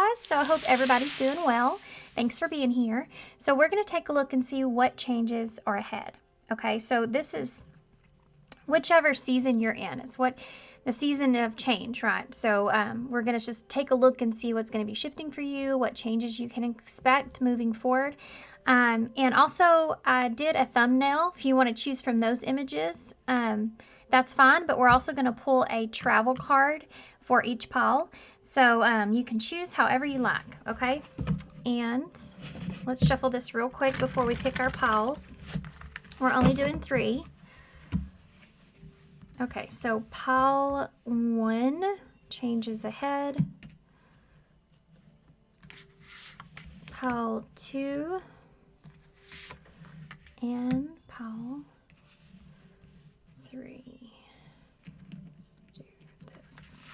guys. So I hope everybody's doing well. Thanks for being here. So we're going to take a look and see what changes are ahead. Okay, so this is whichever season you're in. It's what the season of change, right? So we're going to just take a look and see what's going to be shifting for you, what changes you can expect moving forward. And also I did a thumbnail. If you want to choose from those images, that's fine. But we're also going to pull a travel card for each pile. So you can choose however you like, okay? And let's shuffle this real quick before we pick our piles. We're only doing 3. Okay, so pile 1 changes ahead. Pile 2 and pile 3. Let's do this.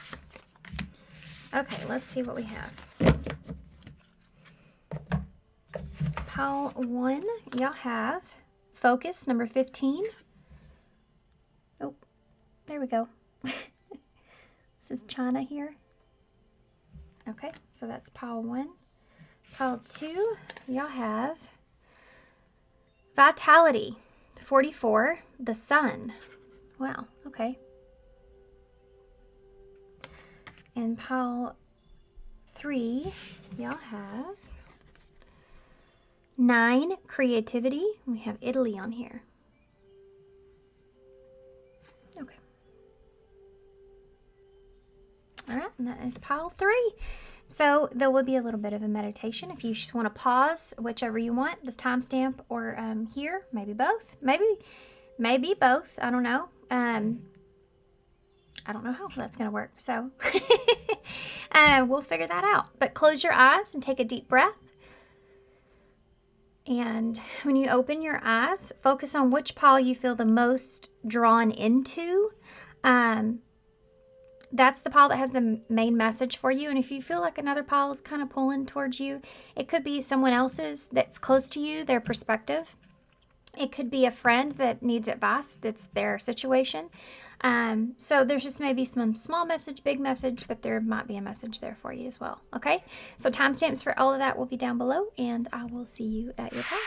Okay, let's see what we have. Pile 1, y'all have focus number 15. Oh, there we go. This is China here. Okay, so that's pile 1. Pile 2, y'all have vitality 44, the sun. Wow, okay. And pile 3, y'all have 9, creativity. We have Italy on here. Okay. All right, and that is pile 3. So there will be a little bit of a meditation. If you just want to pause, whichever you want, this timestamp or here, maybe both. Maybe both. I don't know. I don't know how that's going to work. So we'll figure that out. But close your eyes and take a deep breath. And when you open your eyes, focus on which pile you feel the most drawn into. That's the pile that has the main message for you. And if you feel like another pile is kind of pulling towards you, it could be someone else's that's close to you, their perspective. It could be a friend that needs advice, that's their situation. So there's just maybe some small message, big message, but there might be a message there for you as well. Okay, so timestamps for all of that will be down below, and I will see you at your pile.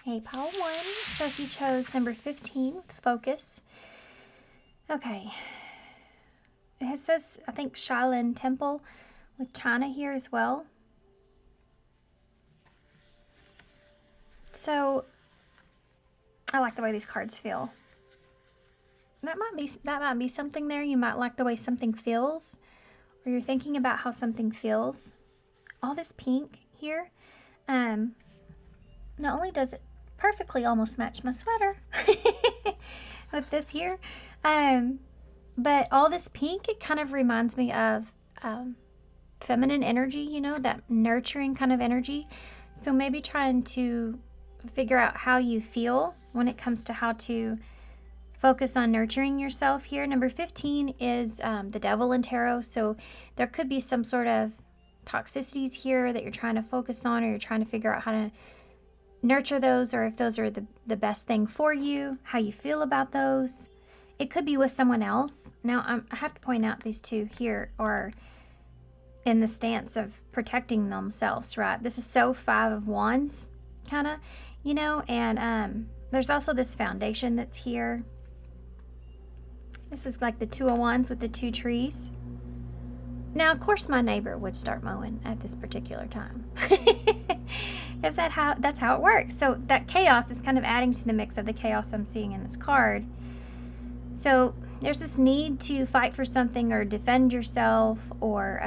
Hey, pile 1. So if you chose number 15, focus. Okay. It says, I think, Shaolin Temple with China here as well. So I like the way these cards feel. That might be something there. You might like the way something feels, or you're thinking about how something feels. All this pink here, not only does it perfectly almost match my sweater with this here, but all this pink, it kind of reminds me of feminine energy, you know, that nurturing kind of energy. So maybe trying to figure out how you feel when it comes to how to focus on nurturing yourself here. Number 15 is the devil in tarot. So there could be some sort of toxicities here that you're trying to focus on, or you're trying to figure out how to nurture those, or if those are the best thing for you, how you feel about those. It could be with someone else. Now, I have to point out these two here are in the stance of protecting themselves, right? This is so 5 of Wands, kind of, you know, and there's also this foundation that's here. This is like the 2 of Wands with the 2 trees. Now, of course, my neighbor would start mowing at this particular time. That's how it works. So that chaos is kind of adding to the mix of the chaos I'm seeing in this card. So there's this need to fight for something or defend yourself, or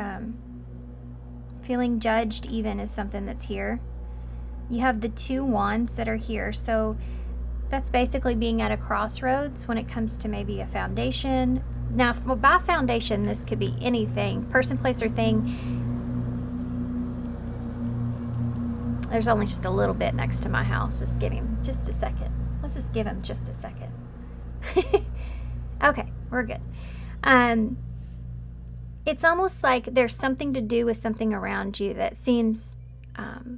feeling judged even is something that's here. You have the 2 wands that are here. So that's basically being at a crossroads when it comes to maybe a foundation. Now, by foundation, this could be anything, person, place, or thing. There's only just a little bit next to my house. Just give him just a second. Let's just give him just a second. Okay, we're good. It's almost like there's something to do with something around you that seems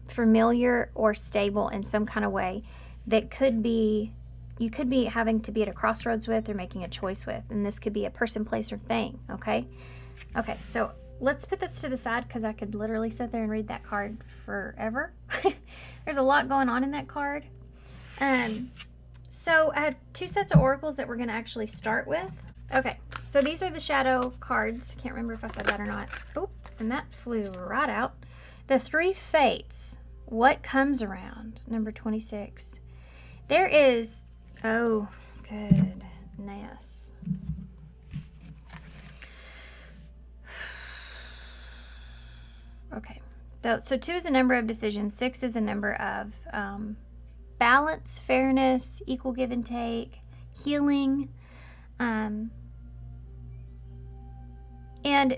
familiar or stable in some kind of way that could be, you could be having to be at a crossroads with or making a choice with. And this could be a person, place, or thing, okay? Okay, so let's put this to the side because I could literally sit there and read that card forever. There's a lot going on in that card. So I have 2 sets of oracles that we're going to actually start with. Okay, so these are the shadow cards. I can't remember if I said that or not. Oh, and that flew right out. The 3 fates. What comes around? Number 26. There is, oh, goodness. Okay, so 2 is a number of decisions. 6 is a number of balance, fairness, equal give and take, healing. And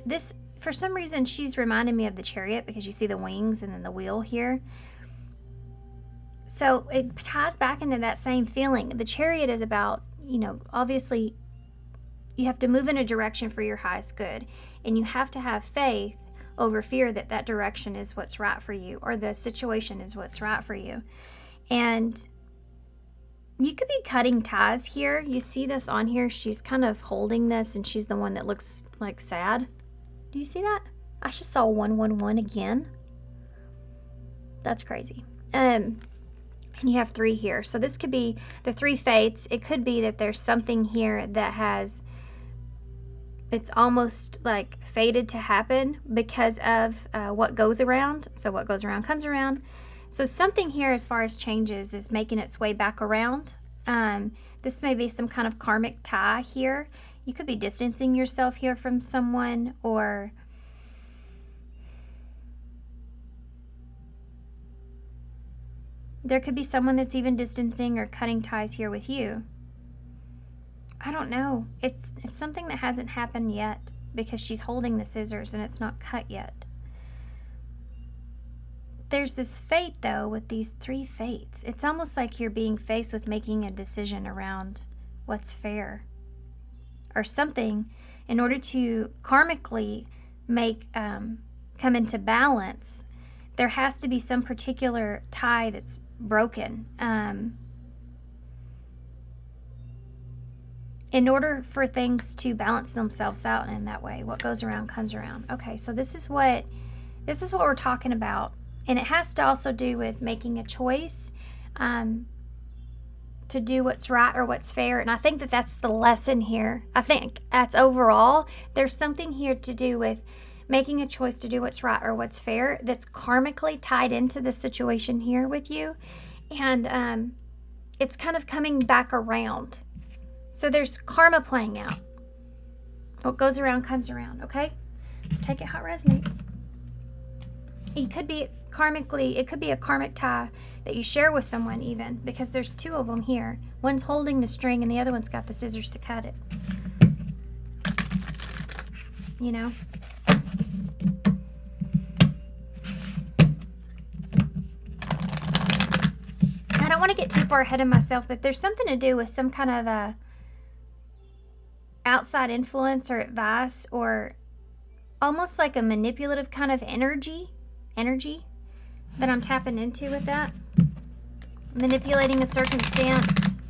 this, for some reason, she's reminding me of the Chariot because you see the wings and then the wheel here. So it ties back into that same feeling. The Chariot is about, you know, obviously you have to move in a direction for your highest good. And you have to have faith over fear that that direction is what's right for you or the situation is what's right for you. And you could be cutting ties here. You see this on here. She's kind of holding this and she's the one that looks like sad. Do you see that? I just saw 111 again. That's crazy. And you have 3 here. So this could be the 3 fates. It could be that there's something here that has, it's almost like fated to happen because of what goes around. So what goes around comes around. So something here as far as changes is making its way back around. This may be some kind of karmic tie here. You could be distancing yourself here from someone, or there could be someone that's even distancing or cutting ties here with you. I don't know. It's something that hasn't happened yet because she's holding the scissors and it's not cut yet. There's this fate, though, with these 3 fates. It's almost like you're being faced with making a decision around what's fair or something in order to karmically make come into balance. There has to be some particular tie that's broken in order for things to balance themselves out in that way. What goes around comes around. Okay, so this is what we're talking about. And it has to also do with making a choice to do what's right or what's fair. And I think that that's the lesson here. I think that's overall. There's something here to do with making a choice to do what's right or what's fair that's karmically tied into the situation here with you. And it's kind of coming back around. So there's karma playing out. What goes around comes around, okay? So take it how it resonates. It could be karmically, it could be a karmic tie that you share with someone even, because there's 2 of them here. One's holding the string and the other one's got the scissors to cut it. You know? I don't want to get too far ahead of myself, but there's something to do with some kind of a outside influence or advice, or almost like a manipulative kind of energy that I'm tapping into with that. Manipulating a circumstance,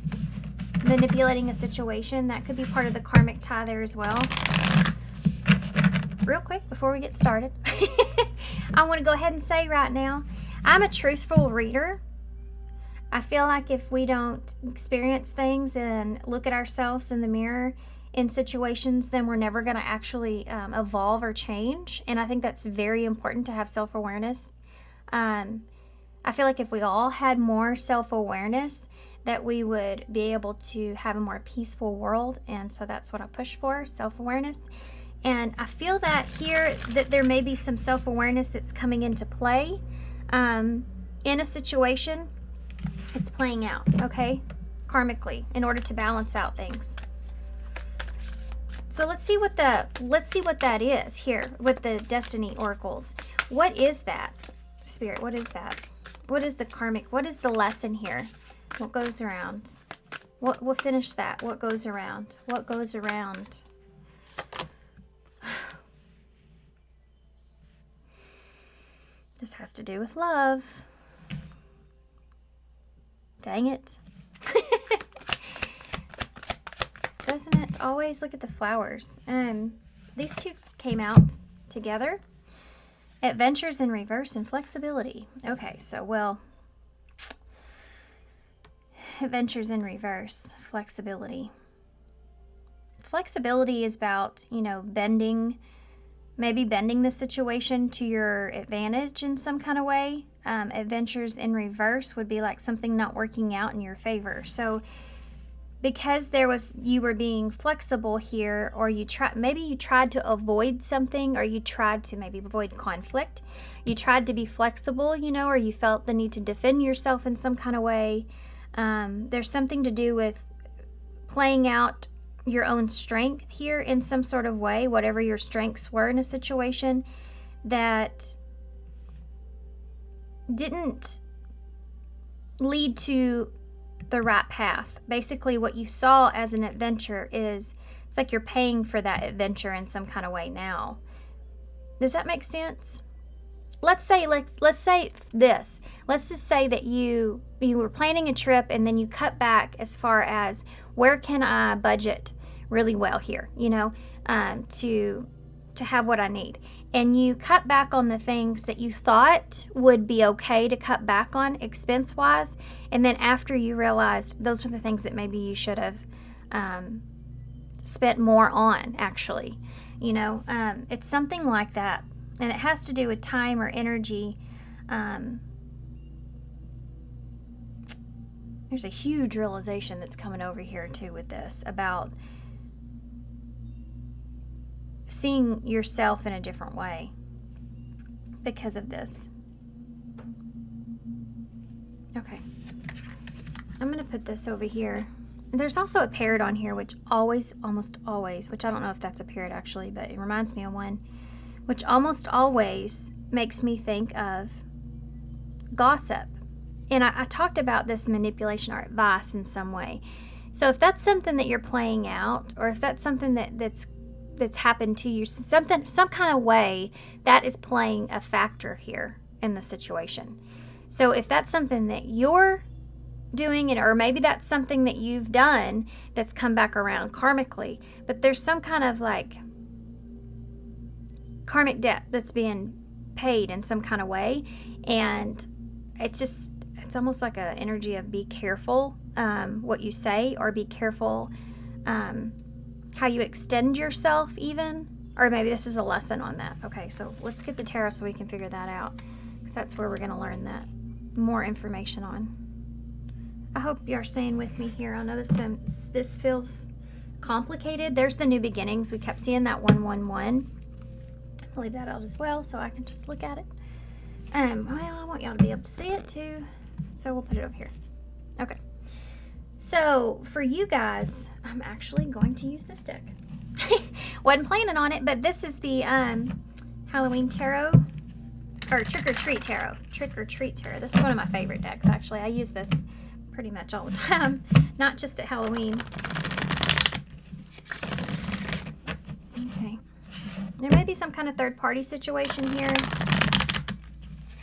manipulating a situation. That could be part of the karmic tie there as well. Real quick before we get started, I want to go ahead and say right now, I'm a truthful reader. I feel like if we don't experience things and look at ourselves in the mirror in situations, then we're never going to actually evolve or change. And I think that's very important to have self-awareness. I feel like if we all had more self-awareness, that we would be able to have a more peaceful world. And so that's what I push for, self-awareness. And I feel that here that there may be some self-awareness that's coming into play in a situation. It's playing out, okay, karmically, in order to balance out things. So let's see what that is here with the Destiny Oracles. What is that? Spirit, what is that? What is the karmic? What is the lesson here? What goes around? We'll finish that. What goes around? What goes around? This has to do with love. Dang it. Doesn't it always? Look at the flowers. These two came out together. Adventures in reverse and flexibility. Okay, so, well, adventures in reverse, flexibility. Flexibility is about, you know, maybe bending the situation to your advantage in some kind of way. Adventures in reverse would be like something not working out in your favor. So because you were being flexible here, or maybe you tried to avoid something, or you tried to maybe avoid conflict. You tried to be flexible, you know, or you felt the need to defend yourself in some kind of way. There's something to do with playing out your own strength here in some sort of way, whatever your strengths were in a situation, that didn't lead to the right path. Basically, what you saw as an adventure it's like you're paying for that adventure in some kind of way now. Does that make sense? Let's say this. Let's just say that you were planning a trip, and then you cut back as far as where can I budget really well here, you know, to have what I need. And you cut back on the things that you thought would be okay to cut back on expense-wise. And then after you realized those are the things that maybe you should have spent more on, actually. You know, it's something like that. And it has to do with time or energy. There's a huge realization that's coming over here, too, with this, about seeing yourself in a different way because of this. Okay. I'm going to put this over here. There's also a parrot on here, which almost always, which I don't know if that's a parrot actually, but it reminds me of one, which almost always makes me think of gossip. And I talked about this manipulation or advice in some way. So if that's something that you're playing out, or if that's something that's happened to you, some kind of way that is playing a factor here in the situation. So if that's something that you're doing, or maybe that's something that you've done that's come back around karmically, but there's some kind of like karmic debt that's being paid in some kind of way, and it's almost like an energy of be careful what you say, or be careful how you extend yourself even, or maybe this is a lesson on that. Okay, so let's get the tarot so we can figure that out, because that's where we're going to learn that more information on. I hope you're staying with me here. I know this feels complicated. There's the new beginnings. We kept seeing that 111. I'll leave that out as well so I can just look at it. Well, I want y'all to be able to see it too, so we'll put it over here. Okay. So for you guys, I'm actually going to use this deck. Wasn't planning on it, but this is the Halloween tarot, or Trick or Treat tarot. Trick or Treat tarot. This is one of my favorite decks, actually. I use this pretty much all the time, not just at Halloween. Okay. There may be some kind of third-party situation here.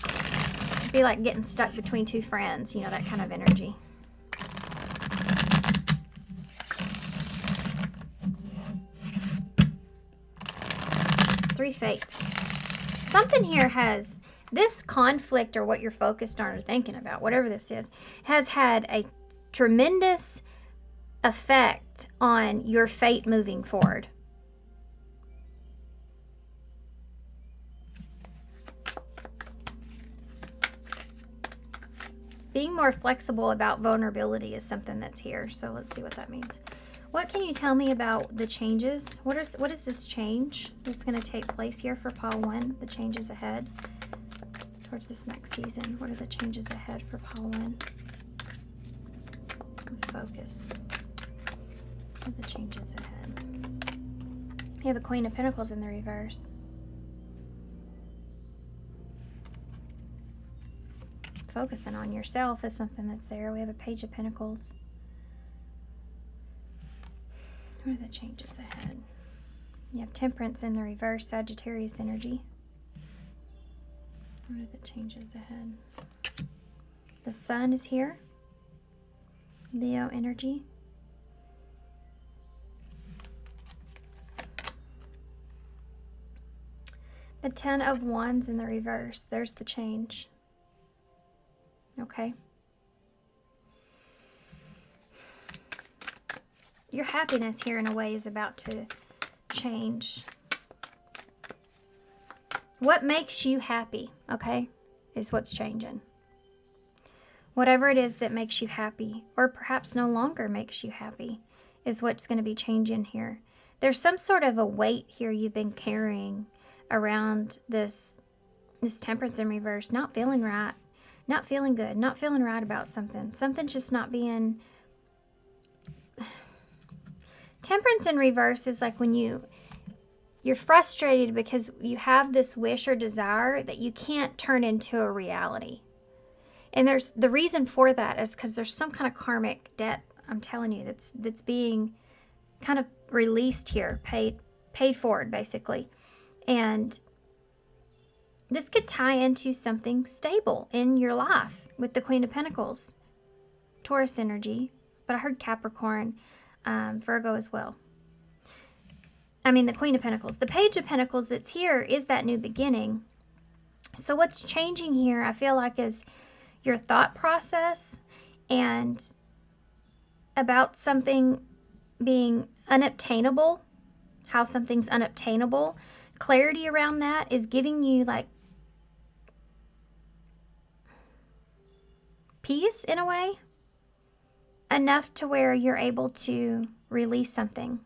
It'd be like getting stuck between two friends, you know, that kind of energy. Three Fates. Something here has, this conflict, or what you're focused on or thinking about, whatever this is, has had a tremendous effect on your fate moving forward. Being more flexible about vulnerability is something that's here. So let's see what that means. What can you tell me about the changes? What is this change that's going to take place here for pile 1? The changes ahead towards this next season. What are the changes ahead for pile 1? Focus. What are the changes ahead? You have a Queen of Pentacles in the reverse. Focusing on yourself is something that's there. We have a Page of Pentacles. What are the changes ahead? You have Temperance in the reverse, Sagittarius energy. What are the changes ahead? The sun is here. Leo energy. The 10 of Wands in the reverse. There's the change. Okay. Your happiness here in a way is about to change. What makes you happy, okay, is what's changing. Whatever it is that makes you happy, or perhaps no longer makes you happy, is what's going to be changing here. There's some sort of a weight here you've been carrying around this temperance in reverse, not feeling right, not feeling good, not feeling right about something. Something's just not being... Temperance in reverse is like when you're frustrated because you have this wish or desire that you can't turn into a reality. And there's the reason for that is because there's some kind of karmic debt, I'm telling you, that's being kind of released here, paid forward basically. And this could tie into something stable in your life with the Queen of Pentacles, Taurus energy, but I heard Capricorn, Virgo as well. I mean, the Queen of Pentacles. The Page of Pentacles that's here is that new beginning. So what's changing here, I feel like, is your thought process and about something being unobtainable, how something's unobtainable. Clarity around that is giving you like peace in a way, enough to where you're able to release something.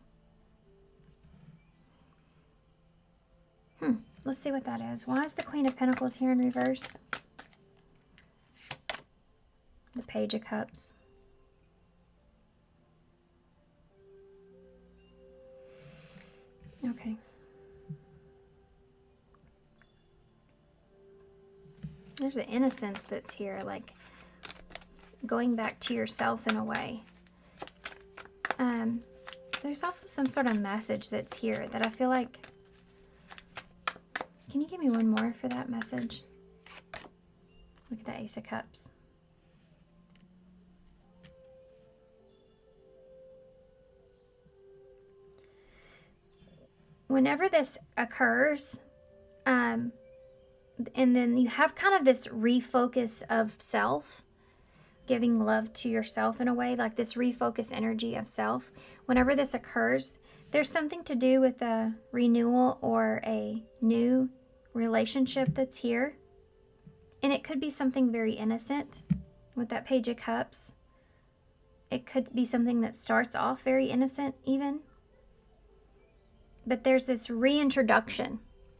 Let's see what that is. Why is the Queen of Pentacles here in reverse? The Page of Cups. Okay. There's an innocence that's here, like going back to yourself in a way. There's also some sort of message that's here that I feel like... Can you give me one more for that message? Look at that Ace of Cups. Whenever this occurs, and then you have kind of this refocus of self, giving love to yourself in a way, like this refocus energy of self. Whenever this occurs, there's something to do with a renewal or a new relationship that's here. And it could be something very innocent with that Page of Cups. It could be something that starts off very innocent even. But there's this reintroduction,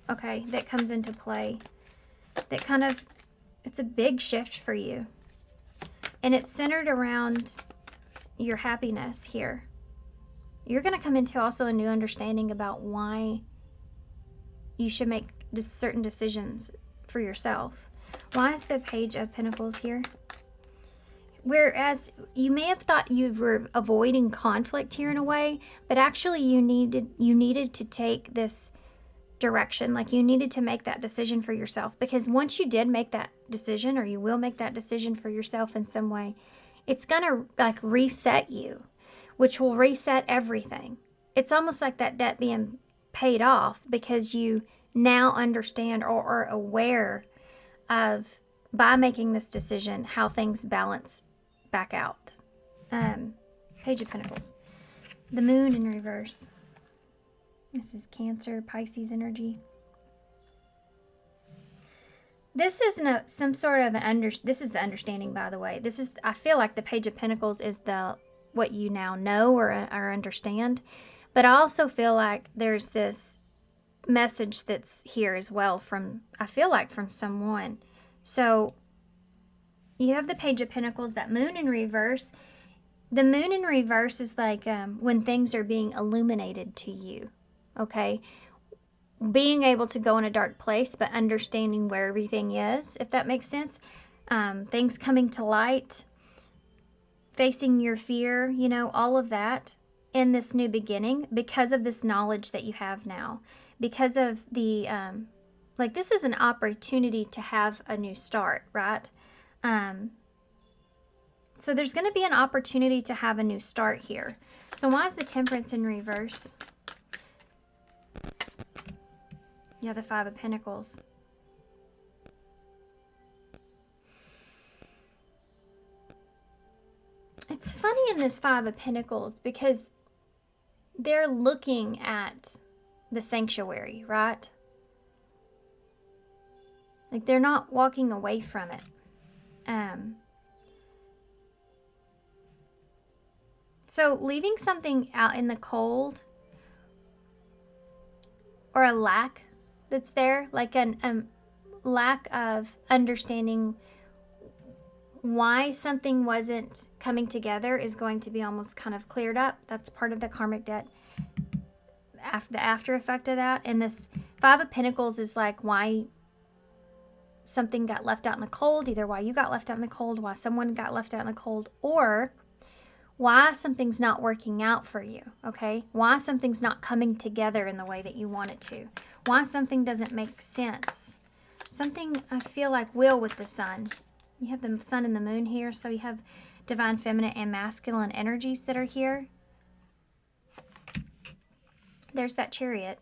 okay, that comes into play. That kind of, it's a big shift for you. And it's centered around your happiness here. You're going to come into also a new understanding about why you should make certain decisions for yourself. Why is the Page of Pentacles here? Whereas you may have thought you were avoiding conflict here in a way, but actually you needed to take this direction. Like you needed to make that decision for yourself, because once you did make that decision, or you will make that decision for yourself in some way, it's gonna like reset you, which will reset everything. It's almost like that debt being paid off because you now understand or are aware of, by making this decision, how things balance back out. Page of Pentacles. The Moon in reverse. This is Cancer, Pisces energy. This is some sort of this is the understanding, by the way. This is, I feel like the Page of Pentacles is what you now know or understand. But I also feel like there's this message that's here as well from, I feel like, from someone. So you have the Page of Pentacles, that Moon in reverse. The Moon in reverse is like when things are being illuminated to you, okay? Being able to go in a dark place, but understanding where everything is, if that makes sense. Things coming to light, facing your fear, you know, all of that in this new beginning because of this knowledge that you have now. Because of the Like, this is an opportunity to have a new start, right? So there's going to be an opportunity to have a new start here. So why is the Temperance in reverse? Yeah, the Five of Pentacles. It's funny in this Five of Pentacles because they're looking at the sanctuary, right? Like, they're not walking away from it. So leaving something out in the cold, or a lack that's there, like a lack of understanding why something wasn't coming together, is going to be almost kind of cleared up. That's part of the karmic debt, the after effect of that. And this Five of Pentacles is like why something got left out in the cold, either why you got left out in the cold, why someone got left out in the cold, or why something's not working out for you, okay? Why something's not coming together in the way that you want it to. Why something doesn't make sense. Something, I feel like, will with the sun. You have the sun and the moon here, so you have divine feminine and masculine energies that are here. There's that Chariot.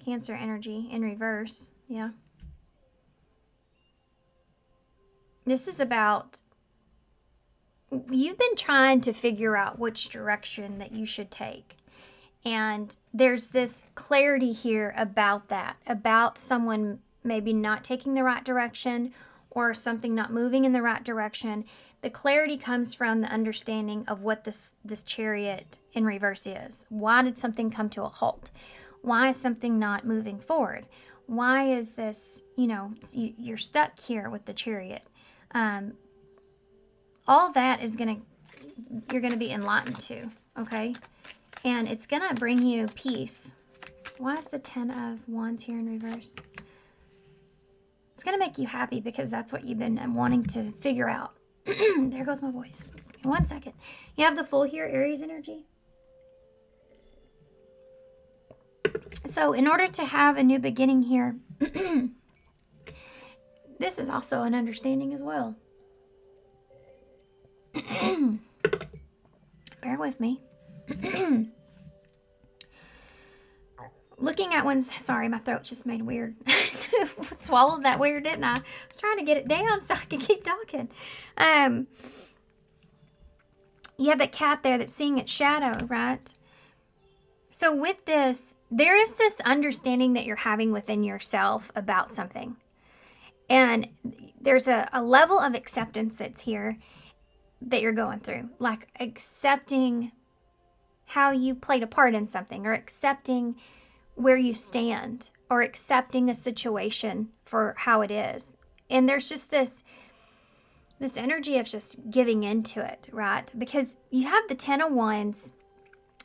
Cancer energy in reverse, yeah. This is about, you've been trying to figure out which direction that you should take. And there's this clarity here about that, about someone maybe not taking the right direction or something not moving in the right direction. The clarity comes from the understanding of what this Chariot in reverse is. Why did something come to a halt? Why is something not moving forward? Why is this, you're stuck here with the Chariot. All that is you're going to be enlightened to, okay? And it's going to bring you peace. Why is the Ten of Wands here in reverse? It's going to make you happy because that's what you've been wanting to figure out. There goes my voice. 1 second. You have the Fool here, Aries energy. So in order to have a new beginning here, this is also an understanding as well. Bear with me. Looking at one's, sorry, my throat just made weird. Swallowed that weird, didn't I? I was trying to get it down so I could keep talking. You have that cat there that's seeing its shadow, right? So with this, there is this understanding that you're having within yourself about something. And there's a level of acceptance that's here that you're going through. Like accepting how you played a part in something, or accepting where you stand, or accepting a situation for how it is. And there's just this energy of just giving into it, right? Because you have the Ten of Wands.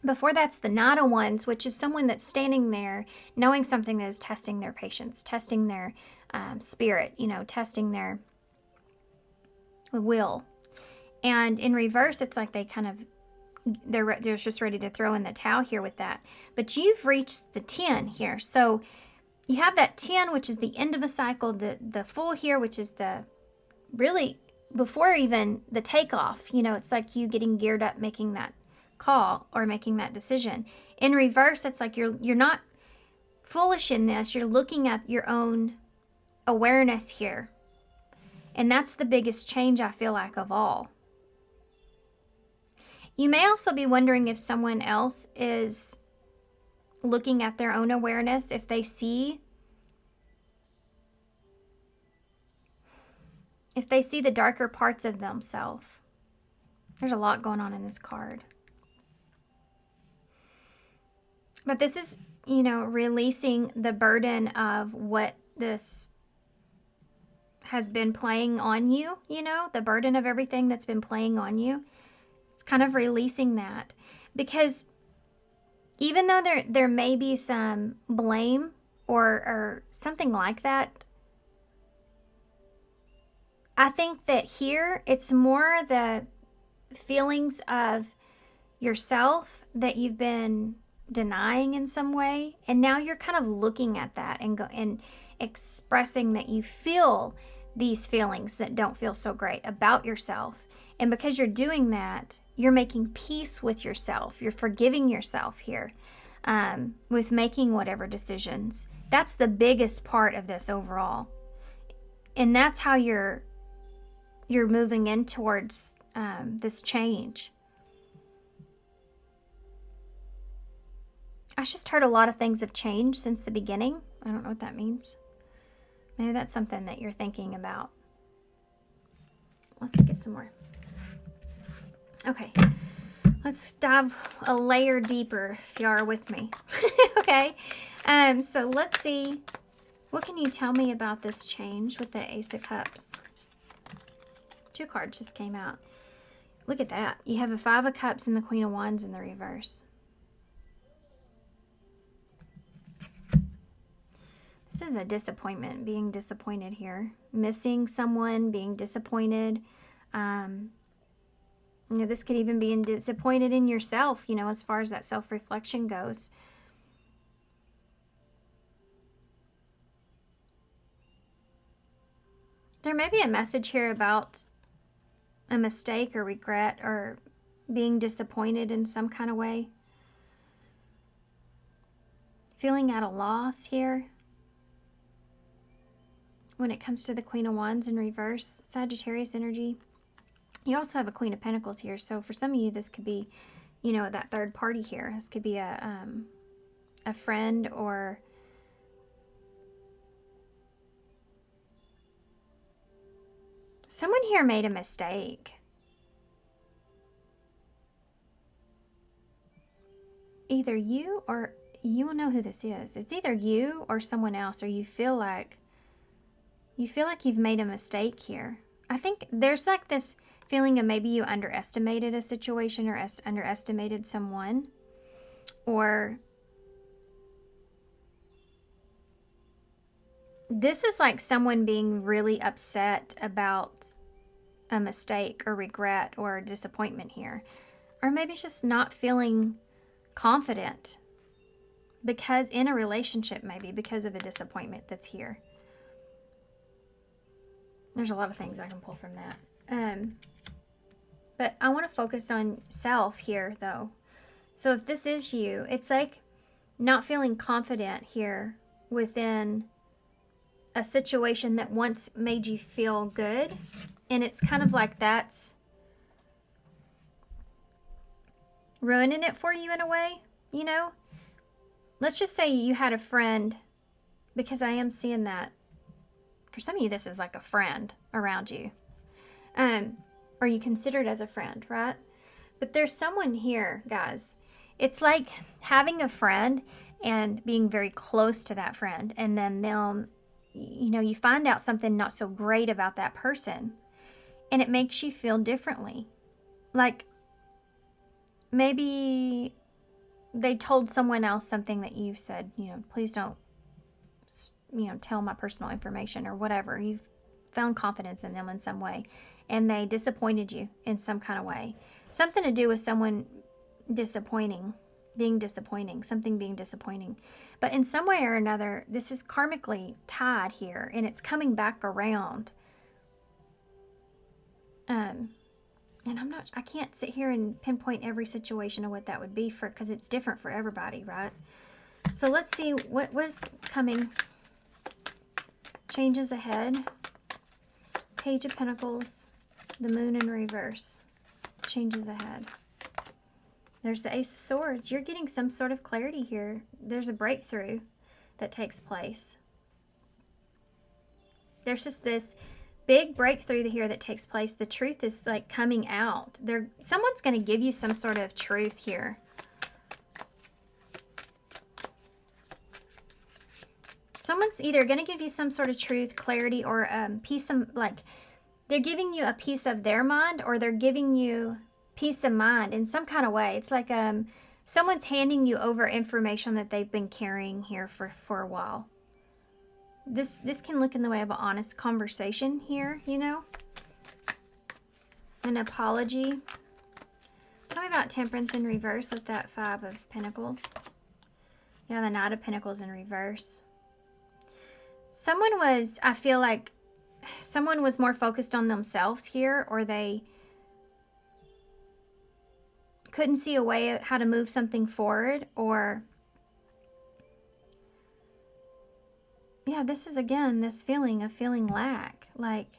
Before that's the Nine of Wands, which is someone that's standing there knowing something that is testing their patience, testing their spirit, testing their will. And in reverse, it's like they kind of, they're just ready to throw in the towel here with that. But you've reached the 10 here. So you have that 10, which is the end of a cycle, the Fool here, which is the really before even the takeoff. It's like you getting geared up, making that call or making that decision. In reverse, it's like you're not foolish in this. You're looking at your own awareness here. And that's the biggest change, I feel like, of all. You may also be wondering if someone else is looking at their own awareness, if they see the darker parts of themselves. There's a lot going on in this card. But this is, releasing the burden of what this has been playing on you, the burden of everything that's been playing on you. It's kind of releasing that, because even though there may be some blame or something like that, I think that here it's more the feelings of yourself that you've been denying in some way, and now you're kind of looking at that and expressing that you feel these feelings that don't feel so great about yourself. And because you're doing that, you're making peace with yourself. You're forgiving yourself here with making whatever decisions. That's the biggest part of this overall. And that's how you're moving in towards this change. I just heard a lot of things have changed since the beginning. I don't know what that means. Maybe that's something that you're thinking about. Let's get some more. Okay, let's dive a layer deeper if you are with me. Okay, so let's see. What can you tell me about this change with the Ace of Cups? 2 cards just came out. Look at that. You have a 5 of Cups and the Queen of Wands in the reverse. This is a disappointment, being disappointed here. Missing someone, being disappointed. This could even be disappointed in yourself, as far as that self-reflection goes. There may be a message here about a mistake or regret or being disappointed in some kind of way. Feeling at a loss here. When it comes to the Queen of Wands in reverse, Sagittarius energy. You also have a Queen of Pentacles here. So for some of you, this could be, that third party here. This could be a friend or someone here made a mistake. Either you or you will know who this is. It's either you or someone else, or you feel like you've made a mistake here. I think there's like this feeling of maybe you underestimated a situation or underestimated someone, or this is like someone being really upset about a mistake or regret or disappointment here. Or maybe it's just not feeling confident because in a relationship, maybe because of a disappointment that's here. There's a lot of things I can pull from that. But I want to focus on self here, though. So if this is you, it's like not feeling confident here within a situation that once made you feel good. And it's kind of like that's ruining it for you in a way, Let's just say you had a friend, because I am seeing that. For some of you, this is like a friend around you. Or you consider it as a friend, right? But there's someone here, guys. It's like having a friend and being very close to that friend. And then they'll, you find out something not so great about that person. And it makes you feel differently. Like maybe they told someone else something that you said, please don't, tell my personal information or whatever. You've found confidence in them in some way. And they disappointed you in some kind of way. Something to do with someone being disappointing. But in some way or another, this is karmically tied here, and it's coming back around. And I can't sit here and pinpoint every situation of what that would be because it's different for everybody, right? So let's see what was coming. Changes ahead. Page of Pentacles. The Moon in reverse. Changes ahead. There's the Ace of Swords. You're getting some sort of clarity here. There's a breakthrough that takes place. There's just this big breakthrough here that takes place. The truth is like coming out. Someone's going to give you some sort of truth here. Someone's either going to give you some sort of truth, clarity, or they're giving you a piece of their mind, or they're giving you peace of mind in some kind of way. It's like someone's handing you over information that they've been carrying here for a while. This can look in the way of an honest conversation here, An apology. Tell me about Temperance in reverse with that 5 of Pentacles. Yeah, the Knight of Pentacles in reverse. I feel like someone was more focused on themselves here, or they couldn't see a way how to move something forward, or yeah, this is again this feeling of feeling lack. Like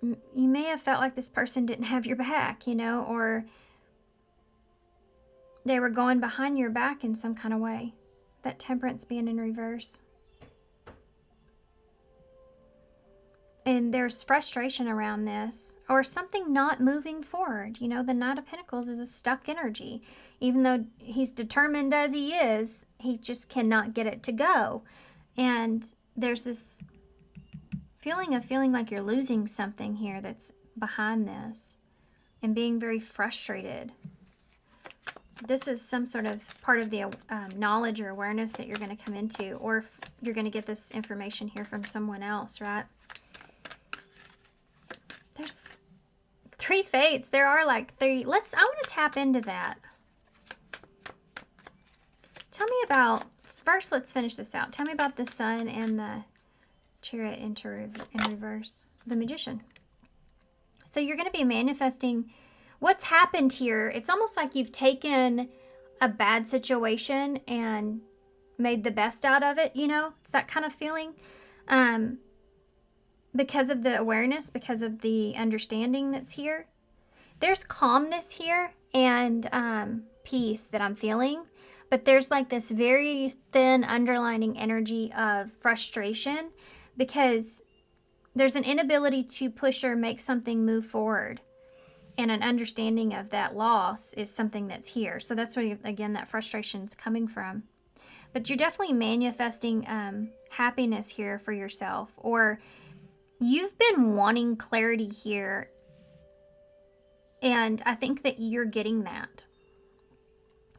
you may have felt like this person didn't have your back, you know, or they were going behind your back in some kind of way. That Temperance being in reverse. And there's frustration around this, or something not moving forward. You know, the Knight of Pentacles is a stuck energy. Even though he's determined as he is, he just cannot get it to go. And there's this feeling like you're losing something here that's behind this, and being very frustrated. This is some sort of part of the knowledge or awareness that you're going to come into, or you're going to get this information here from someone else, right? There's 3 fates. There are like 3. I want to tap into that. Tell me about, first let's finish this out. Tell me about the Sun and the Chariot in reverse. The Magician. So you're going to be manifesting what's happened here. It's almost like you've taken a bad situation and made the best out of it, you know? It's that kind of feeling. Because of the awareness, because of the understanding that's here. There's calmness here and peace that I'm feeling. But there's like this very thin underlining energy of frustration, because there's an inability to push or make something move forward. And an understanding of that loss is something that's here. So that's where, again, that frustration is coming from. But you're definitely manifesting happiness here for yourself. Or you've been wanting clarity here, and I think that you're getting that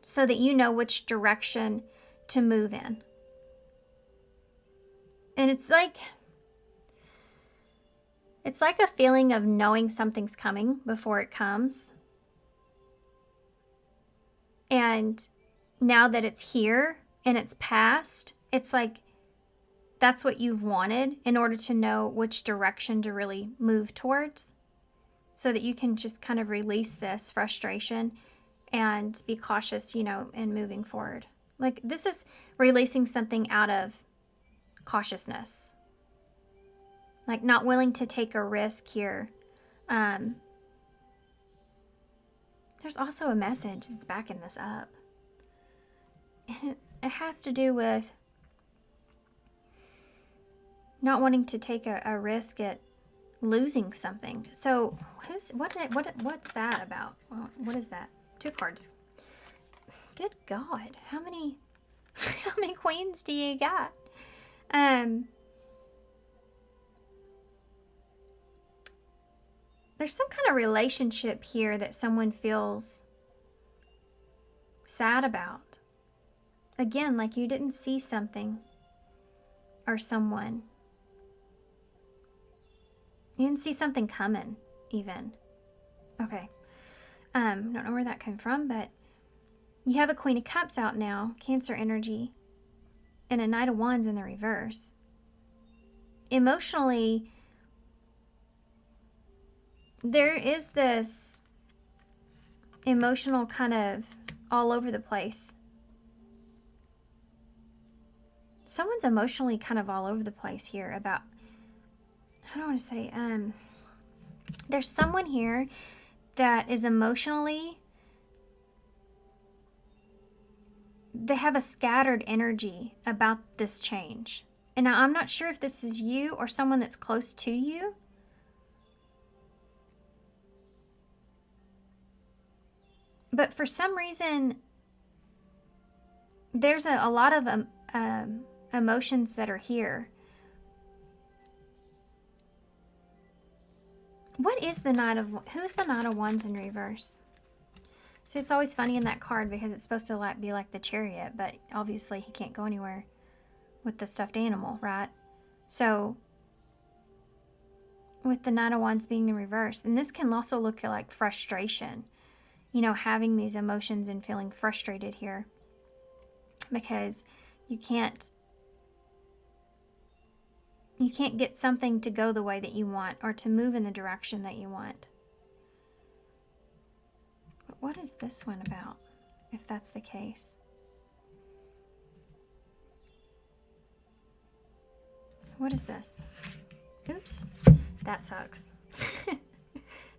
so that you know which direction to move in. And it's like a feeling of knowing something's coming before it comes. And now that it's here and it's past, it's like that's what you've wanted in order to know which direction to really move towards, so that you can just kind of release this frustration and be cautious, you know, in moving forward. Like this is releasing something out of cautiousness, like not willing to take a risk here. There's also a message that's backing this up, and it has to do with not wanting to take a risk at losing something. So what's that about? What is that? 2 cards. Good God, how many queens do you got? There's some kind of relationship here that someone feels sad about. Again, like you didn't see something or someone. You didn't see something coming, even. Okay. Don't know where that came from, but you have a Queen of Cups out now, Cancer energy, and a Knight of Wands in the reverse. Emotionally, there is this emotional kind of all over the place. Someone's emotionally kind of all over the place here about, I don't want to say, there's someone here that is emotionally, they have a scattered energy about this change. And now I'm not sure if this is you or someone that's close to you. But for some reason, there's a lot of emotions that are here. What is the Knight of... Who's the Knight of Wands in reverse? See, it's always funny in that card because it's supposed to be like the Chariot, but obviously he can't go anywhere with the stuffed animal, right? So, with the Knight of Wands being in reverse, and this can also look like frustration. You know, having these emotions and feeling frustrated here. because you can't get something to go the way that you want or to move in the direction that you want. But what is this one about, if that's the case? What is this? Oops, that sucks.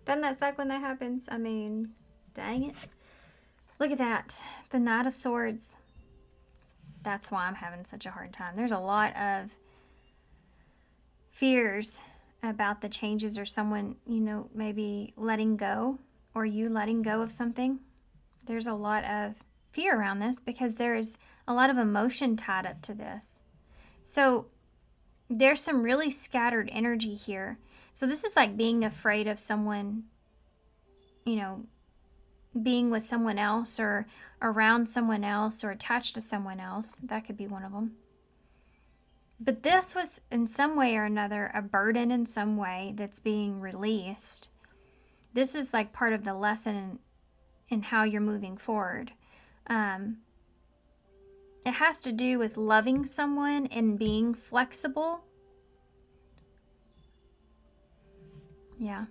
Doesn't that suck when that happens? I mean, dang it. Look at that, the Knight of Swords. That's why I'm having such a hard time. There's a lot of fears about the changes, or someone, you know, maybe letting go, or you letting go of something. There's a lot of fear around this because there is a lot of emotion tied up to this. So there's some really scattered energy here. So this is like being afraid of someone, you know, being with someone else or around someone else or attached to someone else. That could be one of them. But this was in some way or another a burden in some way that's being released. This is like part of the lesson in how you're moving forward. It has to do with loving someone and being flexible. Yeah.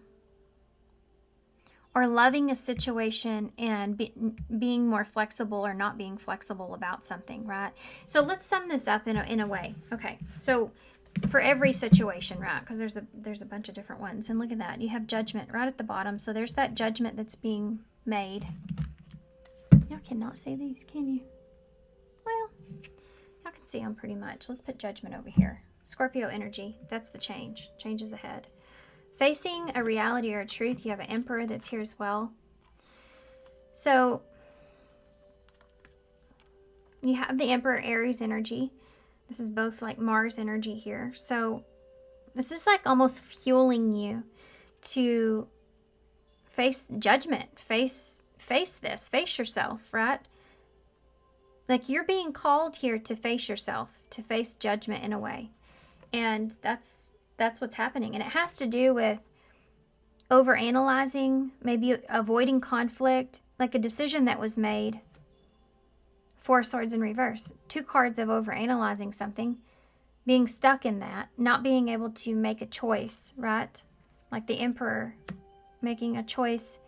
Or loving a situation and being more flexible or not being flexible about something, right? So let's sum this up in a way. Okay, so for every situation, right? Because there's a bunch of different ones. And look at that. You have judgment right at the bottom. So there's that judgment that's being made. Y'all cannot see these, can you? Well, y'all can see them pretty much. Let's put judgment over here. Scorpio energy. That's the change. Change is ahead. Facing a reality or a truth, you have an Emperor that's here as well. So you have the Emperor Aries energy. This is both like Mars energy here. So this is like almost fueling you to face judgment, face this, face yourself, right? Like you're being called here to face yourself, to face judgment in a way. And that's what's happening. And it has to do with overanalyzing, maybe avoiding conflict, like a decision that was made. 4 swords in reverse. 2 cards of overanalyzing something, being stuck in that, not being able to make a choice, right? Like the Emperor making a choice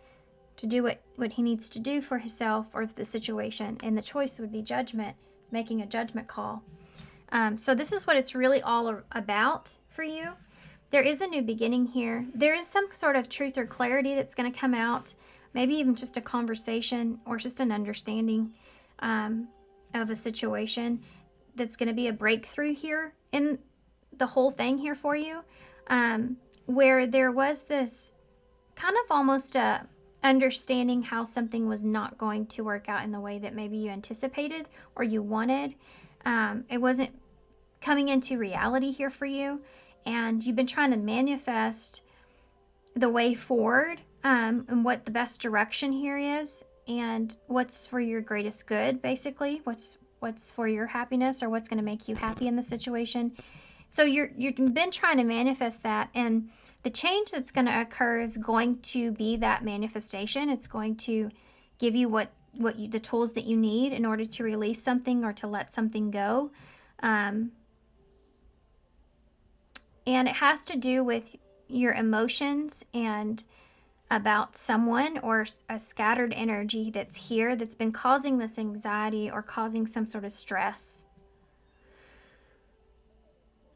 to do what he needs to do for himself or the situation. And the choice would be judgment, making a judgment call. So this is what it's really all about for you. There is a new beginning here. There is some sort of truth or clarity that's going to come out. Maybe even just a conversation or just an understanding of a situation that's going to be a breakthrough here in the whole thing here for you. Where there was this kind of almost a understanding how something was not going to work out in the way that maybe you anticipated or you wanted. It wasn't coming into reality here for you, and you've been trying to manifest the way forward, and what the best direction here is, and what's for your greatest good, basically, what's for your happiness or what's going to make you happy in the situation. So you've been trying to manifest that, and the change that's going to occur is going to be that manifestation. It's going to give you the tools that you need in order to release something or to let something go. And it has to do with your emotions and about someone or a scattered energy that's here that's been causing this anxiety or causing some sort of stress.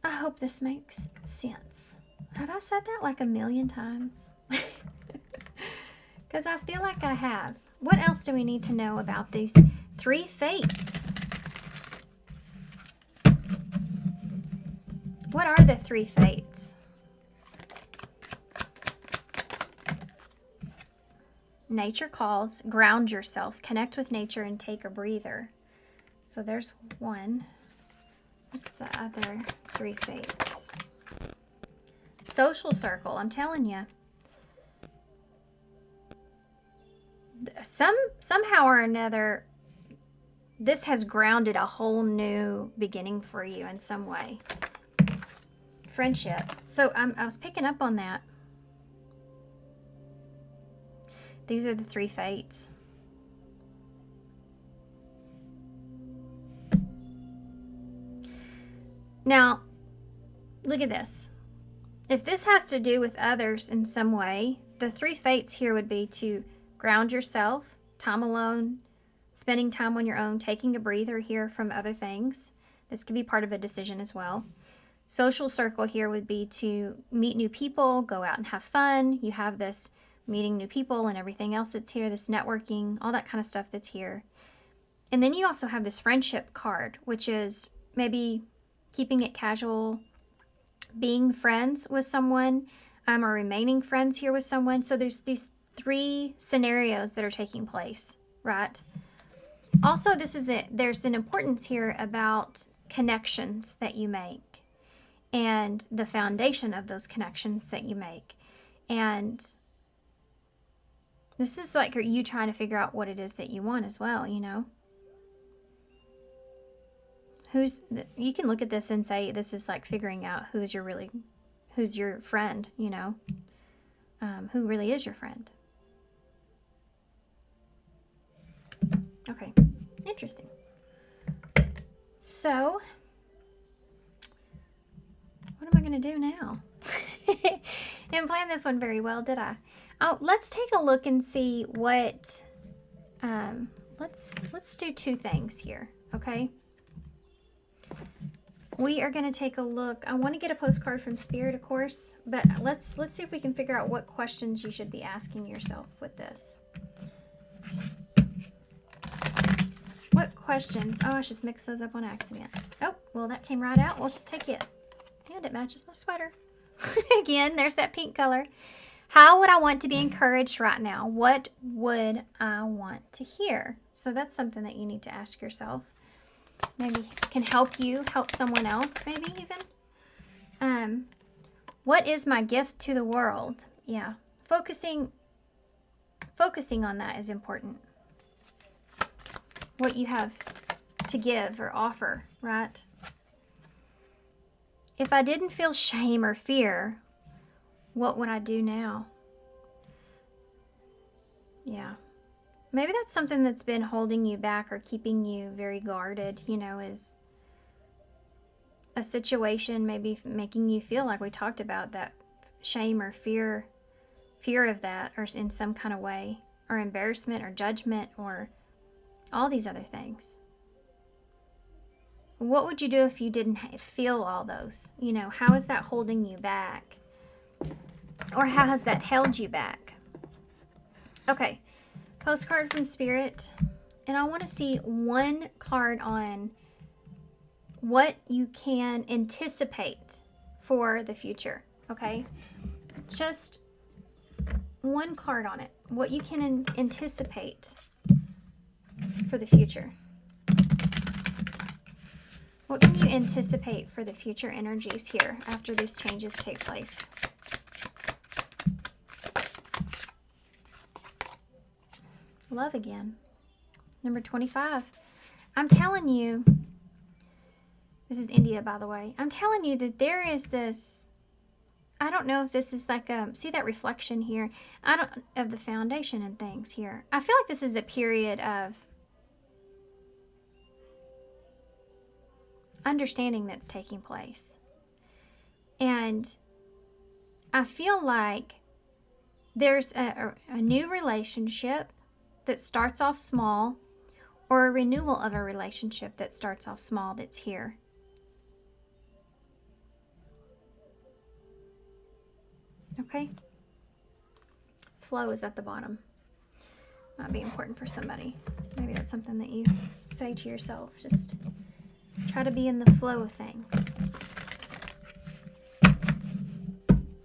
I hope this makes sense. Have I said that like a million times? Because I feel like I have. What else do we need to know about these 3 fates? What are the 3 fates? Nature calls, ground yourself, connect with nature, and take a breather. So there's one. What's the other 3 fates? Social circle, I'm telling you. Somehow or another, this has grounded a whole new beginning for you in some way. Friendship. So I was picking up on that. These are the 3 fates. Now, look at this. If this has to do with others in some way, the 3 fates here would be to ground yourself, time alone, spending time on your own, taking a breather here from other things. This could be part of a decision as well. Social circle here would be to meet new people, go out and have fun. You have this meeting new people and everything else that's here, this networking, all that kind of stuff that's here. And then you also have this friendship card, which is maybe keeping it casual, being friends with someone, or remaining friends here with someone. So there's these 3 scenarios that are taking place, right? Also, there's an importance here about connections that you make and the foundation of those connections that you make. And this is like you trying to figure out what it is that you want as well, you know? You can look at this and say this is like figuring out who's your friend, you know? Who really is your friend. Okay, interesting. So, what am I going to do now? Didn't plan this one very well, did I? Oh, let's take a look and see what, let's do 2 things here, okay? We are going to take a look. I want to get a postcard from Spirit, of course, but let's see if we can figure out what questions you should be asking yourself with this. What questions? Oh, I just mixed those up on accident. Oh, well, that came right out. We'll just take it. And it matches my sweater. Again, there's that pink color. How would I want to be encouraged right now? What would I want to hear? So that's something that you need to ask yourself. Maybe can help you, help someone else, maybe even. What is my gift to the world? Yeah, focusing on that is important. What you have to give or offer, right? If I didn't feel shame or fear, what would I do now? Yeah. Maybe that's something that's been holding you back or keeping you very guarded, you know, is a situation maybe making you feel like we talked about that shame or fear of that, or in some kind of way, or embarrassment or judgment or all these other things. What would you do if you didn't feel all those? You know, how is that holding you back? Or how has that held you back? Okay, postcard from Spirit. And I want to see 1 card on what you can anticipate for the future, okay? Just 1 card on it. What you can anticipate for the future. What can you anticipate for the future energies here after these changes take place? Love again. Number 25. I'm telling you, this is India, by the way. I'm telling you that there is this, I don't know if this is like see that reflection here? Of the foundation and things here. I feel like this is a period of understanding that's taking place. And I feel like there's a new relationship that starts off small, or a renewal of a relationship that starts off small that's here. Okay? Flow is at the bottom. Might be important for somebody. Maybe that's something that you say to yourself. Just try to be in the flow of things.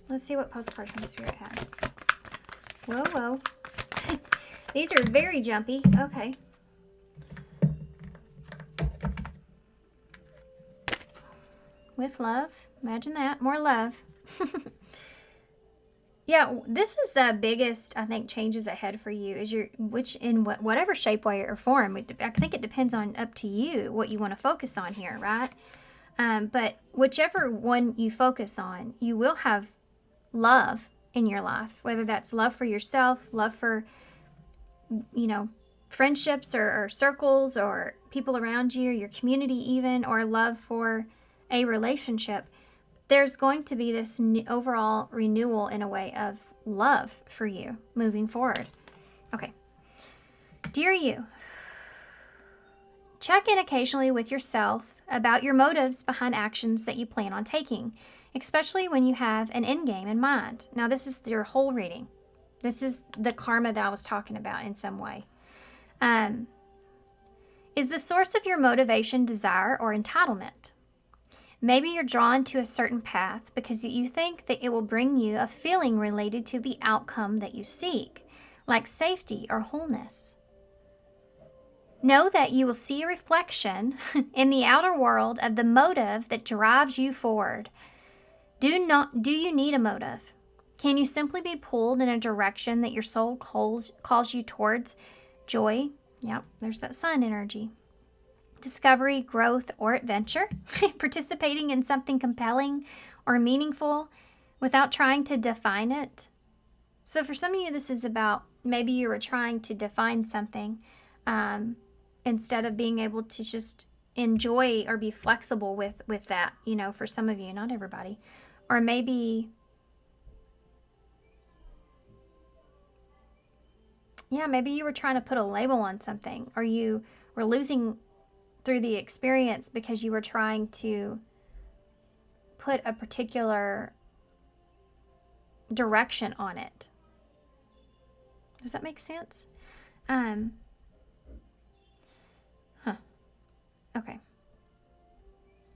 Let's see what postcard from Spirit has. Whoa, whoa. These are very jumpy. Okay. With love. Imagine that. More love. Yeah, this is the biggest, I think, changes ahead for you. Is whatever shape, way, or form. I think it depends on up to you what you want to focus on here, right? But whichever one you focus on, you will have love in your life. Whether that's love for yourself, love for, friendships or circles or people around you, or your community even, or love for a relationship, there's going to be this overall renewal in a way of love for you moving forward. Okay. Dear you, check in occasionally with yourself about your motives behind actions that you plan on taking, especially when you have an end game in mind. Now, this is your whole reading. This is the karma that I was talking about in some way. Is the source of your motivation desire or entitlement? Maybe you're drawn to a certain path because you think that it will bring you a feeling related to the outcome that you seek, like safety or wholeness. Know that you will see a reflection in the outer world of the motive that drives you forward. Do you need a motive? Can you simply be pulled in a direction that your soul calls you towards? Joy, yep, there's that sun energy. Discovery, growth, or adventure. Participating in something compelling or meaningful without trying to define it. So for some of you, this is about maybe you were trying to define something instead of being able to just enjoy or be flexible with that, you know, for some of you, not everybody. Or maybe, yeah, maybe you were trying to put a label on something, or you were losing through the experience because you were trying to put a particular direction on it. Does that make sense? Okay.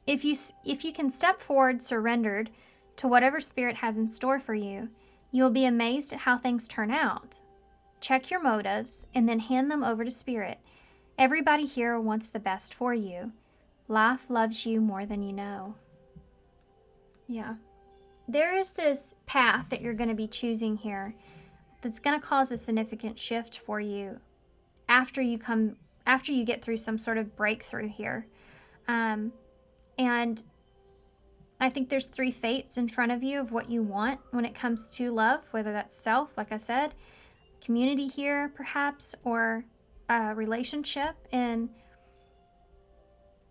If you can step forward surrendered to whatever spirit has in store for you, you will be amazed at how things turn out. Check your motives and then hand them over to spirit. Everybody here wants the best for you. Life loves you more than you know. Yeah. There is this path that you're going to be choosing here that's going to cause a significant shift for you after you get through some sort of breakthrough here. And I think there's 3 fates in front of you of what you want when it comes to love, whether that's self, like I said, community here perhaps, or a relationship. And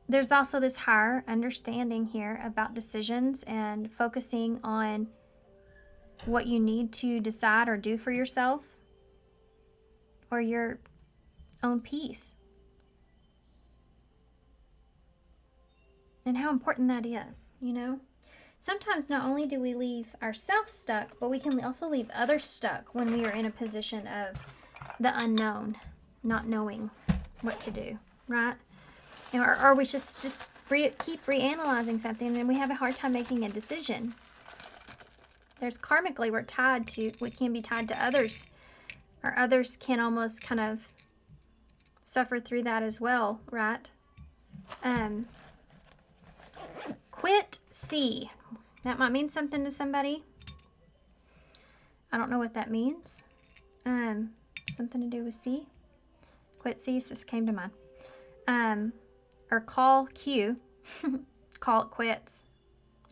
there's also this higher understanding here about decisions and focusing on what you need to decide or do for yourself or your own peace. And how important that is, you know? Sometimes not only do we leave ourselves stuck, but we can also leave others stuck when we are in a position of the unknown, not knowing what to do, right? Or we just keep reanalyzing something and we have a hard time making a decision. There's karmically, we can be tied to others, or others can almost kind of suffer through that as well, right? Quit C. That might mean something to somebody. I don't know what that means. Something to do with C. Quit C just came to mind. Or call Q. Call it quits.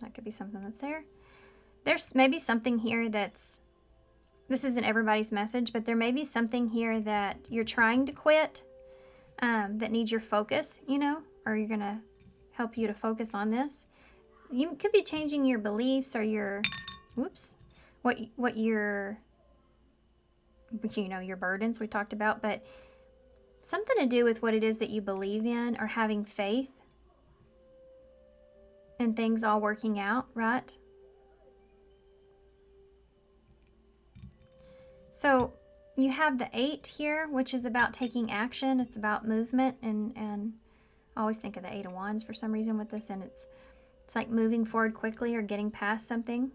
That could be something that's there. There's maybe something here this isn't everybody's message, but there may be something here that you're trying to quit that needs your focus, you know, or you're going to help you to focus on this. You could be changing your beliefs or your, what your, you know, your burdens we talked about, but something to do with what it is that you believe in, or having faith and things all working out, right? So you have the 8 here, which is about taking action. It's about movement, and I always think of the 8 of Wands for some reason with this, and it's like moving forward quickly or getting past something.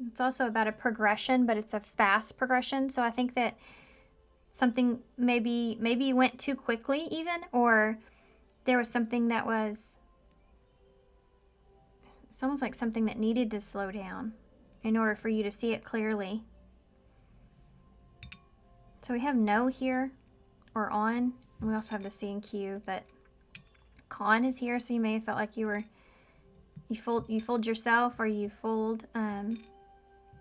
It's also about a progression, but it's a fast progression. So I think that something maybe you went too quickly even, or there was something that was, it's almost like something that needed to slow down in order for you to see it clearly. So we have no here, or on, and we also have the C and Q, but con is here, so you may have felt like you fooled yourself, or you fooled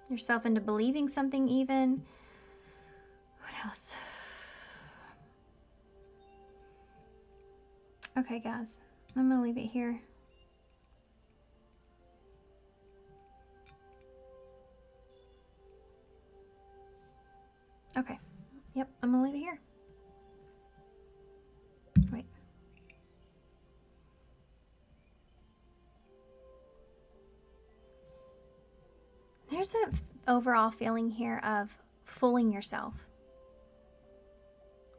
yourself into believing something even. What else? Okay, guys, I'm gonna leave it here. Okay. Yep, I'm gonna leave it here. Wait. There's an overall feeling here of fooling yourself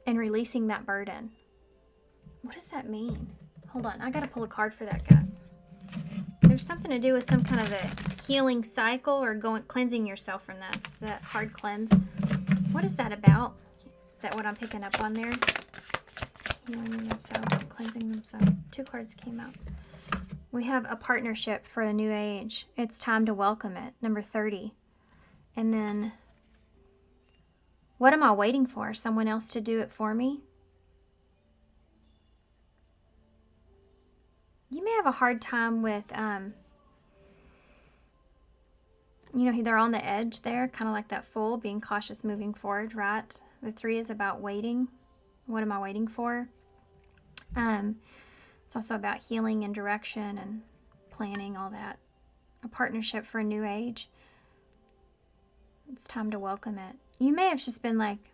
and releasing that burden. What does that mean? Hold on, I gotta pull a card for that, guys. There's something to do with some kind of a healing cycle or cleansing yourself from this, that hard cleanse. What is that about? That what I'm picking up on there? Healing yourself, cleansing themselves. 2 cards came out. We have a partnership for a new age. It's time to welcome it, number 30. And then, what am I waiting for? Someone else to do it for me? You may have a hard time with, you know, they're on the edge there, kind of like that Fool, being cautious moving forward, right? The 3 is about waiting. What am I waiting for? It's also about healing and direction and planning, all that. A partnership for a new age. It's time to welcome it. You may have just been like,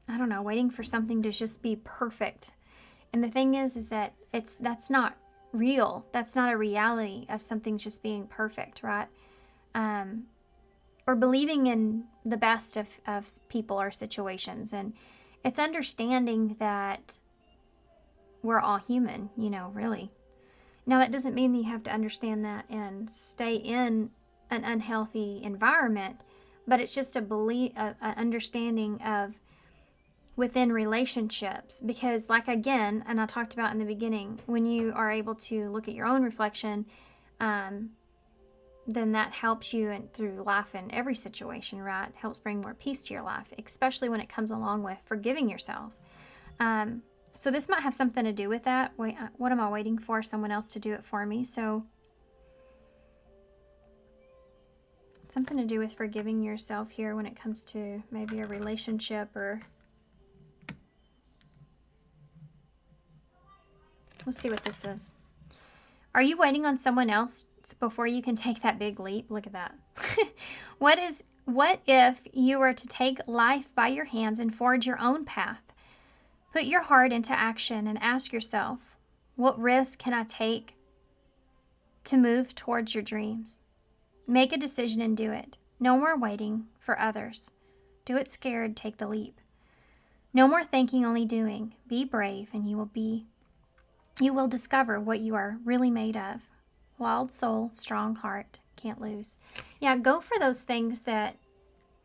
I don't know, waiting for something to just be perfect. And the thing is that that's not real. That's not a reality of something just being perfect, right? Or believing in the best of people or situations. And it's understanding that we're all human, you know, really. Now, that doesn't mean that you have to understand that and stay in an unhealthy environment, but it's just a understanding of within relationships. Because, like, again, and I talked about in the beginning, when you are able to look at your own reflection, then that helps you through life in every situation, right? Helps bring more peace to your life, especially when it comes along with forgiving yourself. So this might have something to do with that. Wait, what am I waiting for? Someone else to do it for me. So something to do with forgiving yourself here when it comes to maybe a relationship or... Let's see what this is. Are you waiting on someone else before you can take that big leap? Look at that. What if you were to take life by your hands and forge your own path? Put your heart into action and ask yourself, what risk can I take to move towards your dreams? Make a decision and do it. No more waiting for others. Do it scared, take the leap. No more thinking, only doing. Be brave and you will discover what you are really made of. Wild soul, strong heart, can't lose. Yeah, go for those things that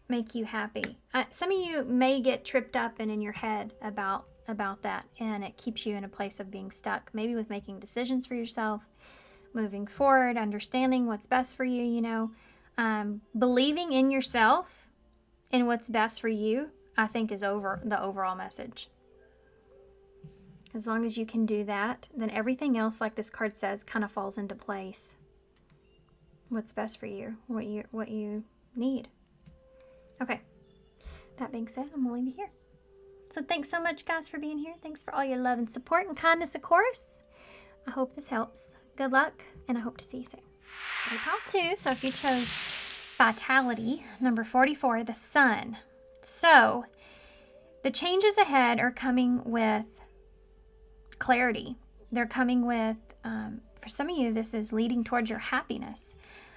make you happy. Some of you may get tripped up and in your head about that, and it keeps you in a place of being stuck, maybe with making decisions for yourself, moving forward, understanding what's best for you, you know, believing in yourself and what's best for you, I think is the overall message. As long as you can do that, then everything else, like this card says, kind of falls into place. What's best for you, what you need. Okay, that being said, I'm gonna leave it here. So thanks so much, guys, for being here. Thanks for all your love and support and kindness, of course. I hope this helps. Good luck, and I hope to see you soon. Pile 2, so if you chose Vitality, number 44, the Sun. So the changes ahead are coming with clarity. They're coming with, for some of you, this is leading towards your happiness.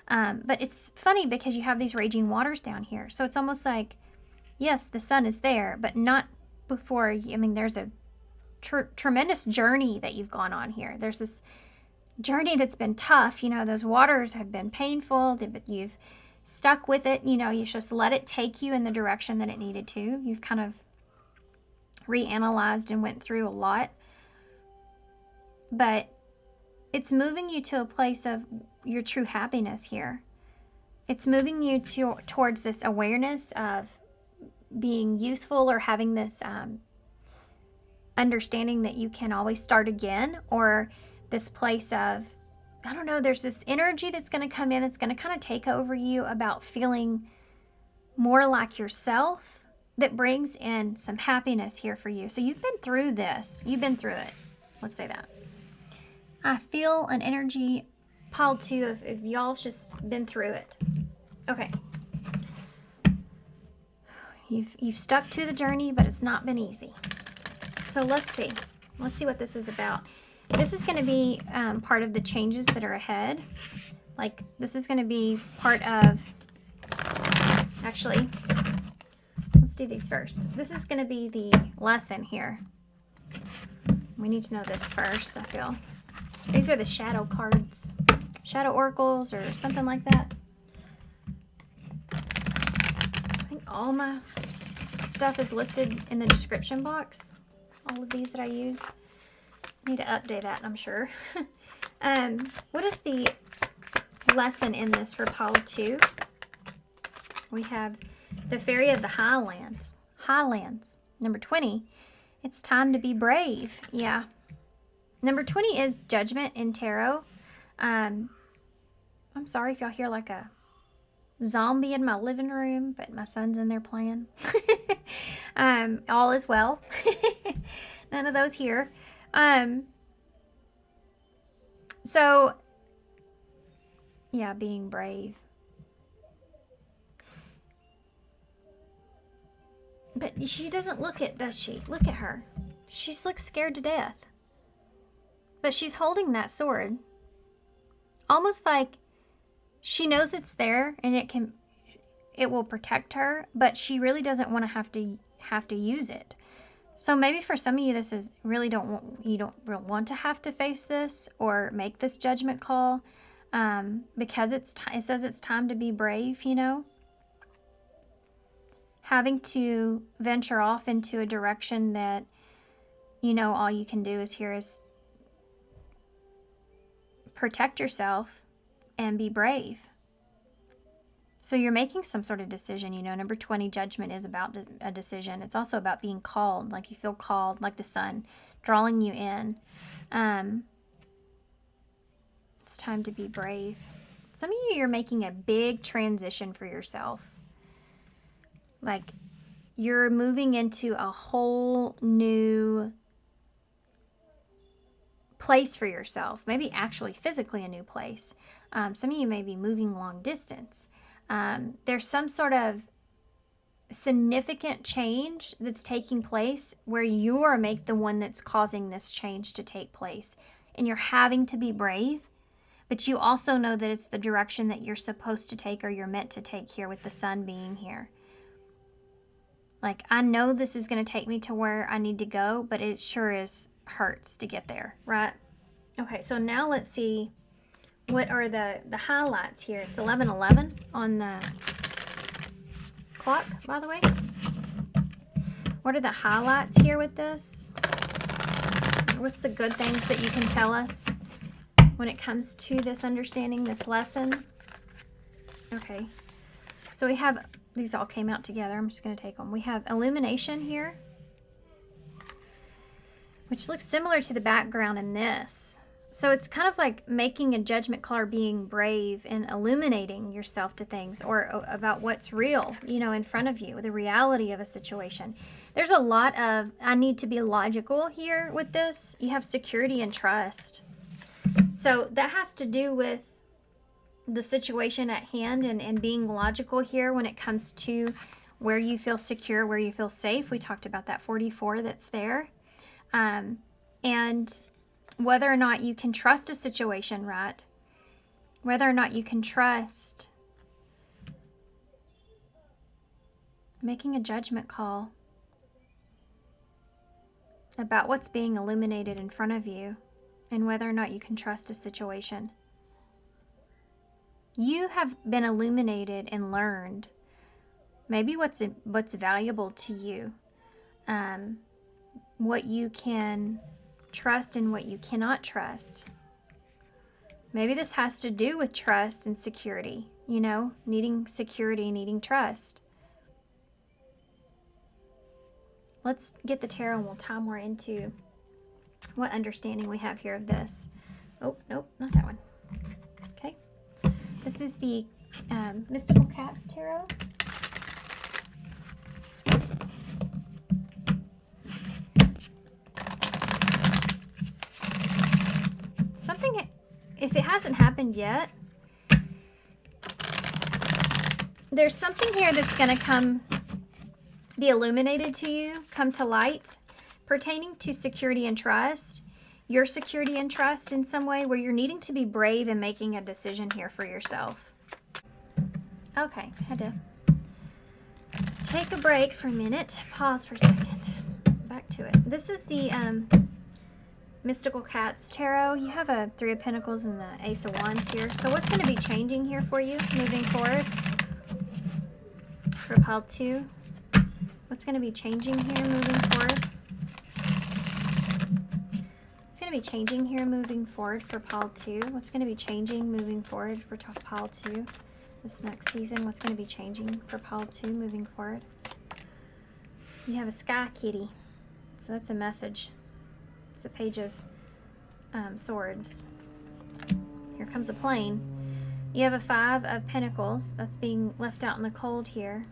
But it's funny because you have these raging waters down here. So it's almost like, yes, the sun is there, but not before. I mean, there's a tremendous journey that you've gone on here. There's this journey that's been tough. You know, those waters have been painful, but you've stuck with it. You know, you just let it take you in the direction that it needed to. You've kind of reanalyzed and went through a lot. But it's moving you to a place of your true happiness here. It's moving you towards this awareness of being youthful, or having this understanding that you can always start again, or this place of, I don't know, there's this energy that's going to come in that's going to kind of take over you about feeling more like yourself, that brings in some happiness here for you. So you've been through this. You've been through it. Let's say that. I feel an energy, pile 2, if y'all just been through it. Okay. You've stuck to the journey, but it's not been easy. So let's see. Let's see what this is about. This is going to be part of the changes that are ahead. Like, this is going to be part of... Actually, let's do these first. This is going to be the lesson here. We need to know this first, I feel. These are the shadow cards. Shadow oracles or something like that. I think all my stuff is listed in the description box. All of these that I use. Need to update that, I'm sure. What is the lesson in this for pile 2? We have the Fairy of the Highlands. Number 20. It's time to be brave. Yeah. Number 20 is Judgment in Tarot. I'm sorry if y'all hear like a zombie in my living room, but my son's in there playing. All is well. None of those here. So, yeah, being brave. But she doesn't look it, does she? Look at her. She looks scared to death. But she's holding that sword. Almost like she knows it's there and it will protect her, but she really doesn't want to have to use it. So maybe for some of you, this is really you don't want to have to face this or make this judgment call, because it says it's time to be brave, you know. Having to venture off into a direction that, you know, all you can do is here is protect yourself and be brave. So you're making some sort of decision, you know. Number 20, Judgment, is about a decision. It's also about being called, like you feel called, like the sun drawing you in. It's time to be brave. Some of you are making a big transition for yourself. Like, you're moving into a whole new place for yourself. Maybe actually physically a new place. Some of you may be moving long distance. There's some sort of significant change that's taking place where you are the one that's causing this change to take place. And you're having to be brave. But you also know that it's the direction that you're supposed to take or you're meant to take here with the sun being here. Like, I know this is going to take me to where I need to go, but it sure hurts to get there, right? Okay, so now let's see what are the highlights here. It's 11:11 on the clock, by the way. What are the highlights here with this? What's the good things that you can tell us when it comes to this understanding, this lesson? Okay, so we have... These all came out together. I'm just going to take them. We have illumination here, which looks similar to the background in this. So it's kind of like making a judgment call or being brave and illuminating yourself to things or about what's real, you know, in front of you, the reality of a situation. There's a lot of, I need to be logical here with this. You have security and trust. So that has to do with the situation at hand and being logical here when it comes to where you feel secure, where you feel safe. We talked about that 44 that's there. And whether or not you can trust a situation, right? Whether or not you can trust making a judgment call about what's being illuminated in front of you and whether or not you can trust a situation. You have been illuminated and learned maybe what's valuable to you, what you can trust and what you cannot trust. Maybe this has to do with trust and security, you know, needing security, needing trust. Let's get the tarot and we'll tie more into what understanding we have here of this. Oh, nope, not that one. Okay. This is the Mystical Cats Tarot. Something, if it hasn't happened yet, there's something here that's going to come be illuminated to you, come to light, pertaining to security and trust, your security and trust in some way, where you're needing to be brave and making a decision here for yourself. Okay, had to take a break for a minute, pause for a second, back to it. This is the Mystical Cats Tarot. You have a Three of Pentacles and the Ace of Wands here. So what's going to be changing here for you moving forward? For pile 2, what's going to be changing here moving forward? What's going to be changing here moving forward for pile 2? What's going to be changing moving forward for pile 2? This next season, what's going to be changing for pile 2 moving forward? You have a Sky Kitty. So that's a message. It's a Page of Swords. Here comes a plane. You have a Five of Pentacles. That's being left out in the cold here.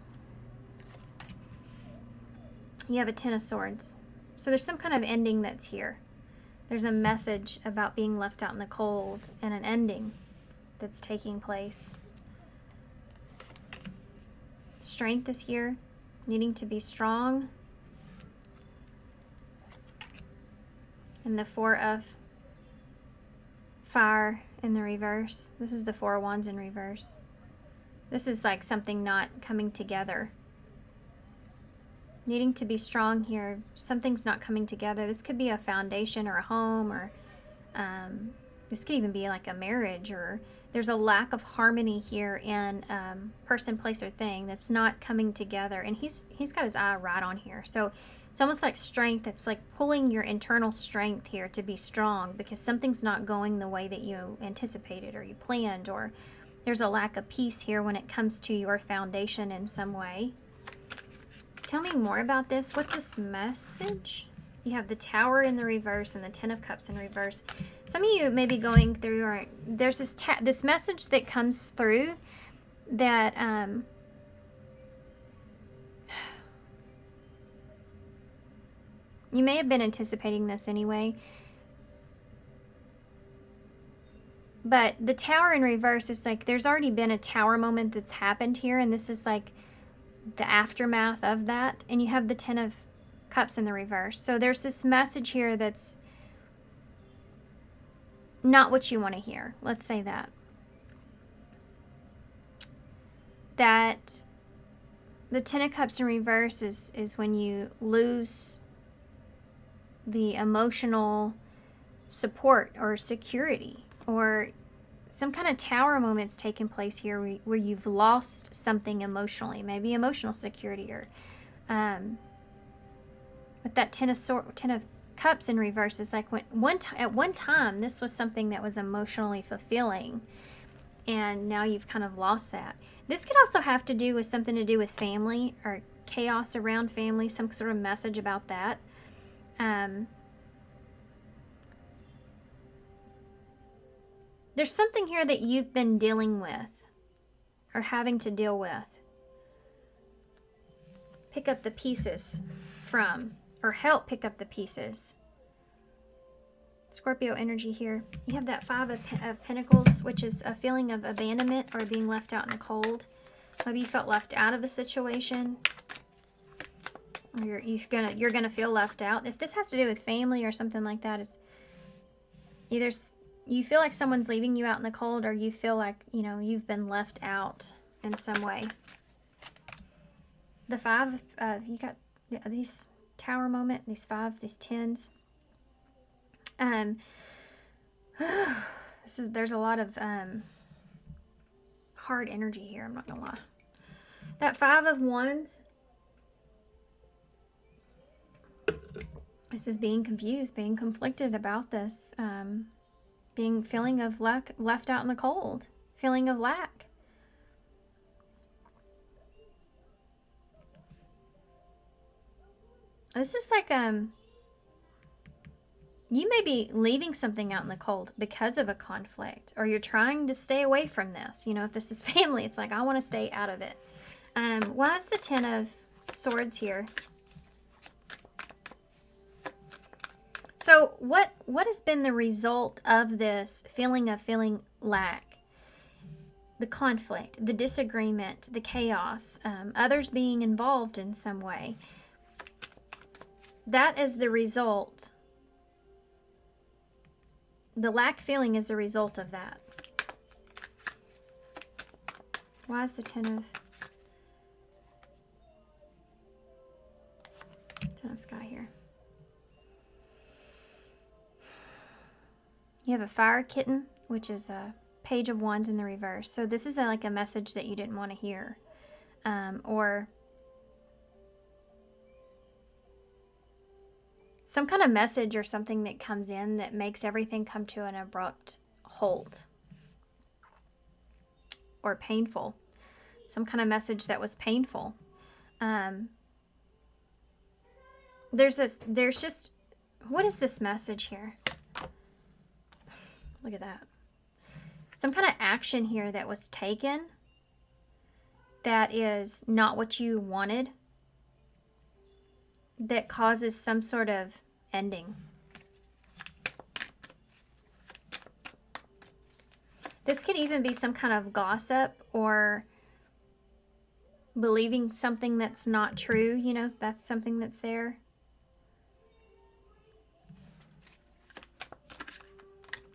You have a Ten of Swords. So there's some kind of ending that's here. There's a message about being left out in the cold and an ending that's taking place. Strength is here. Needing to be strong. And the Four of Fire in the reverse. This is the Four of Wands in reverse. This is like something not coming together. Needing to be strong here. Something's not coming together. This could be a foundation or a home, or this could even be like a marriage, or there's a lack of harmony here in person, place, or thing that's not coming together. And he's got his eye right on here. So it's almost like strength. It's like pulling your internal strength here to be strong, because something's not going the way that you anticipated or you planned, or there's a lack of peace here when it comes to your foundation in some way. Tell me more about this. What's this message? You have the Tower in the reverse and the Ten of Cups in reverse. Some of you may be going through, or there's this message that comes through that you may have been anticipating this anyway. But the Tower in reverse is like there's already been a Tower moment that's happened here, and this is like the aftermath of that. And you have the Ten of Cups in the reverse. So there's this message here that's not what you want to hear. Let's say that. That the Ten of Cups in reverse is when you lose the emotional support or security, or some kind of Tower moment's taking place here where you've lost something emotionally, maybe emotional security, or with that Ten of Cups in reverse is like at one time this was something that was emotionally fulfilling, and now you've kind of lost that. This could also have to do with something to do with family, or chaos around family, some sort of message about that. There's something here that you've been dealing with or having to deal with. Pick up the pieces from, or help pick up the pieces. Scorpio energy here. You have that Five of Pentacles, which is a feeling of abandonment or being left out in the cold. Maybe you felt left out of a situation. Or you're gonna feel left out. If this has to do with family or something like that, it's either you feel like someone's leaving you out in the cold, or you feel like, you know, you've been left out in some way. The Five, you got these Tower moment, these fives, these tens. There's a lot of hard energy here, I'm not gonna lie. That Five of Wands, this is being confused, being conflicted about this, feeling of left out in the cold, feeling of lack. This is like you may be leaving something out in the cold because of a conflict, or you're trying to stay away from this. You know, if this is family, it's like, I want to stay out of it. Why is the Ten of Swords here? So what has been the result of this feeling lack? the conflict, the disagreement, the chaos, others being involved in some way. That is the result. The lack feeling is the result of that. Why is the Ten of Sky here? You have a Fire Kitten, which is a Page of Wands in the reverse. So this is like a message that you didn't want to hear. Or some kind of message or something that comes in that makes everything come to an abrupt halt. Or painful. Some kind of message that was painful. There's just, what is this message here? Look at that. Some kind of action here that was taken that is not what you wanted, that causes some sort of ending. This could even be some kind of gossip or believing something that's not true. You know, that's something that's there.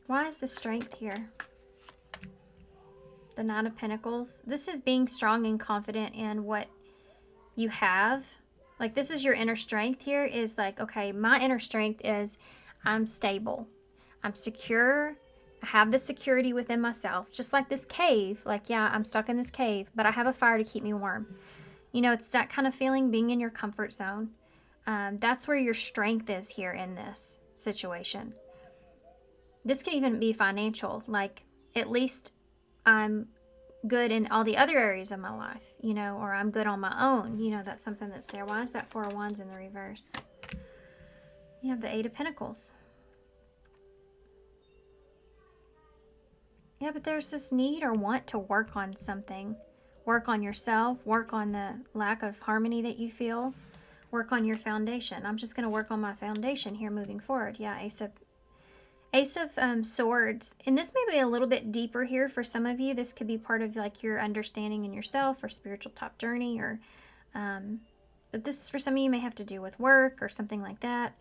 Why is the Strength here? The Nine of Pentacles. This is being strong and confident in what you have. Like, this is your inner strength here, is like, okay, my inner strength is I'm stable. I'm secure. I have the security within myself. Just like this cave. Like, yeah, I'm stuck in this cave, but I have a fire to keep me warm. You know, it's that kind of feeling, being in your comfort zone. That's where your strength is here in this situation. This could even be financial. Like, at least I'm good in all the other areas of my life, you know, or I'm good on my own. You know, that's something that's there. Why is that Four of Wands in the reverse? You have the Eight of Pentacles. Yeah, but there's this need or want to work on something. Work on yourself. Work on the lack of harmony that you feel. Work on your foundation. I'm just going to work on my foundation here moving forward. Yeah, Ace of Swords. And this may be a little bit deeper here for some of you. This could be part of like your understanding in yourself or spiritual top journey. Or but this for some of you may have to do with work or something like that.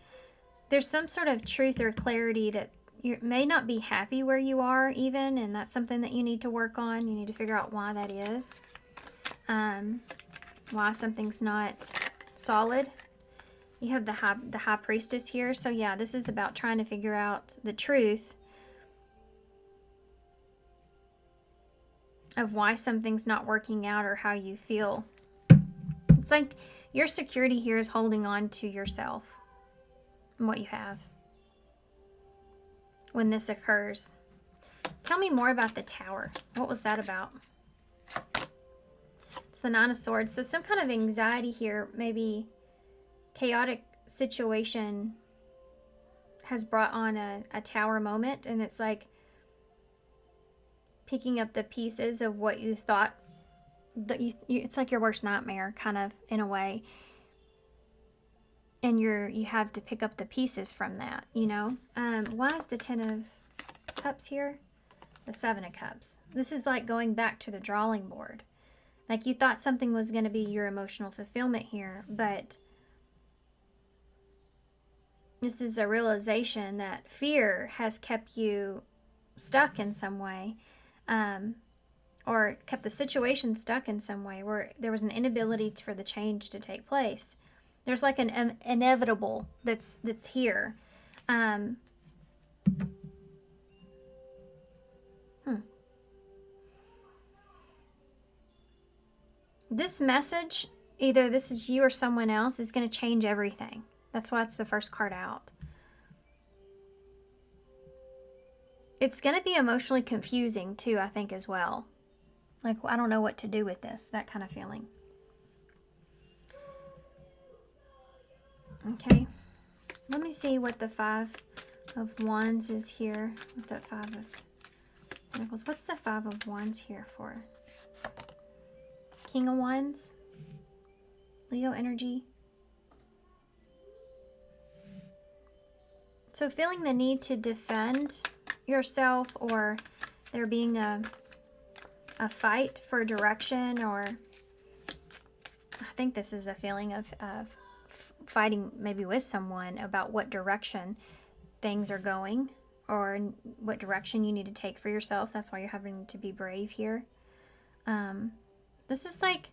There's some sort of truth or clarity that you may not be happy where you are even, and that's something that you need to work on. You need to figure out why that is. Why something's not solid. You have the high priestess here. So yeah, this is about trying to figure out the truth of why something's not working out or how you feel. It's like your security here is holding on to yourself and what you have when this occurs. Tell me more about the Tower. What was that about? It's the Nine of Swords. So some kind of anxiety here, maybe chaotic situation has brought on a Tower moment, and it's like picking up the pieces of what you thought that it's like your worst nightmare, kind of, in a way, and you have to pick up the pieces from that, you know. Why is the Ten of Cups here? The Seven of Cups. This is like going back to the drawing board. Like, you thought something was going to be your emotional fulfillment here, but this is a realization that fear has kept you stuck in some way, or kept the situation stuck in some way where there was an inability for the change to take place. There's like an inevitable that's here. This message, either this is you or someone else, is going to change everything. That's why it's the first card out. It's going to be emotionally confusing too, I think, as well. Like, I don't know what to do with this, that kind of feeling. Okay, let me see what the Five of Wands is here with that Five of Pentacles. What's the Five of Wands here for? King of Wands, Leo energy. So feeling the need to defend yourself, or there being a a fight for direction, or I think this is a feeling of fighting maybe with someone about what direction things are going, or what direction you need to take for yourself. That's why you're having to be brave here. This is like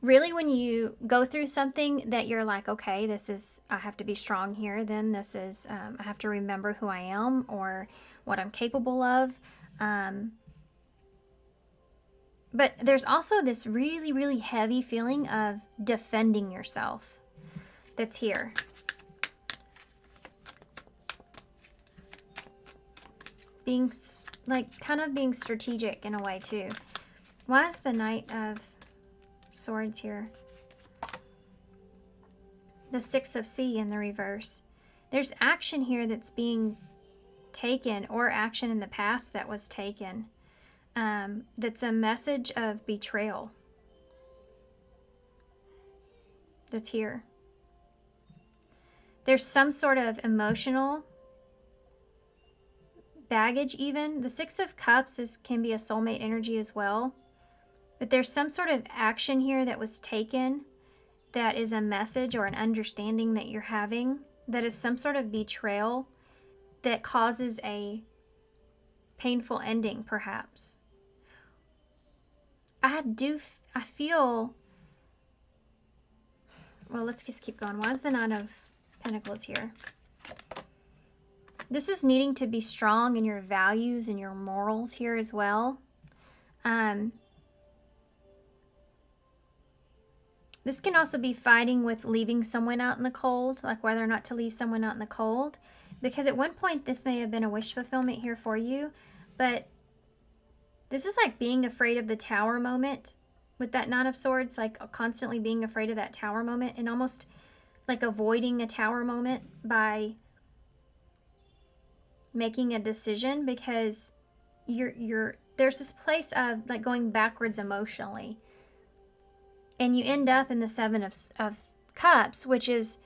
really when you go through something that you're like, okay, this is, I have to be strong here. Then this is, I have to remember who I am or what I'm capable of. But there's also this really, really heavy feeling of defending yourself that's here. Being like kind of being strategic in a way too. Why is the Knight of Swords here? The Six of Sea in the reverse. There's action here that's being taken, or action in the past that was taken. That's a message of betrayal. That's here. There's some sort of emotional baggage even. The Six of Cups can be a soulmate energy as well. But there's some sort of action here that was taken that is a message or an understanding that you're having that is some sort of betrayal that causes a painful ending, perhaps. I feel, well, let's just keep going. Why is the Nine of Pentacles here? This is needing to be strong in your values and your morals here as well. This can also be fighting with leaving someone out in the cold, like whether or not to leave someone out in the cold. Because at one point, this may have been a wish fulfillment here for you, but this is like being afraid of the tower moment with that Nine of Swords, like constantly being afraid of that tower moment and almost like avoiding a tower moment by making a decision, because there's this place of like going backwards emotionally. And you end up in the Seven of Cups, which is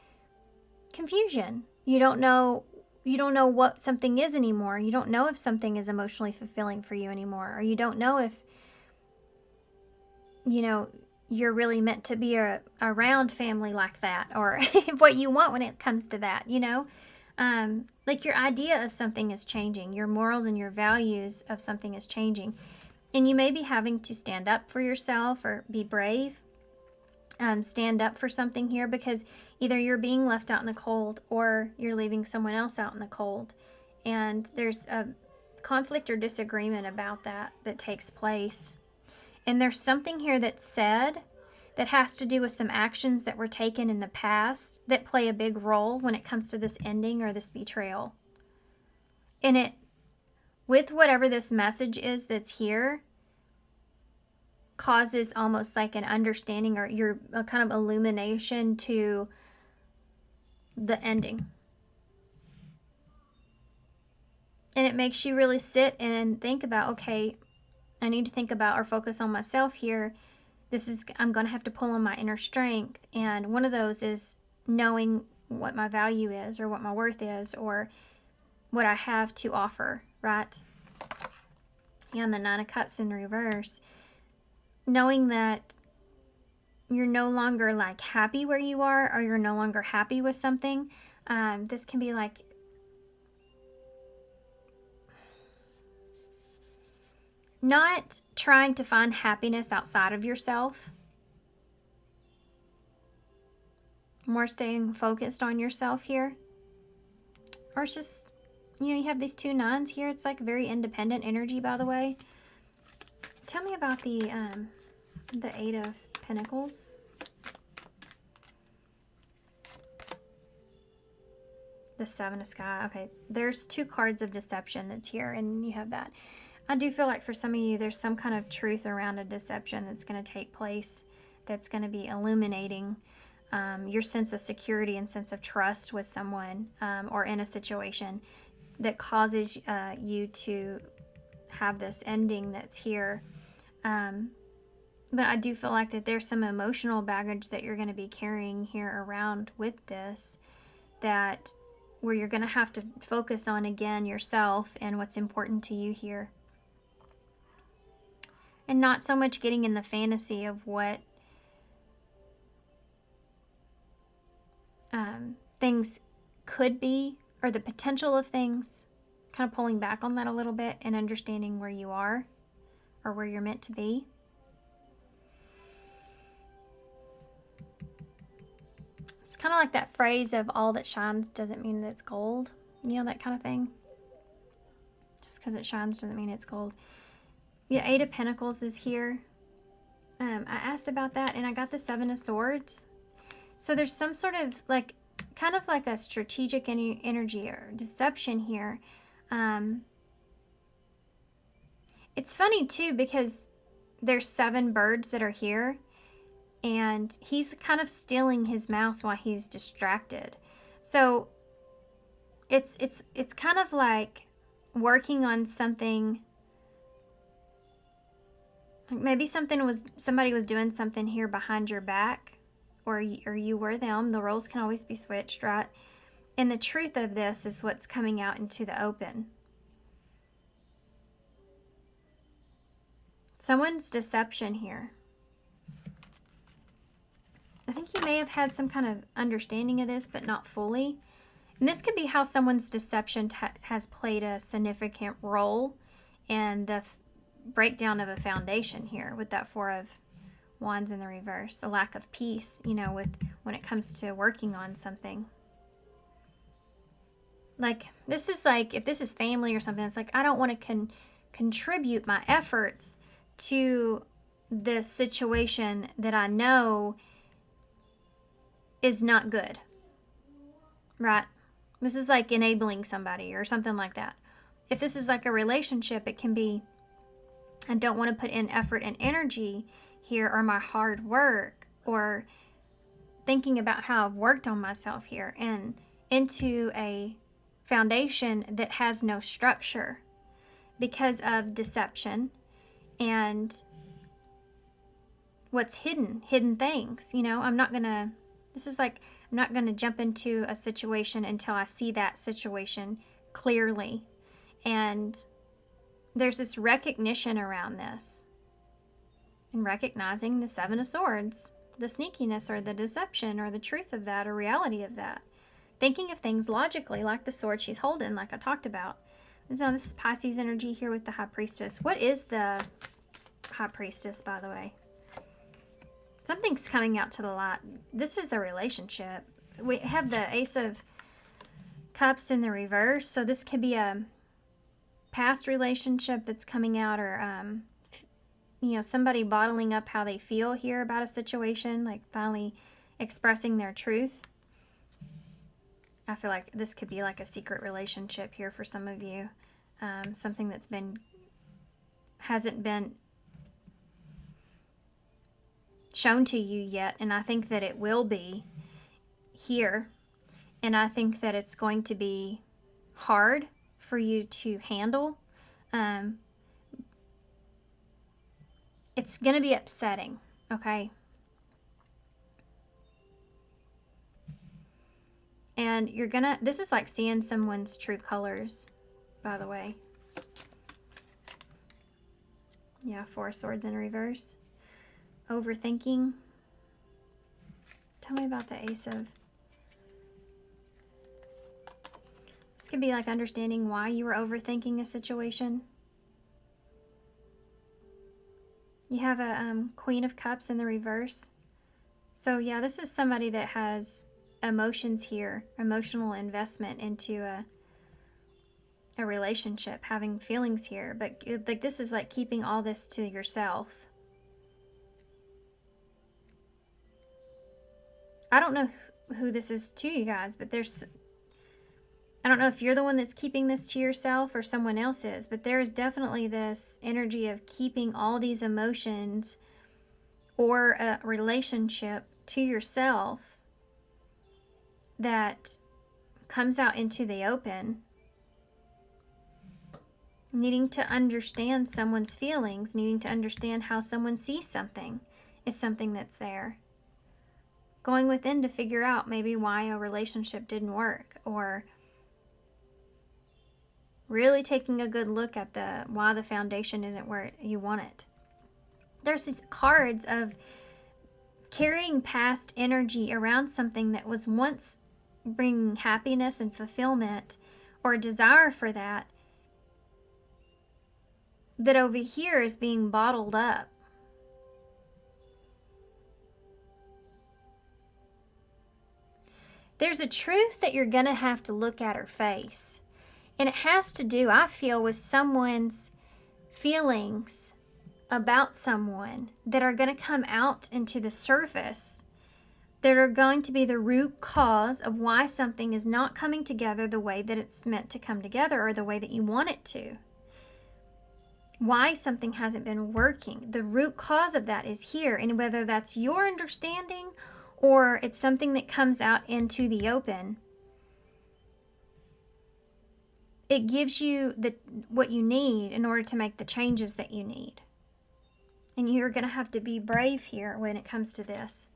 confusion. You don't know what something is anymore. You don't know if something is emotionally fulfilling for you anymore. Or you don't know if, you're really meant to be around family like that. Or what you want when it comes to that, like your idea of something is changing. Your morals and your values of something is changing. And you may be having to stand up for yourself or be brave. Stand up for something here, because either you're being left out in the cold or you're leaving someone else out in the cold. And there's a conflict or disagreement about that takes place. And there's something here that's said that has to do with some actions that were taken in the past that play a big role when it comes to this ending or this betrayal. And it, with whatever this message is that's here, causes almost like an understanding or your kind of illumination to the ending. And it makes you really sit and think about, okay, I need to think about or focus on myself here. I'm going to have to pull on my inner strength. And one of those is knowing what my value is, or what my worth is, or what I have to offer, right? And the Nine of Cups in reverse. Knowing that you're no longer like happy where you are, or you're no longer happy with something. This can be like not trying to find happiness outside of yourself. More staying focused on yourself here. Or it's just, you have these two nines here. It's like very independent energy, by the way. Tell me about the Eight of Pentacles. The Seven of Sky. Okay, there's two cards of deception that's here, and you have that. I do feel like for some of you, there's some kind of truth around a deception that's going to take place, that's going to be illuminating your sense of security and sense of trust with someone or in a situation that causes you to have this ending that's here. But I do feel like that there's some emotional baggage that you're going to be carrying here around with this, that where you're going to have to focus on, again, yourself and what's important to you here. and not so much getting in the fantasy of what things could be, or the potential of things. Kind of pulling back on that a little bit and understanding where you are or where you're meant to be. It's kind of like that phrase of all that shines doesn't mean that it's gold. You know, that kind of thing. Just because it shines doesn't mean it's gold. The Eight of Pentacles is here. I asked about that and I got the Seven of Swords. So there's some sort of like, kind of like a strategic energy or deception here. It's funny too because there's 7 birds that are here and he's kind of stealing his mouse while he's distracted. So it's kind of like working on something. Maybe somebody was doing something here behind your back, or you were them. The roles can always be switched, right? And the truth of this is what's coming out into the open. Someone's deception here. I think you may have had some kind of understanding of this, but not fully. And this could be how someone's deception has played a significant role in the breakdown of a foundation here with that Four of Wands in the reverse. A lack of peace, you know, with when it comes to working on something. Like, this is like, if this is family or something, it's like, I don't want to contribute my efforts to this situation that I know is not good, right? This is like enabling somebody or something like that. If this is like a relationship, it can be, I don't want to put in effort and energy here, or my hard work, or thinking about how I've worked on myself here, and into a foundation that has no structure because of deception and what's hidden things. You know, I'm not gonna jump into a situation until I see that situation clearly. And there's this recognition around this, and recognizing the Seven of Swords, the sneakiness or the deception or the truth of that or reality of that. Thinking of things logically, like the sword she's holding, like I talked about. So this is Pisces energy here with the High Priestess. What is the High Priestess, by the way? Something's coming out to the light. This is a relationship. We have the Ace of Cups in the reverse, so this could be a past relationship that's coming out, or you know, somebody bottling up how they feel here about a situation, like finally expressing their truth. I feel like this could be like a secret relationship here for some of you. Something that's hasn't been shown to you yet, and I think that it will be here. And I think that it's going to be hard for you to handle. It's going to be upsetting, okay? And you're gonna, this is like seeing someone's true colors, by the way. Yeah, Four of Swords in reverse. Overthinking. Tell me about the Ace of... This could be like understanding why you were overthinking a situation. You have a Queen of Cups in the reverse. So yeah, this is somebody that has emotions here, emotional investment into a relationship, having feelings here, but like this is like keeping all this to yourself. I don't know who this is to you guys, but I don't know if you're the one that's keeping this to yourself or someone else is, but there is definitely this energy of keeping all these emotions or a relationship to yourself that comes out into the open. Needing to understand someone's feelings, needing to understand how someone sees something is something that's there. Going within to figure out maybe why a relationship didn't work, or really taking a good look at why the foundation isn't where you want it. There's these cards of carrying past energy around something that was once bringing happiness and fulfillment or a desire for that over here is being bottled up. There's a truth that you're going to have to look at or face. And it has to do, I feel, with someone's feelings about someone that are going to come out into the surface, that are going to be the root cause of why something is not coming together the way that it's meant to come together or the way that you want it to. Why something hasn't been working. The root cause of that is here, and whether that's your understanding or it's something that comes out into the open, it gives you what you need in order to make the changes that you need. And you're going to have to be brave here when it comes to this.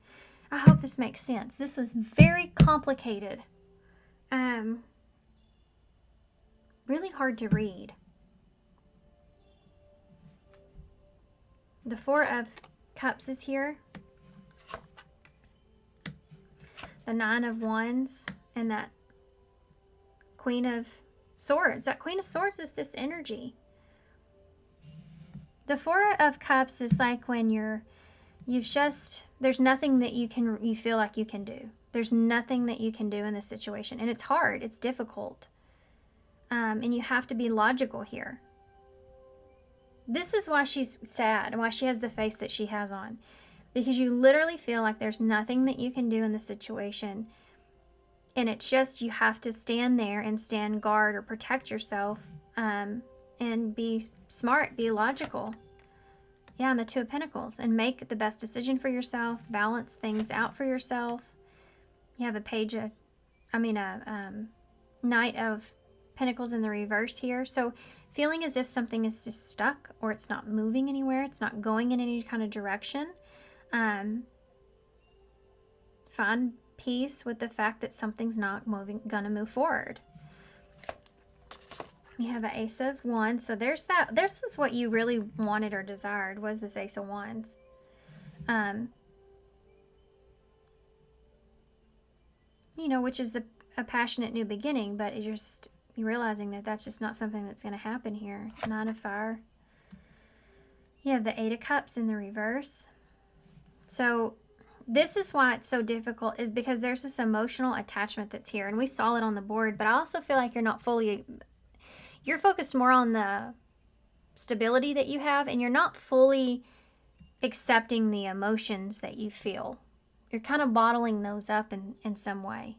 I hope this makes sense. This was very complicated. Really hard to read. The Four of Cups is here. The Nine of Wands and that Queen of Swords. That Queen of Swords is this energy. The Four of Cups is like when there's nothing that you feel like you can do. There's nothing that you can do in this situation. And it's hard. It's difficult. And you have to be logical here. This is why she's sad and why she has the face that she has on. Because you literally feel like there's nothing that you can do in the situation. And it's just you have to stand there and stand guard or protect yourself and be smart, be logical. Yeah, and the Two of Pentacles. And make the best decision for yourself. Balance things out for yourself. You have a Knight of Pentacles in the reverse here. So feeling as if something is just stuck or it's not moving anywhere. It's not going in any kind of direction. Find peace with the fact that something's not gonna move forward. You have an Ace of Wands. So there's that. This is what you really wanted or desired, was this Ace of Wands. Which is a passionate new beginning, but you're realizing that that's just not something that's going to happen here. Nine of Fire. You have the Eight of Cups in the reverse. So this is why it's so difficult, is because there's this emotional attachment that's here. And we saw it on the board, but I also feel like you're focused more on the stability that you have, and you're not fully accepting the emotions that you feel. You're kind of bottling those up in some way.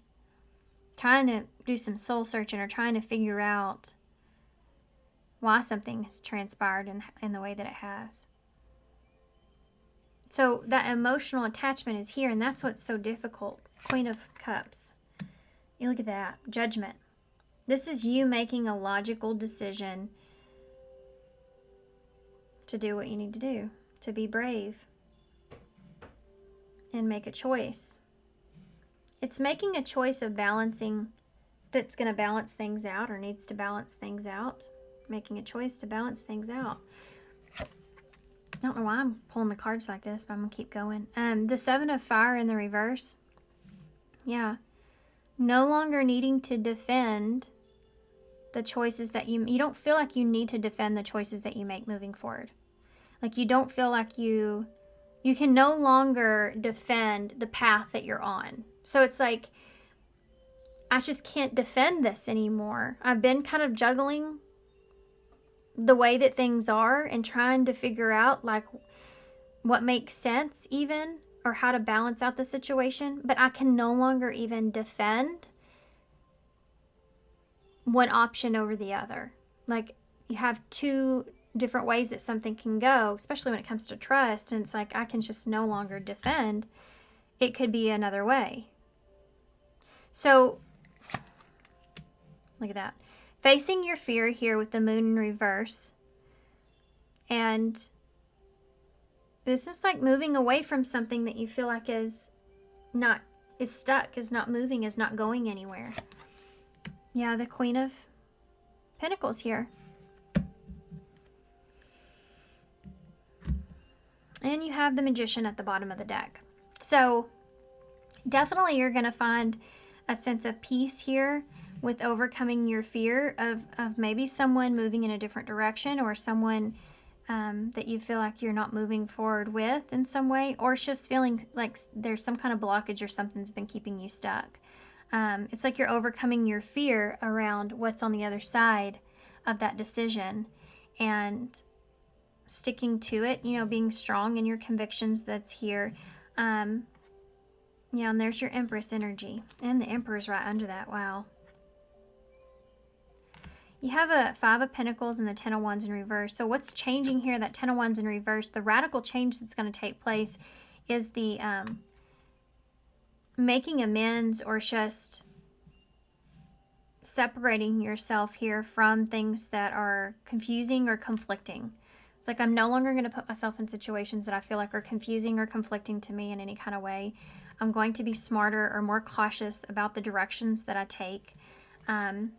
Trying to do some soul searching or trying to figure out why something has transpired in the way that it has. So that emotional attachment is here, and that's what's so difficult. Queen of Cups. You look at that. Judgment. This is you making a logical decision to do what you need to do, to be brave and make a choice. It's making a choice of balancing, that's going to balance things out or needs to balance things out. Making a choice to balance things out. I don't know why I'm pulling the cards like this, but I'm going to keep going. The Seven of Fire in the reverse. Yeah. No longer needing to defend the choices that you don't feel like you need to defend the choices that you make moving forward. Like you don't feel like you can no longer defend the path that you're on. So it's like, I just can't defend this anymore. I've been kind of juggling the way that things are and trying to figure out like what makes sense even, or how to balance out the situation. But I can no longer even defend one option over the other. Like you have two different ways that something can go, especially when it comes to trust. And it's like, I can just no longer defend. It could be another way. So, look at that. Facing your fear here with the Moon in reverse. And this is like moving away from something that you feel like is stuck, is not moving, is not going anywhere. Yeah, the Queen of Pentacles here. And you have the Magician at the bottom of the deck. So definitely you're going to find a sense of peace here with overcoming your fear of maybe someone moving in a different direction, or someone that you feel like you're not moving forward with in some way, or it's just feeling like there's some kind of blockage or something's been keeping you stuck. It's like you're overcoming your fear around what's on the other side of that decision and sticking to it, you know, being strong in your convictions that's here. Yeah, and there's your Empress energy. And the Emperor's right under that. Wow. You have a Five of Pentacles and the Ten of Wands in reverse. So what's changing here, that Ten of Wands in reverse, the radical change that's going to take place is the making amends, or just separating yourself here from things that are confusing or conflicting. It's like, I'm no longer going to put myself in situations that I feel like are confusing or conflicting to me in any kind of way. I'm going to be smarter or more cautious about the directions that I take, and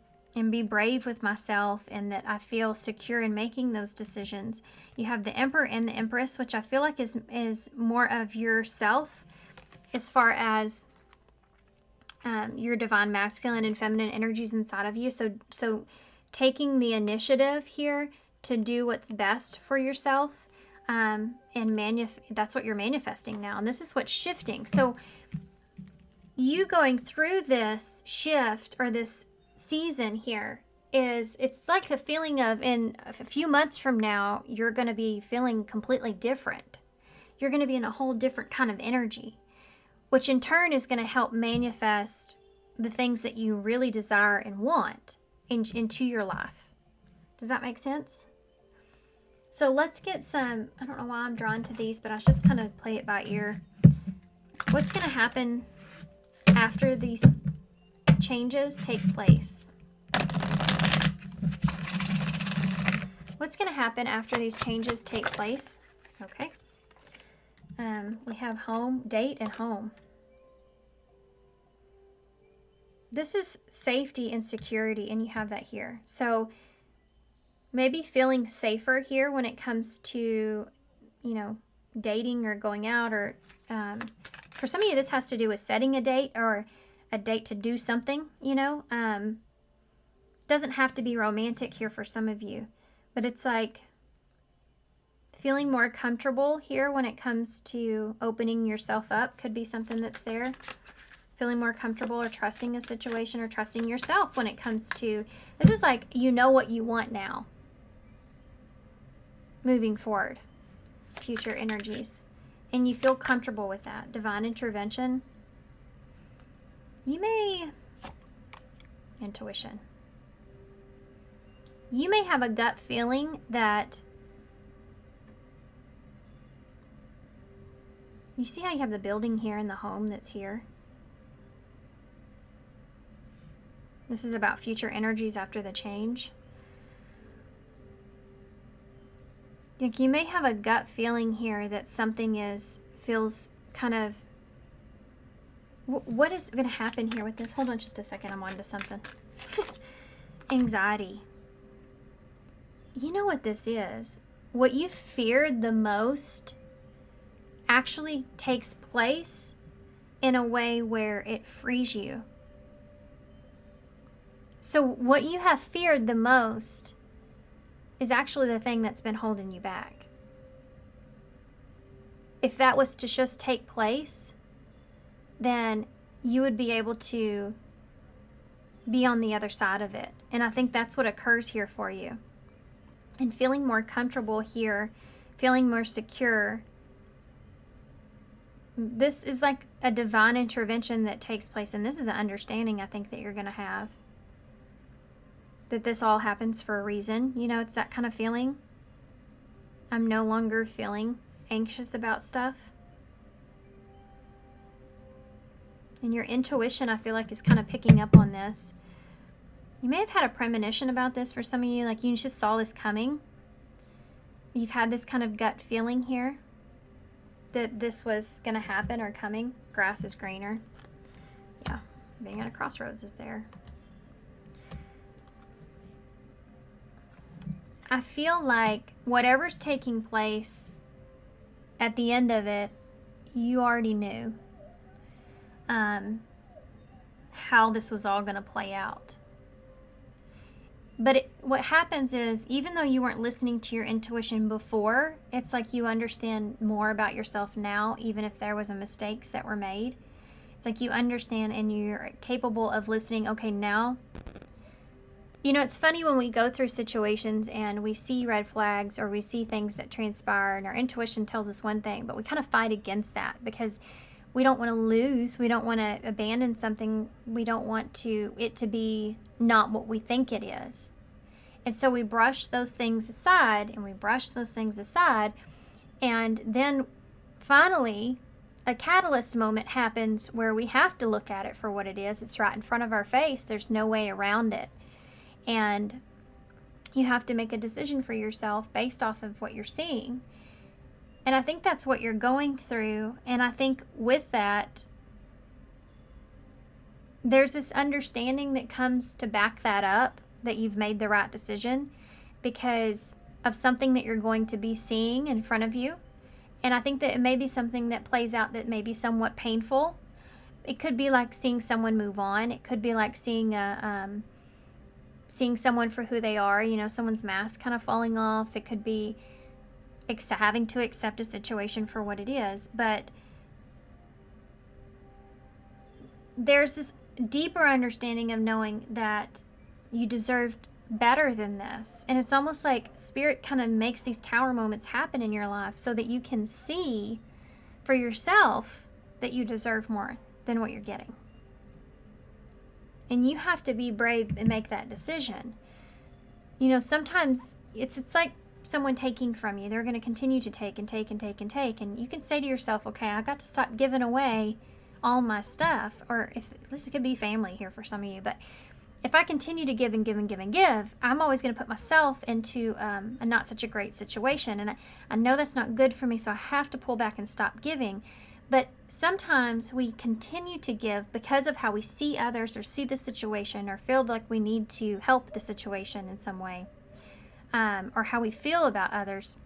be brave with myself, and that I feel secure in making those decisions. You have the Emperor and the Empress, which I feel like is more of yourself as far as your divine masculine and feminine energies inside of you. So taking the initiative here to do what's best for yourself, and that's what you're manifesting now. And this is what's shifting. So you going through this shift, or this season here, it's like a feeling of, in a few months from now, you're going to be feeling completely different. You're going to be in a whole different kind of energy, which in turn is going to help manifest the things that you really desire and want into your life. Does that make sense? So let's get some, I don't know why I'm drawn to these, but I just kind of play it by ear. What's going to happen after these changes take place? What's going to happen after these changes take place? Okay. We have home, date, and home. This is safety and security, and you have that here. So maybe feeling safer here when it comes to, you know, dating or going out, or for some of you, this has to do with setting a date, or a date to do something, you know. Doesn't have to be romantic here for some of you, but it's like feeling more comfortable here when it comes to opening yourself up could be something that's there. Feeling more comfortable, or trusting a situation, or trusting yourself when it comes to, this is like, you know what you want now. Moving forward, future energies. And you feel comfortable with that. Divine intervention. You may, intuition. You may have a gut feeling that, you see how you have the building here and the home that's here? This is about future energies after the change. Like, you may have a gut feeling here that something feels kind of, what is going to happen here with this? Hold on just a second, I'm on to something. Anxiety. You know what this is? What you feared the most actually takes place in a way where it frees you. So what you have feared the most is actually the thing that's been holding you back. If that was to just take place, then you would be able to be on the other side of it. And I think that's what occurs here for you. And feeling more comfortable here, feeling more secure. This is like a divine intervention that takes place. And this is an understanding I think that you're going to have. That this all happens for a reason. You know, it's that kind of feeling. I'm no longer feeling anxious about stuff. And your intuition, I feel like, is kind of picking up on this. You may have had a premonition about this for some of you. Like, you just saw this coming. You've had this kind of gut feeling here that this was going to happen or coming. Grass is greener. Yeah, being at a crossroads is there. I feel like whatever's taking place at the end of it, you already knew how this was all going to play out. But what happens is, even though you weren't listening to your intuition before, it's like you understand more about yourself now, even if there was mistakes that were made. It's like you understand and you're capable of listening. Okay, now, you know, it's funny when we go through situations and we see red flags or we see things that transpire and our intuition tells us one thing, but we kind of fight against that because we don't want to lose. We don't want to abandon something. We don't want it to be not what we think it is. And so we brush those things aside and we brush those things aside. And then finally, a catalyst moment happens where we have to look at it for what it is. It's right in front of our face. There's no way around it. And you have to make a decision for yourself based off of what you're seeing. And I think that's what you're going through. And I think with that, there's this understanding that comes to back that up, that you've made the right decision because of something that you're going to be seeing in front of you. And I think that it may be something that plays out that may be somewhat painful. It could be like seeing someone move on. It could be like seeing someone for who they are, you know, someone's mask kind of falling off. It could be having to accept a situation for what it is. But there's this deeper understanding of knowing that you deserved better than this. And it's almost like Spirit kind of makes these tower moments happen in your life so that you can see for yourself that you deserve more than what you're getting. And you have to be brave and make that decision. You know, sometimes it's like someone taking from you. They're going to continue to take and take and take and take. And you can say to yourself, okay, I got to stop giving away all my stuff. Or if this could be family here for some of you, but if I continue to give and give and give and give, I'm always going to put myself into a not such a great situation. And I know that's not good for me, so I have to pull back and stop giving. But sometimes we continue to give because of how we see others or see the situation or feel like we need to help the situation in some way, or how we feel about others.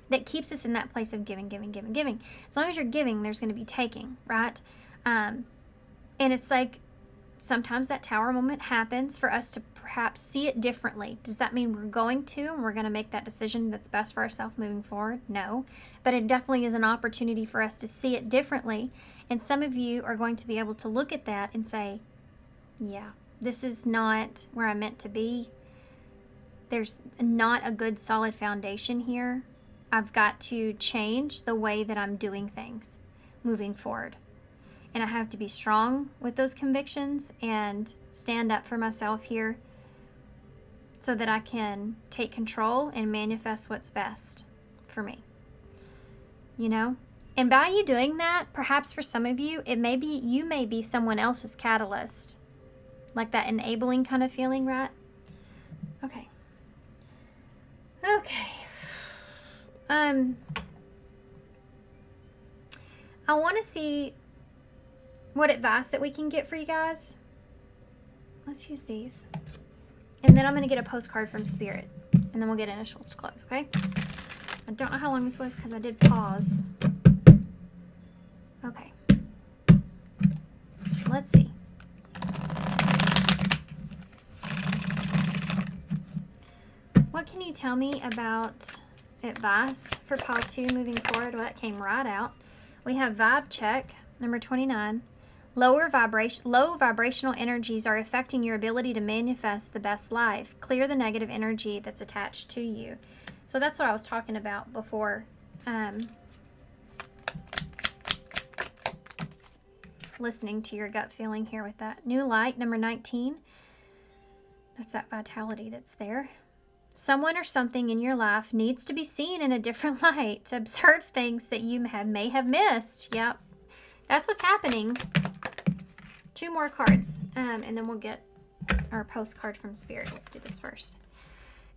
That keeps us in that place of giving, giving, giving, giving. As long as you're giving, there's going to be taking, right? And it's like sometimes that tower moment happens for us to perhaps see it differently. Does that mean we're going to and we're going to make that decision that's best for ourselves moving forward? No. But it definitely is an opportunity for us to see it differently. And some of you are going to be able to look at that and say, yeah, this is not where I'm meant to be. There's not a good solid foundation here. I've got to change the way that I'm doing things moving forward. And I have to be strong with those convictions and stand up for myself here so that I can take control and manifest what's best for me. You know? And by you doing that, perhaps for some of you, you may be someone else's catalyst. Like that enabling kind of feeling, right? Okay. Okay. I want to see what advice that we can get for you guys. Let's use these. And then I'm going to get a postcard from Spirit. And then we'll get initials to close, okay? I don't know how long this was because I did pause. Okay. Let's see. What can you tell me about advice for pile 2 moving forward? Well, that came right out. We have vibe check, number 29. Low vibrational energies are affecting your ability to manifest the best life. Clear the negative energy that's attached to you. So that's what I was talking about before. Listening to your gut feeling here with that. New light, number 19. That's that vitality that's there. Someone or something in your life needs to be seen in a different light to observe things that you may have missed. Yep. That's what's happening. 2 more cards, and then we'll get our postcard from Spirit. Let's do this first.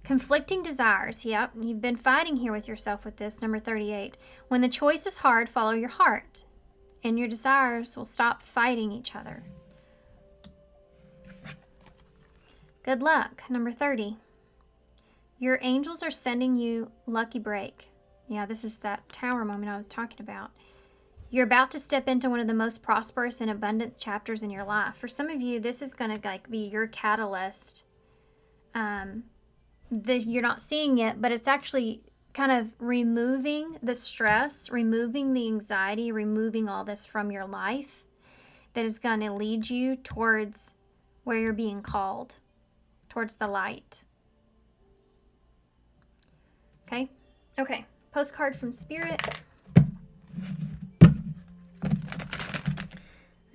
Conflicting desires. Yep, you've been fighting here with yourself with this. Number 38. When the choice is hard, follow your heart, and your desires will stop fighting each other. Good luck. Number 30. Your angels are sending you lucky break. Yeah, this is that tower moment I was talking about. You're about to step into one of the most prosperous and abundant chapters in your life. For some of you, this is going to like be your catalyst. You're not seeing it, but it's actually kind of removing the stress, removing the anxiety, removing all this from your life that is going to lead you towards where you're being called, towards the light. Okay? Okay. Postcard from Spirit. I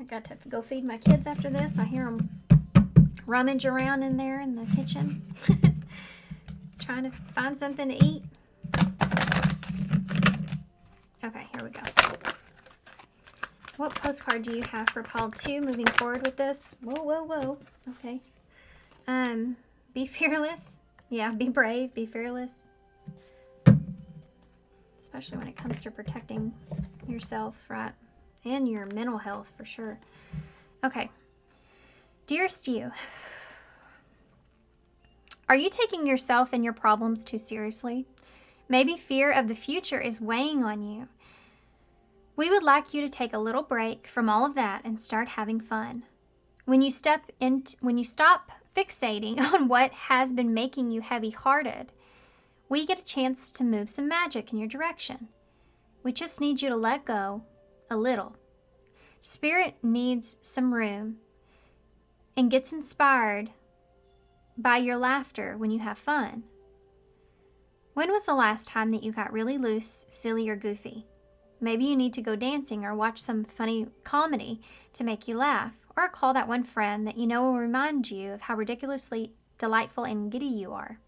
got to go feed my kids after this. I hear them rummage around in there in the kitchen. Trying to find something to eat. Okay, here we go. What postcard do you have for pile 2 moving forward with this? Whoa, whoa, whoa. Okay. Be fearless. Yeah, be brave, be fearless. Especially when it comes to protecting yourself, right? And your mental health, for sure. Okay. Dearest you, are you taking yourself and your problems too seriously? Maybe fear of the future is weighing on you. We would like you to take a little break from all of that and start having fun. When you stop fixating on what has been making you heavy-hearted, we get a chance to move some magic in your direction. We just need you to let go a little. Spirit needs some room and gets inspired by your laughter when you have fun. When was the last time that you got really loose, silly, or goofy? Maybe you need to go dancing or watch some funny comedy to make you laugh, or call that one friend that you know will remind you of how ridiculously delightful and giddy you are.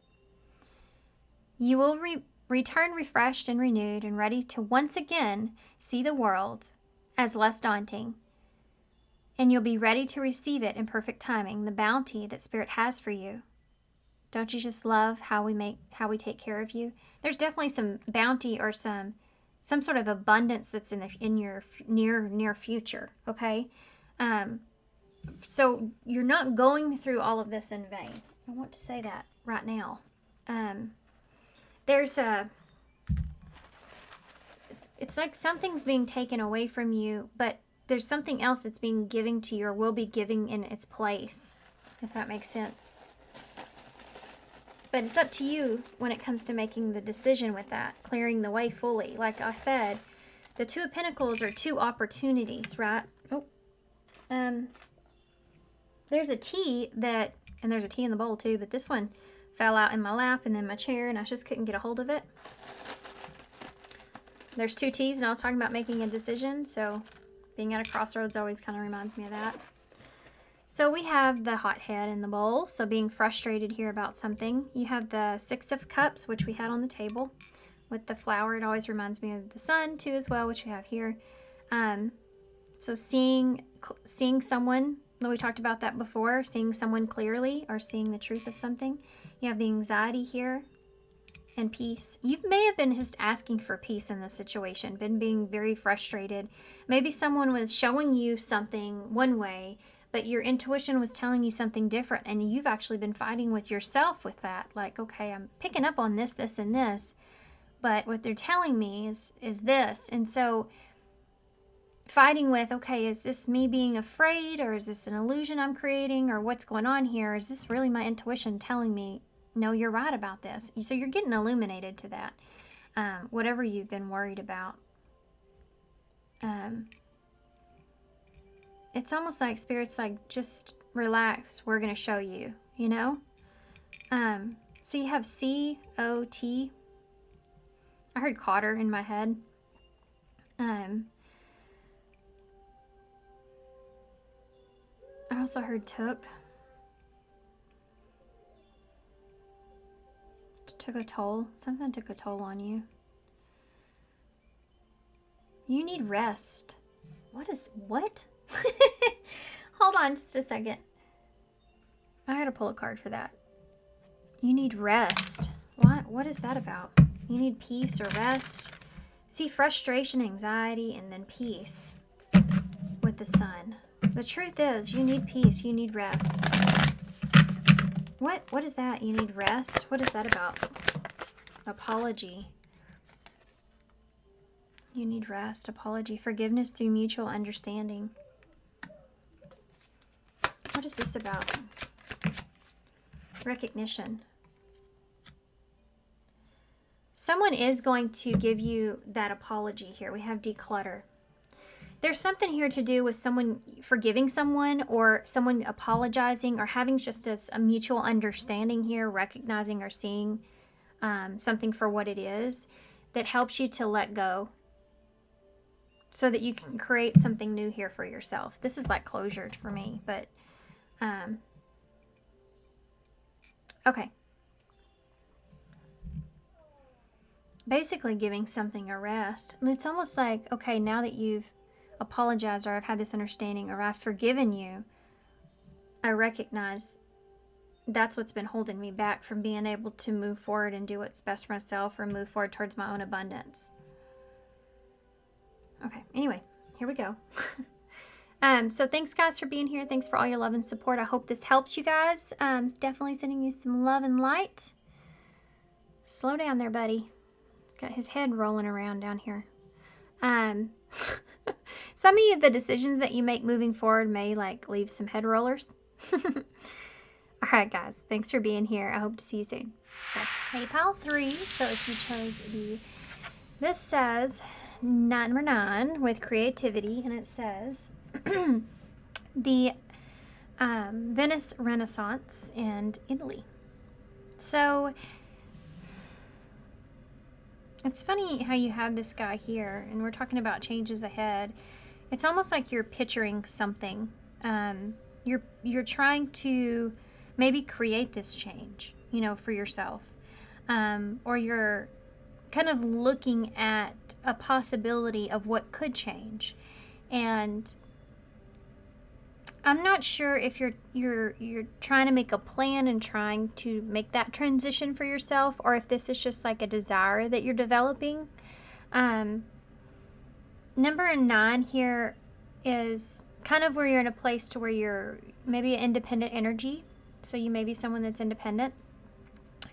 You will return refreshed and renewed and ready to once again see the world as less daunting. And you'll be ready to receive it in perfect timing, the bounty that Spirit has for you. Don't you just love how we take care of you? There's definitely some bounty or some sort of abundance that's in your near future, okay? So you're not going through all of this in vain. I want to say that right now. It's like something's being taken away from you, but there's something else that's being given to you or will be giving in its place, if that makes sense. But it's up to you when it comes to making the decision with that, clearing the way fully. Like I said, the 2 of Pentacles are 2 opportunities, right? Oh, there's a tea and there's a tea in the bowl too, but this one fell out in my lap and then my chair, and I just couldn't get a hold of it. There's 2 teas, and I was talking about making a decision, so being at a crossroads always kind of reminds me of that. So we have the hot head in the bowl, so being frustrated here about something. You have the 6 of Cups, which we had on the table with the flower. It always reminds me of the sun too as well, which we have here. So seeing someone, we talked about that before, seeing someone clearly or seeing the truth of something. You have the anxiety here and peace. You may have been just asking for peace in this situation, been being very frustrated. Maybe someone was showing you something one way, but your intuition was telling you something different, and you've actually been fighting with yourself with that. Like, okay, I'm picking up on this, this, and this, but what they're telling me is this. And so fighting with, okay, is this me being afraid, or is this an illusion I'm creating, or what's going on here? Is this really my intuition telling me, no, you're right about this? So you're getting illuminated to that, whatever you've been worried about. It's almost like Spirit's like, just relax, we're going to show you, you know? So you have C-O-T. I heard Cotter in my head. I also heard took. Took a toll. Something took a toll on you. You need rest. What? Hold on just a second. I had to pull a card for that. You need rest. What is that about? You need peace or rest. See, frustration, anxiety, and then peace with the sun. The truth is, you need peace. You need rest. What is that? You need rest? What is that about? Apology. You need rest, apology, forgiveness through mutual understanding. What is this about? Recognition. Someone is going to give you that apology here. We have declutter. There's something here to do with someone forgiving someone, or someone apologizing, or having just a mutual understanding here, recognizing or seeing something for what it is that helps you to let go so that you can create something new here for yourself. This is like closure for me, but okay. Basically giving something a rest. It's almost like, okay, now that you've apologized, or I've had this understanding, or I've forgiven you, I recognize that's what's been holding me back from being able to move forward and do what's best for myself, or move forward towards my own abundance. Okay, anyway, here we go. So thanks guys for being here. Thanks for all your love and support. I hope this helps you guys. Definitely sending you some love and light. Slow down there, buddy. He's got his head rolling around down here. Some of you, the decisions that you make moving forward may like leave some head rollers. All right, guys. Thanks for being here. I hope to see you soon. Bye. Hey, pile 3. So if you chose this says number 9 with creativity, and it says the Venice Renaissance and Italy. So it's funny how you have this guy here, and we're talking about changes ahead. It's almost like you're picturing something. You're trying to maybe create this change, you know, for yourself. Or you're kind of looking at a possibility of what could change. And I'm not sure if you're trying to make a plan and trying to make that transition for yourself, or if this is just like a desire that you're developing. Number 9 here is kind of where you're in a place to where you're maybe an independent energy. So you may be someone that's independent.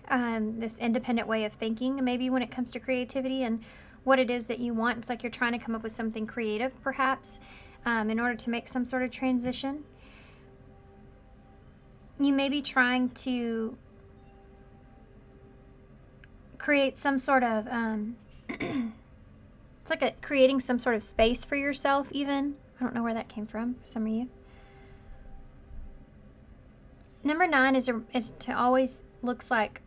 This independent way of thinking, maybe when it comes to creativity and what it is that you want. It's like you're trying to come up with something creative, perhaps, in order to make some sort of transition. You may be trying to create some sort of, it's like creating some sort of space for yourself even. I don't know where that came from, some of you. Number 9 is to always looks like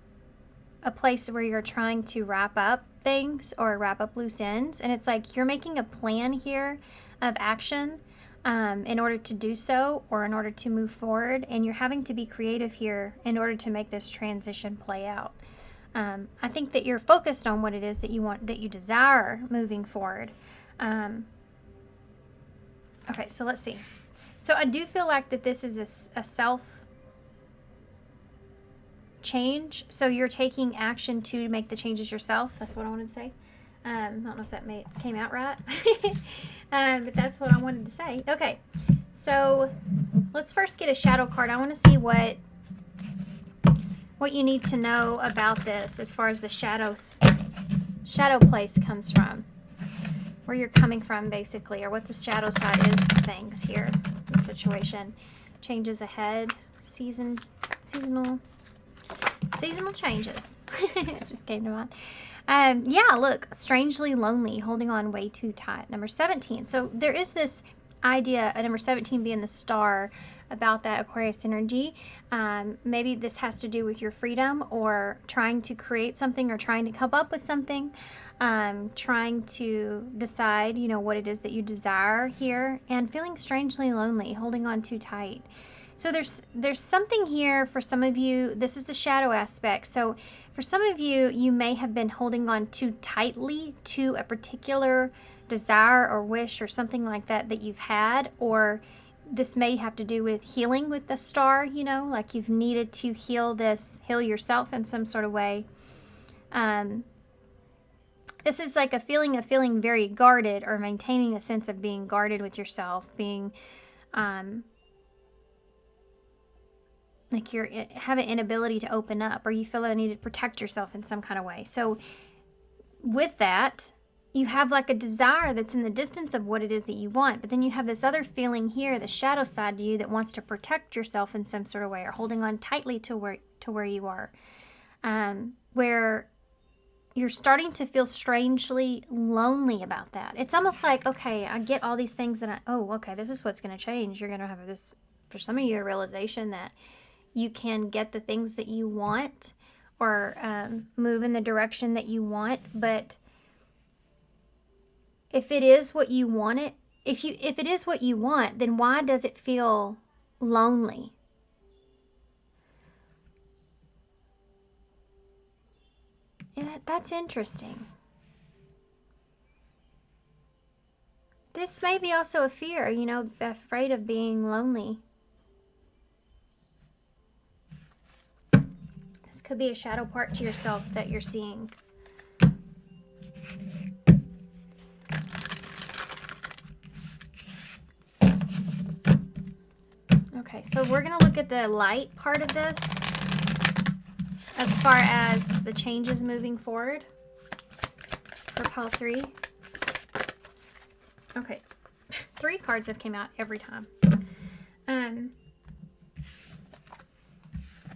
a place where you're trying to wrap up things or wrap up loose ends. And it's like you're making a plan here of action in order to do so, or in order to move forward. And you're having to be creative here in order to make this transition play out. I think that you're focused on what it is that you want, that you desire moving forward. Okay, so let's see. So I do feel like that this is a self change. So you're taking action to make the changes yourself. That's what I wanted to say. I don't know if that came out right. But that's what I wanted to say. Okay, so let's first get a shadow card. I want to see what you need to know about this as far as the shadow place comes from. Where you're coming from, basically, or what the shadow side is to things here. The situation. Changes ahead. Seasonal changes. It just came to mind. Yeah, look, strangely lonely, holding on way too tight. Number 17. So there is this idea of number 17 being the star about that Aquarius energy. Maybe this has to do with your freedom, or trying to create something, or trying to come up with something, trying to decide, you know, what it is that you desire here, and feeling strangely lonely, holding on too tight. So there's something here for some of you. This is the shadow aspect. So for some of you, you may have been holding on too tightly to a particular desire or wish or something like that that you've had, or this may have to do with healing with the star, you know, like you've needed to heal yourself in some sort of way. This is like a feeling of feeling very guarded, or maintaining a sense of being guarded with yourself, being like you have an inability to open up, or you feel that you need to protect yourself in some kind of way. So with that, you have like a desire that's in the distance of what it is that you want, but then you have this other feeling here, the shadow side to you that wants to protect yourself in some sort of way, or holding on tightly to where you are, where you're starting to feel strangely lonely about that. It's almost like, okay, I get all these things that okay, this is what's going to change. You're going to have this, for some of you, a realization that you can get the things that you want, or move in the direction that you want, but if it is what you want it, if it is what you want, then why does it feel lonely? Yeah, that's interesting. This may be also a fear, afraid of being lonely. This could be a shadow part to yourself that you're seeing. Okay, so we're going to look at the light part of this as far as the changes moving forward for pile 3. Okay, 3 cards have came out every time.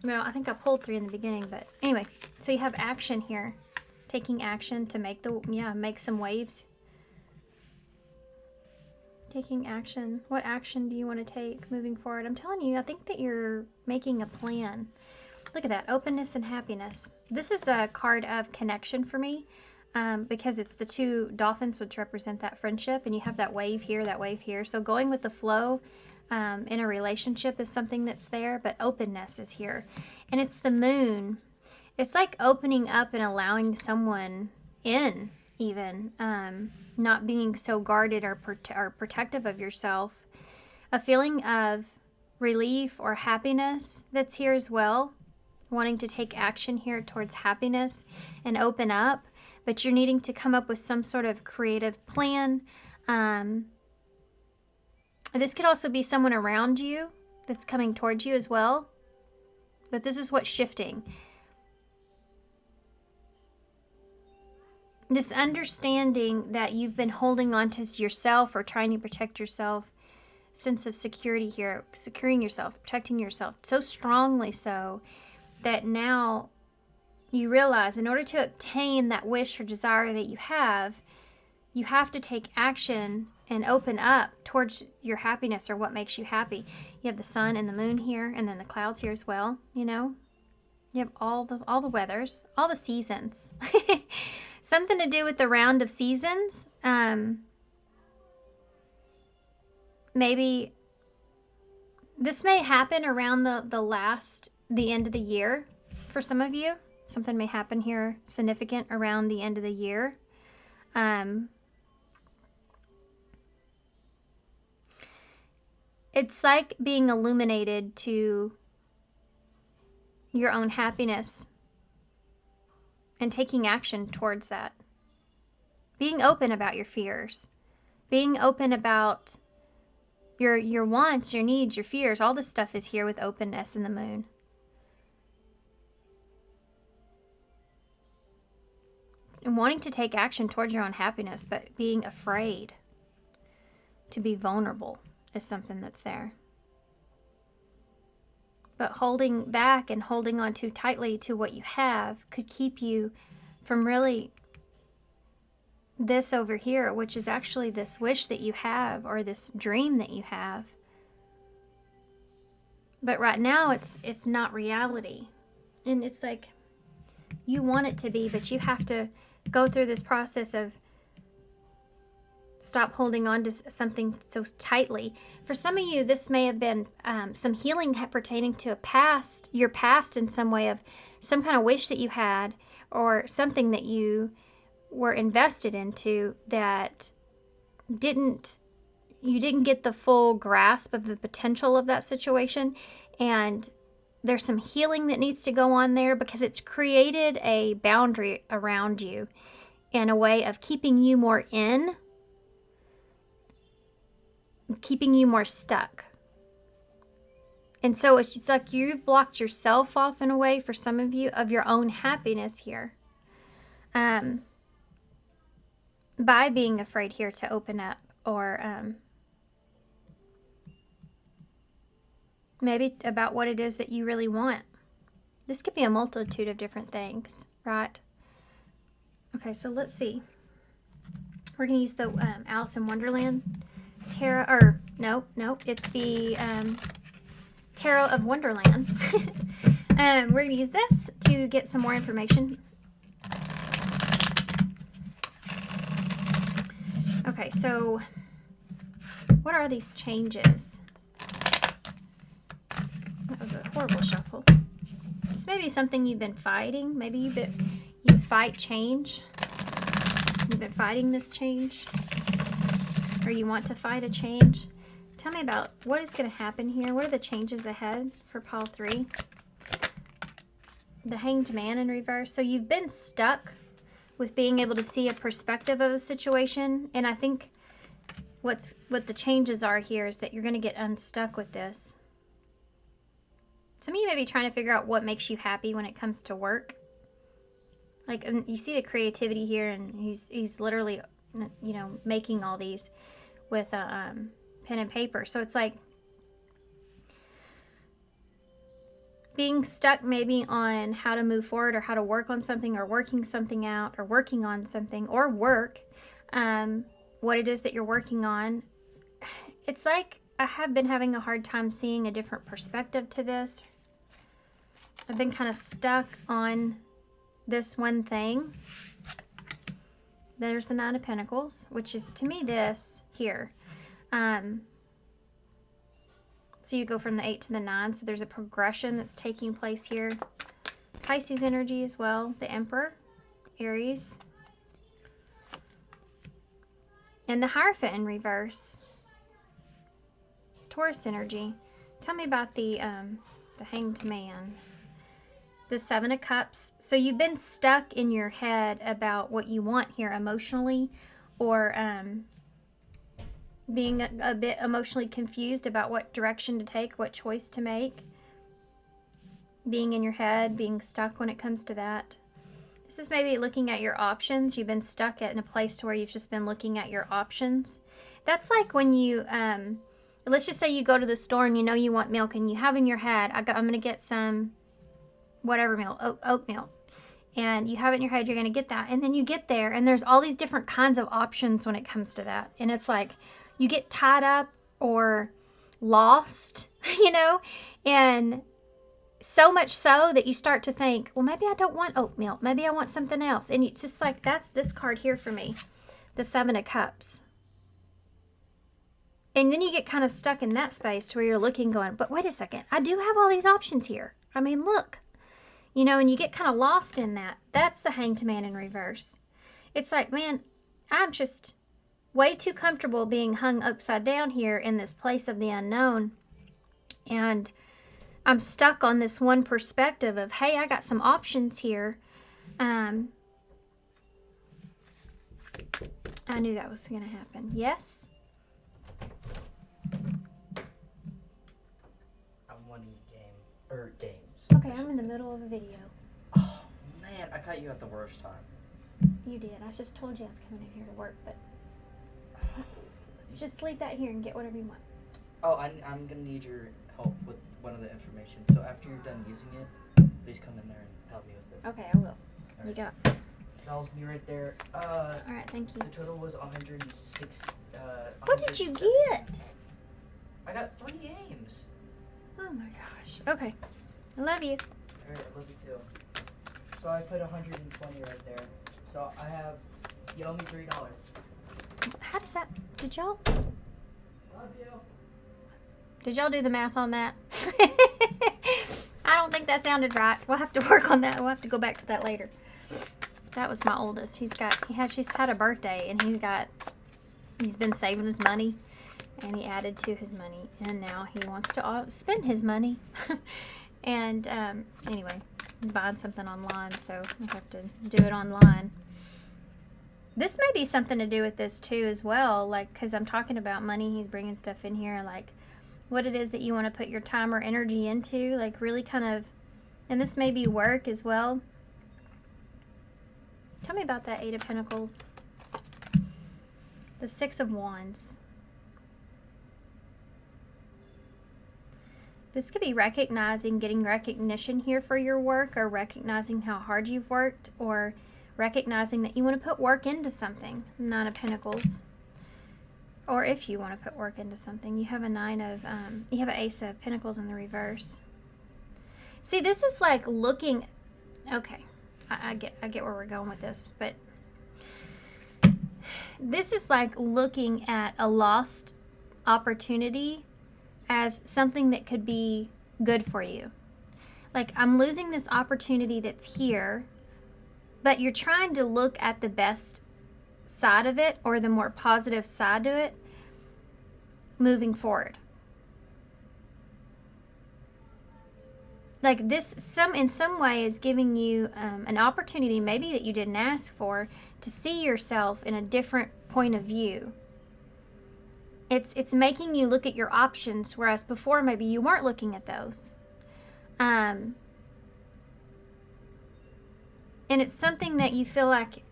Well, I think I pulled 3 in the beginning, but anyway, so you have action here, taking action to make make some waves. Taking action. What action do you want to take moving forward? I'm telling you, I think that you're making a plan. Look at that, openness and happiness. This is a card of connection for me, because it's the 2 dolphins, which represent that friendship, and you have that wave here, that wave here. So going with the flow in a relationship is something that's there, but openness is here. And it's the moon. It's like opening up and allowing someone in, even. Not being so guarded or protective of yourself. A feeling of relief or happiness that's here as well. Wanting to take action here towards happiness and open up, but you're needing to come up with some sort of creative plan. This could also be someone around you that's coming towards you as well, but this is what's shifting. This understanding that you've been holding on to yourself or trying to protect yourself, sense of security here, securing yourself, protecting yourself so strongly so that now you realize in order to obtain that wish or desire that you have to take action and open up towards your happiness or what makes you happy. You have the sun and the moon here, and then the clouds here as well, You have all the weathers, all the seasons. Something to do with the round of seasons. Maybe this may happen around the end of the year for some of you. Something may happen here significant around the end of the year. It's like being illuminated to your own happiness and taking action towards that. Being open about your fears. Being open about your wants, your needs, your fears. All this stuff is here with openness in the moon. And wanting to take action towards your own happiness, but being afraid to be vulnerable is something that's there. But holding back and holding on too tightly to what you have could keep you from really this over here, which is actually this wish that you have or this dream that you have. But right now it's not reality. And it's like you want it to be, but you have to go through this process of stop holding on to something so tightly. For some of you, this may have been some healing pertaining to your past in some way, of some kind of wish that you had or something that you were invested into that you didn't get the full grasp of the potential of that situation. And there's some healing that needs to go on there because it's created a boundary around you in a way of keeping you more in, keeping you more stuck. And so it's like you've blocked yourself off in a way, for some of you, of your own happiness here. But by being afraid here to open up, or maybe about what it is that you really want. This could be a multitude of different things, right? Okay, so let's see. We're going to use the Alice in Wonderland Tarot, or no, it's the Tarot of Wonderland. We're going to use this to get some more information. Okay, so what are these changes? That was a horrible shuffle. This may be something you've been fighting. Maybe you fight change. You've been fighting this change, or you want to fight a change. Tell me about what is going to happen here. What are the changes ahead for pile 3? The Hanged Man in reverse. So you've been stuck with being able to see a perspective of a situation, and I think what the changes are here is that you're going to get unstuck with this. Some of you may be trying to figure out what makes you happy when it comes to work. Like, you see the creativity here, and he's literally, you know, making all these with a pen and paper. So it's like being stuck maybe on how to move forward, or how to work on something, or working something out, or working on something, or work, what it is that you're working on. It's like I have been having a hard time seeing a different perspective to this. I've been kind of stuck on this one thing. There's the 9 of Pentacles, which is to me this here. So you go from the 8 to the 9, so there's a progression that's taking place here. Pisces energy as well, the Emperor, Aries, and the Hierophant in reverse, Taurus energy. Tell me about the Hanged Man. The 7 of Cups. So you've been stuck in your head about what you want here emotionally, or being a bit emotionally confused about what direction to take, what choice to make. Being in your head, being stuck when it comes to that. This is maybe looking at your options. You've been stuck in a place to where you've just been looking at your options. That's like when you, let's just say you go to the store and you know you want milk, and you have in your head, I'm going to get some whatever milk, oat milk. And you have it in your head, you're going to get that. And then you get there, and there's all these different kinds of options when it comes to that. And it's like you get tied up or lost, you know, and so much so that you start to think, well, maybe I don't want oat milk. Maybe I want something else. And it's just like, that's this card here for me, the 7 of Cups. And then you get kind of stuck in that space where you're looking going, but wait a second, I do have all these options here. I mean, look. You know, and you get kind of lost in that. That's the Hanged Man in reverse. It's like, man, I'm just way too comfortable being hung upside down here in this place of the unknown. And I'm stuck on this one perspective of, hey, I got some options here. I knew that was going to happen. Yes? I'm winning games. Okay, I'm in the middle of a video. Oh, man, I caught you at the worst time. You did. I just told you I was coming in here to work, but just leave that here and get whatever you want. Oh, I'm going to need your help with one of the information. So after you're done using it, please come in there and help me with it. Okay, I will. Right. You got. That was me right there. All right, thank you. The total was 106. What did you get? I got 3 games. Oh my gosh. Okay. I love you. Alright, I love you too. So I put 120 right there. So I have, you owe me $3. How does that, did y'all Love you. do the math on that? I don't think that sounded right. We'll have to work on that. We'll have to go back to that later. That was my oldest. He just had a birthday, and he's been saving his money, and he added to his money, and now he wants to spend his money. And anyway, he's buying something online, so I have to do it online. This may be something to do with this too as well, like, because I'm talking about money, he's bringing stuff in here, like what it is that you want to put your time or energy into, like really kind of, and this may be work as well. Tell me about that 8 of Pentacles. The Six of Wands. This could be recognizing, getting recognition here for your work, or recognizing how hard you've worked, or recognizing that you want to put work into something. Nine of Pentacles. Or if you want to put work into something. You have a you have an Ace of Pentacles in the reverse. See, this is like looking, okay, I get where we're going with this, but this is like looking at a lost opportunity as something that could be good for you. Like, I'm losing this opportunity that's here, but you're trying to look at the best side of it, or the more positive side to it, moving forward. Like, this in some way is giving you an opportunity, maybe that you didn't ask for, to see yourself in a different point of view. It's making you look at your options, whereas before maybe you weren't looking at those. And it's something that you feel like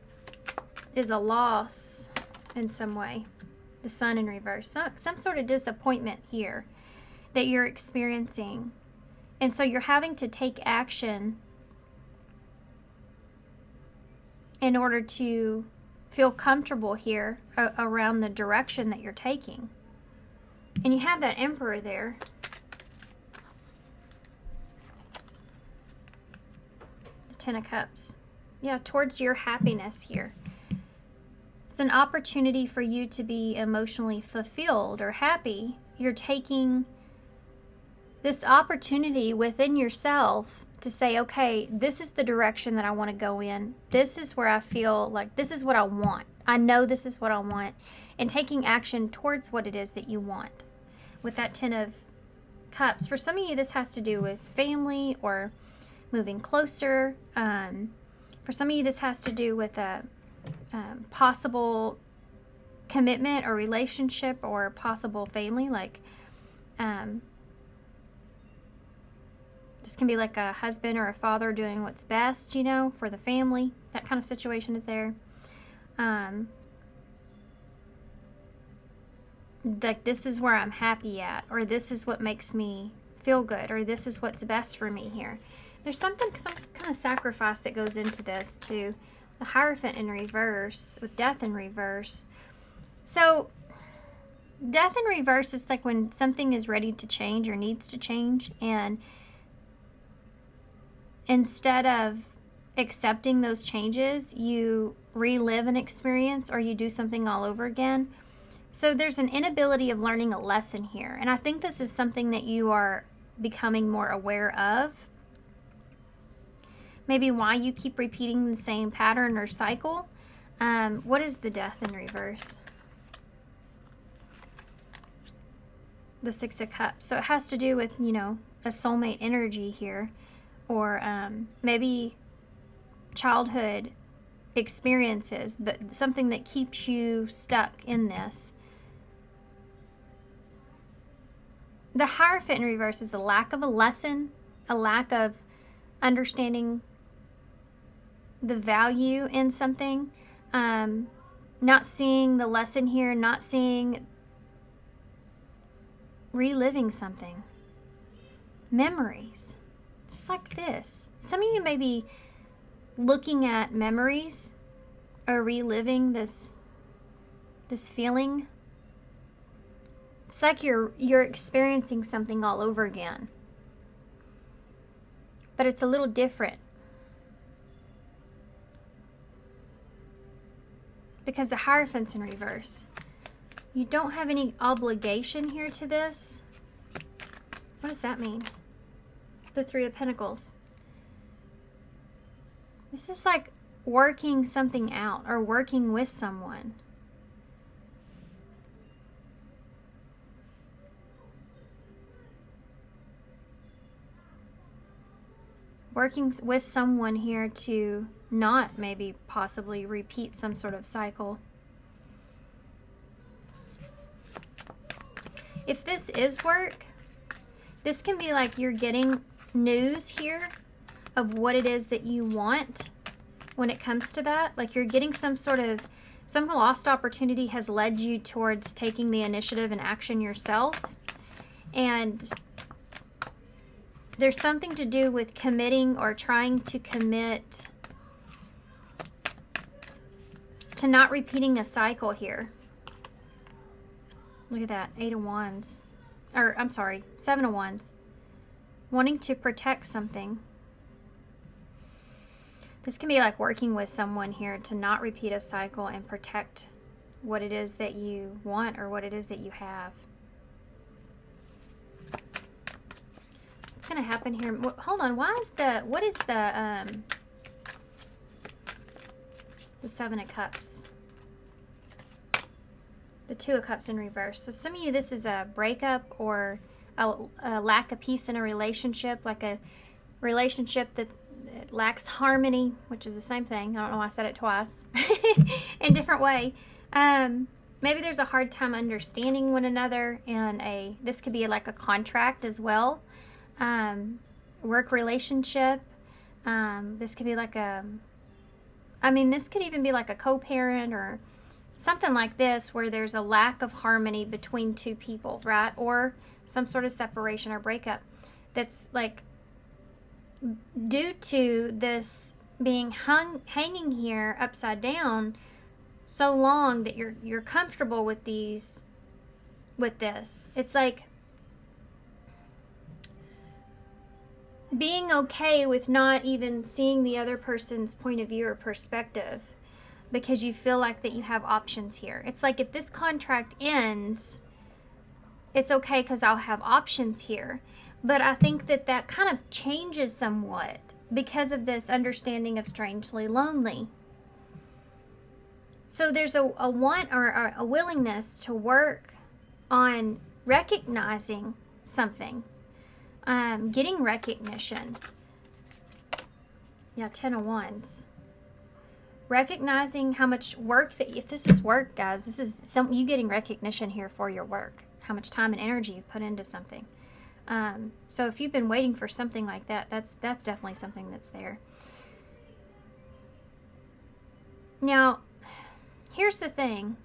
is a loss in some way. The Sun in reverse. Some sort of disappointment here that you're experiencing. And so you're having to take action in order to feel comfortable here around the direction that you're taking. And you have that Emperor there. The Ten of Cups. Yeah, towards your happiness here. It's an opportunity for you to be emotionally fulfilled or happy. You're taking this opportunity within yourself to say, okay, this is the direction that I want to go in. This is where I feel like this is what I want. I know this is what I want. And taking action towards what it is that you want. With that Ten of Cups. For some of you, this has to do with family or moving closer. For some of you, this has to do with a possible commitment or relationship or possible family. Like, this can be like a husband or a father doing what's best, you know, for the family. That kind of situation is there. Like, this is where I'm happy at, or this is what makes me feel good, or this is what's best for me here. There's some kind of sacrifice that goes into this too. The Hierophant in reverse, with Death in reverse. So, Death in reverse is like when something is ready to change or needs to change, and instead of accepting those changes, you relive an experience or you do something all over again. So there's an inability of learning a lesson here. And I think this is something that you are becoming more aware of. Maybe why you keep repeating the same pattern or cycle. What is the Death in reverse? The Six of Cups. So it has to do with, you know, a soulmate energy here. Or maybe childhood experiences, but something that keeps you stuck in this. The Hierophant in reverse is a lack of a lesson, a lack of understanding the value in something, not seeing the lesson here, not seeing, reliving something. Memories. Just like this. Some of you may be looking at memories or reliving this feeling. It's like you're experiencing something all over again. But it's a little different. Because the Hierophant's in reverse. You don't have any obligation here to this. What does that mean? The Three of Pentacles. This is like working something out or working with someone. Working with someone here to not maybe possibly repeat some sort of cycle. If this is work, this can be like you're getting news here of what it is that you want when it comes to that. Like you're getting some sort of Some lost opportunity has led you towards taking the initiative and action yourself. And there's something to do with committing or trying to commit to not repeating a cycle here. Look at that, 8 of Wands. Or, I'm sorry, 7 of Wands. Wanting to protect something. This can be like working with someone here to not repeat a cycle and protect what it is that you want or what it is that you have. What's going to happen here? Hold on, what is the 7 of Cups? The 2 of Cups in reverse. So some of you, this is a breakup or a lack of peace in a relationship, like a relationship that lacks harmony, which is the same thing. I don't know why I said it twice in a different way. Maybe there's a hard time understanding one another, and this could be like a contract as well. Work relationship. This could be like this could even be like a co-parent or something like this, where there's a lack of harmony between two people, right? Or some sort of separation or breakup that's like due to this being hanging here upside down so long that you're comfortable with this. It's like being okay with not even seeing the other person's point of view or perspective, because you feel like that you have options here. It's like, if this contract ends, it's okay because I'll have options here. But I think that kind of changes somewhat because of this understanding of strangely lonely. So there's a want or a willingness to work on recognizing something, getting recognition. Yeah, 10 of Wands. Recognizing how much work if this is work, guys, this is you getting recognition here for your work, how much time and energy you've put into something. So if you've been waiting for something like that, that's definitely something that's there. Now, here's the thing.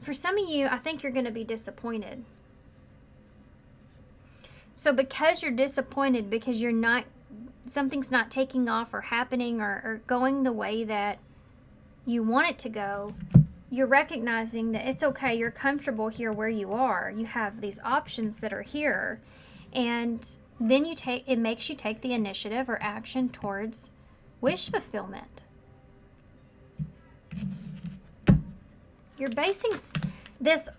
For some of you, I think you're going to be disappointed. So because you're disappointed, because something's not taking off or happening or going the way that you want it to go, you're recognizing that it's okay. You're comfortable here where you are. You have these options that are here. And then it makes you take the initiative or action towards wish fulfillment. You're basing this,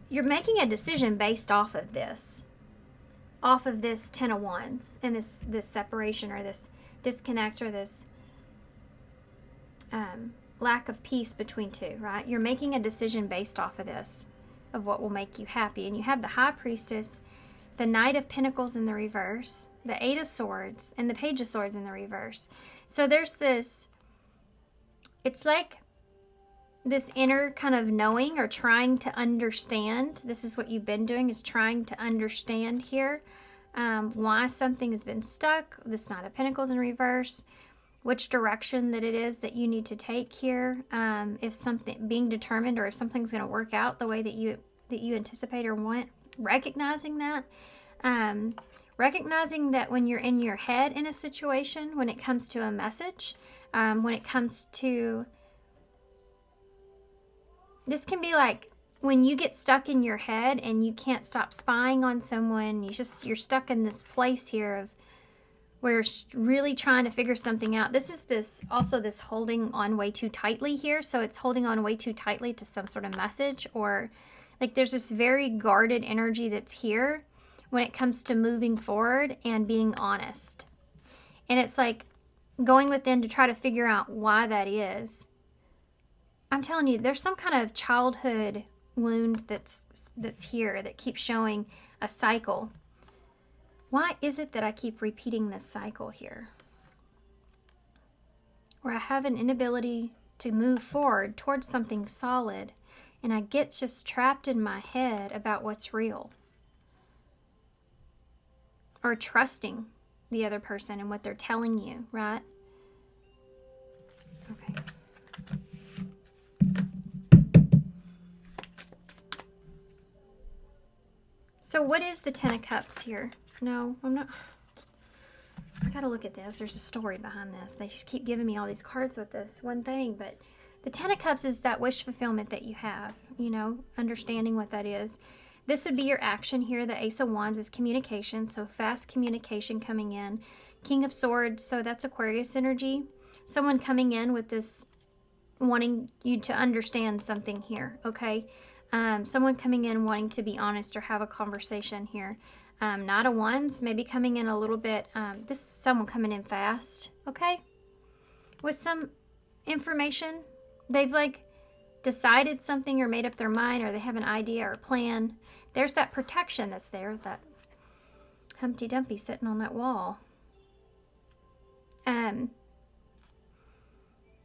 you're making a decision based off of this 10 of Wands and this separation or this disconnect or this lack of peace between two, right? You're making a decision based off of this, of what will make you happy. And you have the High Priestess, the Knight of Pentacles in the reverse, the 8 of Swords, and the Page of Swords in the reverse. So there's this, it's like this inner kind of knowing or trying to understand. This is what you've been doing, is trying to understand here why something has been stuck. This Knight of Pentacles in reverse, which direction that it is that you need to take here. If something being determined, or if something's going to work out the way that you anticipate or want. Recognizing that. Recognizing that when you're in your head in a situation, when it comes to a message, when it comes to, this can be like when you get stuck in your head and you can't stop spying on someone. You're stuck in this place here of where you're really trying to figure something out. This is also this holding on way too tightly here. So it's holding on way too tightly to some sort of message, or like there's this very guarded energy that's here when it comes to moving forward and being honest. And it's like going within to try to figure out why that is. I'm telling you, there's some kind of childhood wound that's here that keeps showing a cycle. Why is it that I keep repeating this cycle here? Where I have an inability to move forward towards something solid, and I get just trapped in my head about what's real. Or trusting the other person and what they're telling you, right? Okay. So what is the Ten of Cups here? No, I'm not. I gotta look at this. There's a story behind this. They just keep giving me all these cards with this one thing, but the Ten of Cups is that wish fulfillment that you have, you know, understanding what that is. This would be your action here. The Ace of Wands is communication, so fast communication coming in. King of Swords, so that's Aquarius energy. Someone coming in with this wanting you to understand something here, okay? Someone coming in wanting to be honest or have a conversation here. Knight of Wands, maybe coming in a little bit, this is someone coming in fast, okay? With some information. They've like decided something or made up their mind, or they have an idea or a plan. There's that protection that's there, that Humpty Dumpty sitting on that wall.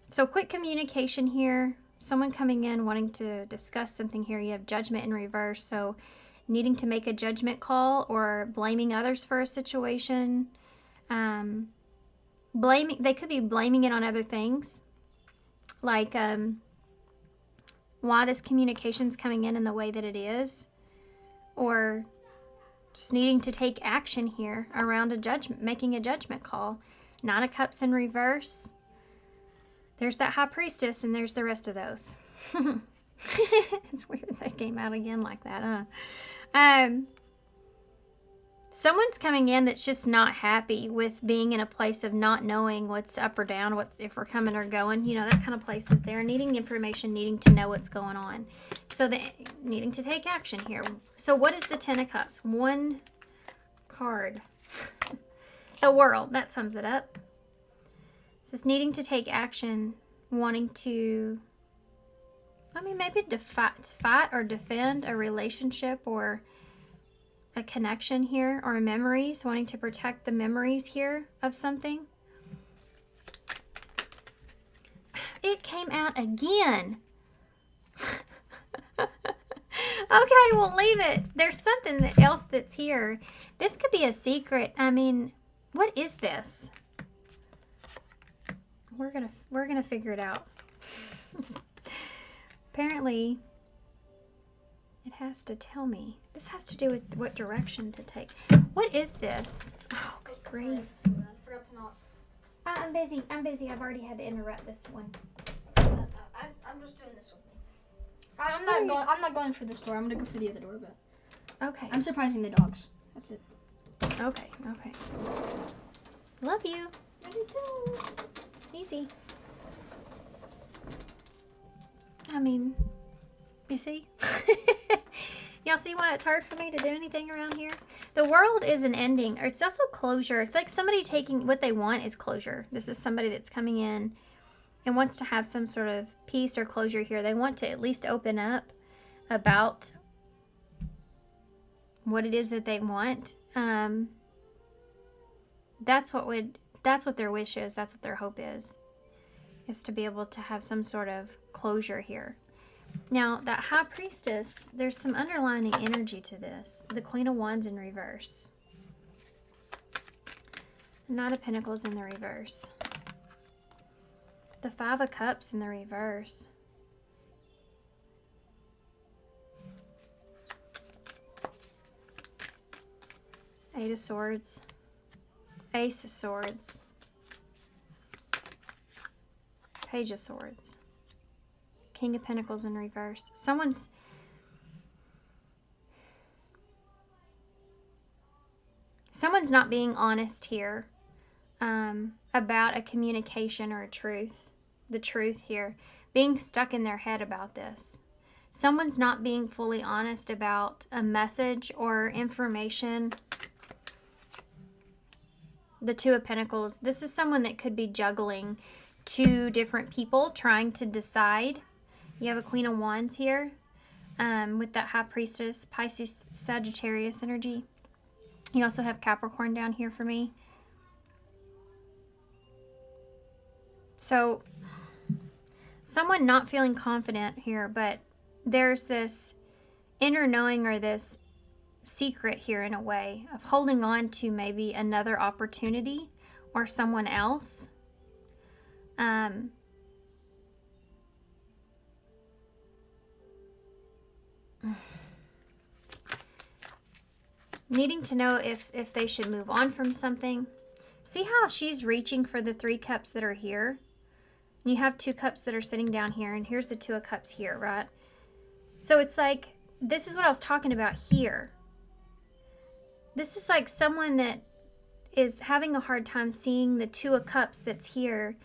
So quick communication here. Someone coming in wanting to discuss something here. You have Judgment in reverse, so needing to make a judgment call or blaming others for a situation. They could be blaming it on other things, like why this communication's coming in the way that it is, or just needing to take action here around a judgment, making a judgment call. Nine of Cups in reverse. There's that High Priestess, and there's the rest of those. It's weird that came out again like that, huh? Someone's coming in that's just not happy with being in a place of not knowing what's up or down, what if we're coming or going. You know, that kind of place is there. Needing information, needing to know what's going on. So needing to take action here. So what is the Ten of Cups? One card. The World. That sums it up. It's needing to take action, wanting to, I mean, maybe fight or defend a relationship or a connection here, or memories, wanting to protect the memories here of something. It came out again. Okay, we'll leave it. There's something else that's here. This could be a secret. I mean, what is this? We're gonna figure it out. Apparently, it has to tell me. This has to do with what direction to take. What is this? Oh, good grief! I forgot to not. I'm busy. I've already had to interrupt this one. I'm just doing this one. I'm not going for this door. I'm gonna go for the other door, but Okay. I'm surprising the dogs. That's it. Okay. Love you. Love you too. Easy. I mean, you see? Y'all see why it's hard for me to do anything around here? The World is an ending, or it's also closure. It's like somebody taking what they want is closure. This is somebody that's coming in and wants to have some sort of peace or closure here. They want to at least open up about what it is that they want. That's what their wish is. That's what their hope is to be able to have some sort of closure here. Now, that High Priestess, there's some underlining energy to this. The Queen of Wands in reverse. Knight of Pentacles in the reverse. The Five of Cups in the reverse. Eight of Swords. Ace of Swords. Page of Swords. King of Pentacles in reverse. Someone's not being honest here about a communication or a truth. The truth here. Being stuck in their head about this. Someone's not being fully honest about a message or information. The Two of Pentacles. This is someone that could be juggling two different people, trying to decide. You have a Queen of Wands here with that High Priestess, Pisces, Sagittarius energy. You also have Capricorn down here for me. So, someone not feeling confident here, but there's this inner knowing or this secret here in a way of holding on to maybe another opportunity or someone else. Needing to know if they should move on from something. See how she's reaching for the 3 cups that are here? And you have 2 cups that are sitting down here, and here's the 2 of cups here, right? So it's like, this is what I was talking about here. This is like someone that is having a hard time seeing the 2 of cups that's here.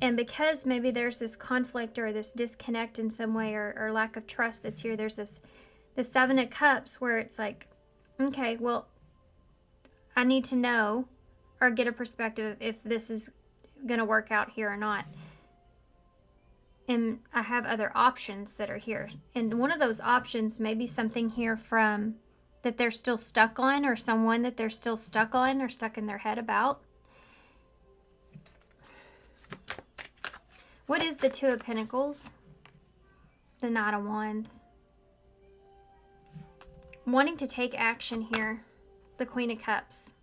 And because maybe there's this conflict or this disconnect in some way, or lack of trust that's here, there's this 7 of cups where it's like, okay, well, I need to know or get a perspective if this is going to work out here or not. And I have other options that are here. And one of those options may be something here from that they're still stuck on, or someone that they're still stuck on or stuck in their head about. What is the 2 of Pentacles? The Knight of Wands. Wanting to take action here. The Queen of Cups.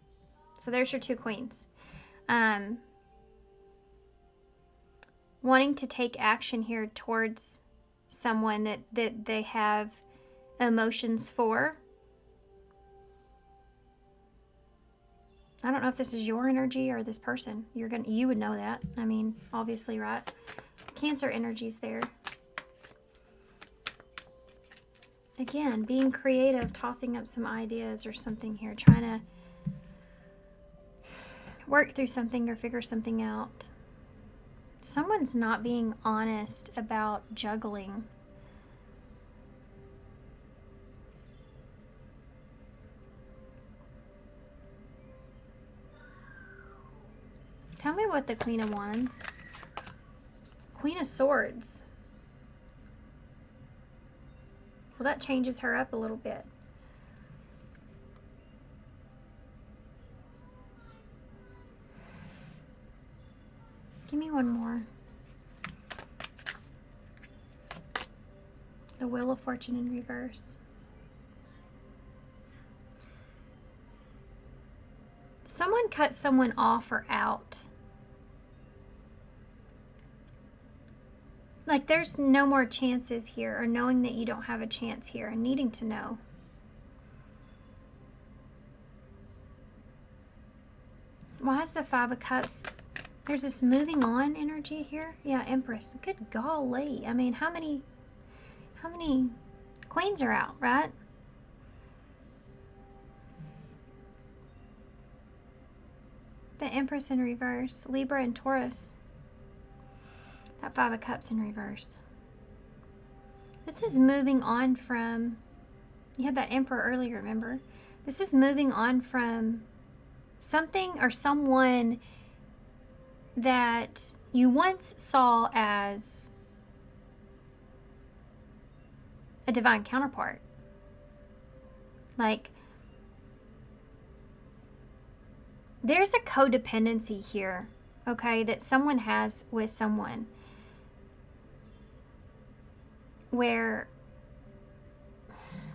So there's your 2 queens. Wanting to take action here towards someone that they have emotions for. I don't know if this is your energy or this person. You would know that. I mean, obviously, right? Cancer energy's there. Again, being creative, tossing up some ideas or something here, trying to work through something or figure something out. Someone's not being honest about juggling. Tell me what the Queen of Wands. Queen of Swords. Well, that changes her up a little bit. Give me one more. The Wheel of Fortune in reverse. Someone cut someone off or out. Like there's no more chances here, or knowing that you don't have a chance here and needing to know. Why is the 5 of Cups? There's this moving on energy here. Yeah, Empress. Good golly. I mean, how many queens are out, right? The Empress in reverse. Libra and Taurus. That 5 of Cups in reverse. This is moving on from, you had that Emperor earlier, remember? This is moving on from something or someone that you once saw as a divine counterpart. Like, there's a codependency here, okay, that someone has with someone, where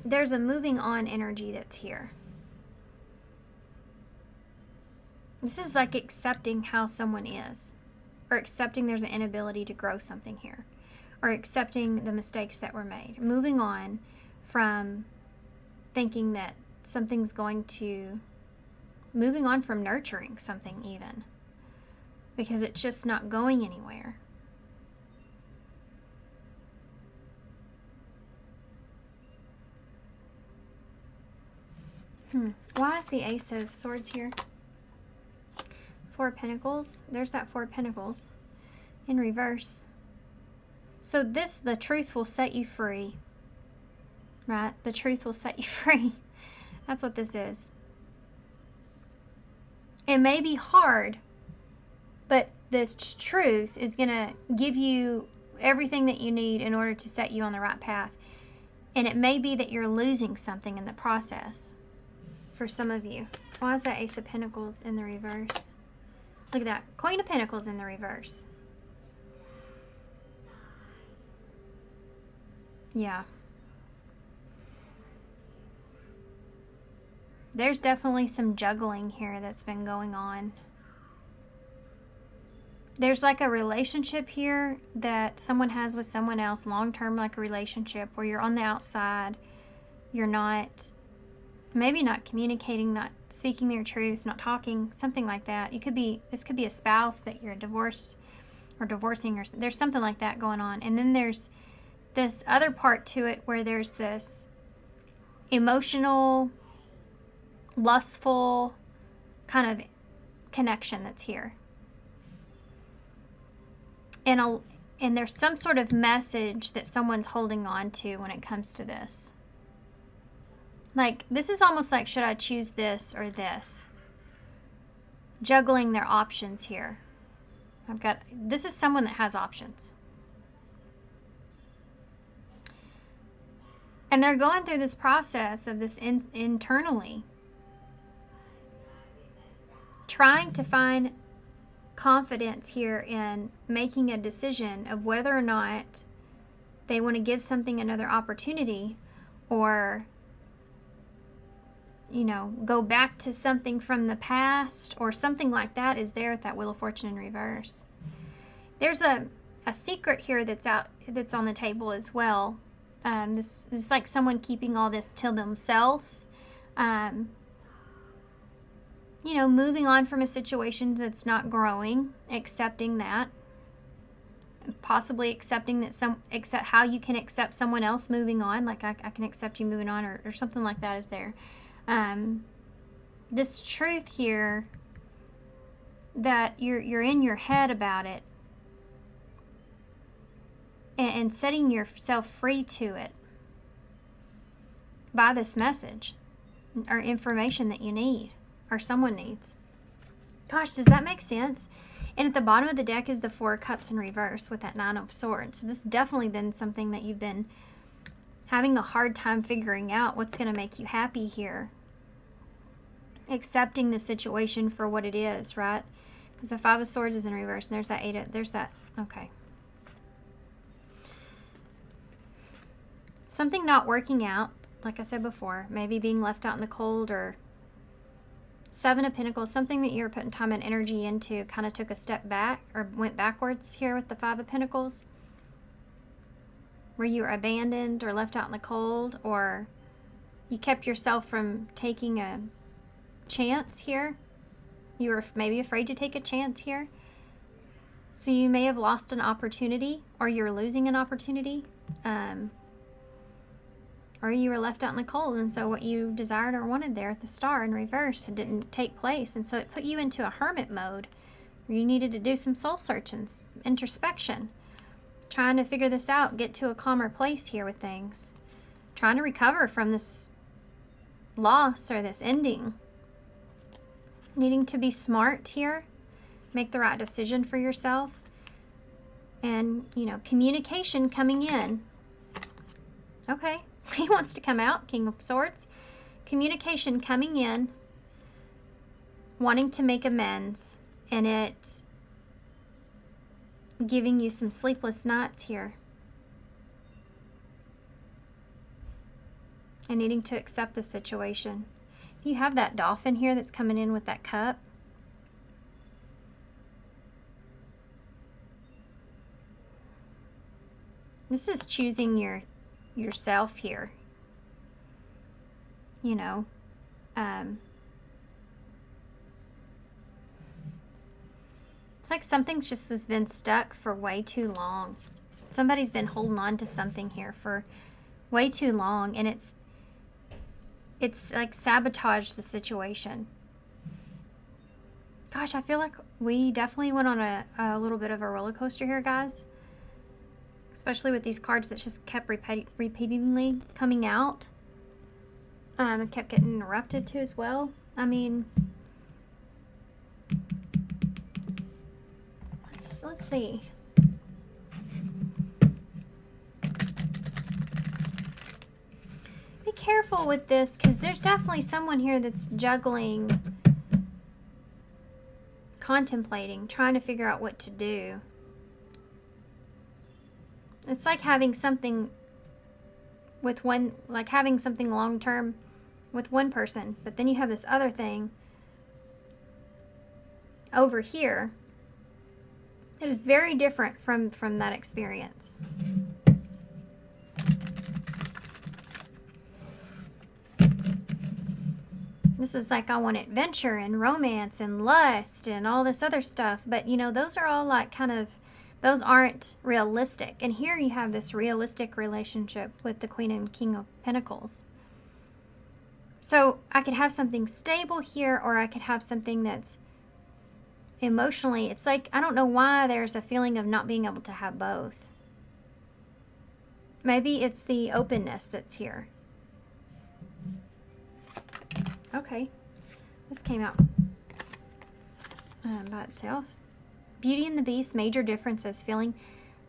there's a moving on energy that's here. This is like accepting how someone is, or accepting there's an inability to grow something here, or accepting the mistakes that were made. Moving on from thinking that something's going to, moving on from nurturing something even, because it's just not going anywhere. Why is the Ace of Swords here? 4 of Pentacles. There's that 4 of Pentacles in reverse. So this, the truth will set you free. Right? The truth will set you free. That's what this is. It may be hard, but this truth is going to give you everything that you need in order to set you on the right path. And it may be that you're losing something in the process. For some of you. Why is that Ace of Pentacles in the reverse? Look at that. Queen of Pentacles in the reverse. Yeah. There's definitely some juggling here that's been going on. There's like a relationship here that someone has with someone else, long-term, like a relationship where you're on the outside. You're not maybe not communicating, not speaking their truth, not talking, something like that. This could be a spouse that you're divorced or divorcing, or there's something like that going on. And then there's this other part to it where there's this emotional, lustful kind of connection that's here. And there's some sort of message that someone's holding on to when it comes to this. Like, this is almost like, should I choose this or this? Juggling their options here. This is someone that has options. And they're going through this process of this internally. Trying to find confidence here in making a decision of whether or not they want to give something another opportunity, or go back to something from the past, or something like that is there at that Wheel of Fortune in reverse. There's a secret here that's on the table as well. This is like someone keeping all this to themselves. Moving on from a situation that's not growing, accepting that, possibly accepting that how you can accept someone else moving on, like I can accept you moving on, or something like that is there. This truth here that you're in your head about it, and setting yourself free to it by this message or information that you need or someone needs. Gosh, does that make sense? And at the bottom of the deck is the Four of Cups in reverse with that Nine of Swords. This has definitely been something that you've been having a hard time figuring out what's going to make you happy here. Accepting the situation for what it is, right? Because the Five of Swords is in reverse, and there's that, okay. Something not working out, like I said before, maybe being left out in the cold, or Seven of Pentacles, something that you were putting time and energy into kind of took a step back or went backwards here with the Five of Pentacles, where you were abandoned or left out in the cold, or you kept yourself from taking a chance here. You were maybe afraid to take a chance here. So you may have lost an opportunity, or you're losing an opportunity. Or you were left out in the cold, and so what you desired or wanted there at the Star in reverse, it didn't take place. And so it put you into a hermit mode where you needed to do some soul searching, introspection, trying to figure this out, get to a calmer place here with things, trying to recover from this loss or this ending. Needing to be smart here, make the right decision for yourself, and, communication coming in. Okay. He wants to come out, King of Swords. Communication coming in, wanting to make amends, and it giving you some sleepless nights here. And needing to accept the situation. You have that dolphin here that's coming in with that cup. This is choosing yourself here. It's like something's just has been stuck for way too long. Somebody's been holding on to something here for way too long, and it's like sabotaged the situation. Gosh, I feel like we definitely went on a little bit of a roller coaster here, guys. Especially with these cards that just kept repeatedly coming out. And kept getting interrupted too as well. I mean, let's see. Be careful with this, because there's definitely someone here that's juggling, contemplating, trying to figure out what to do. It's like having something with one, like having something long term with one person, but then you have this other thing over here. It is very different from that experience. This is like, I want adventure and romance and lust and all this other stuff. But, you know, those are all like kind of, those aren't realistic. And here you have this realistic relationship with the Queen and King of Pentacles. So I could have something stable here, or I could have something that's emotionally, it's like, I don't know why there's a feeling of not being able to have both. Maybe it's the openness that's here. Okay, this came out by itself. Beauty and the Beast, major differences. Feeling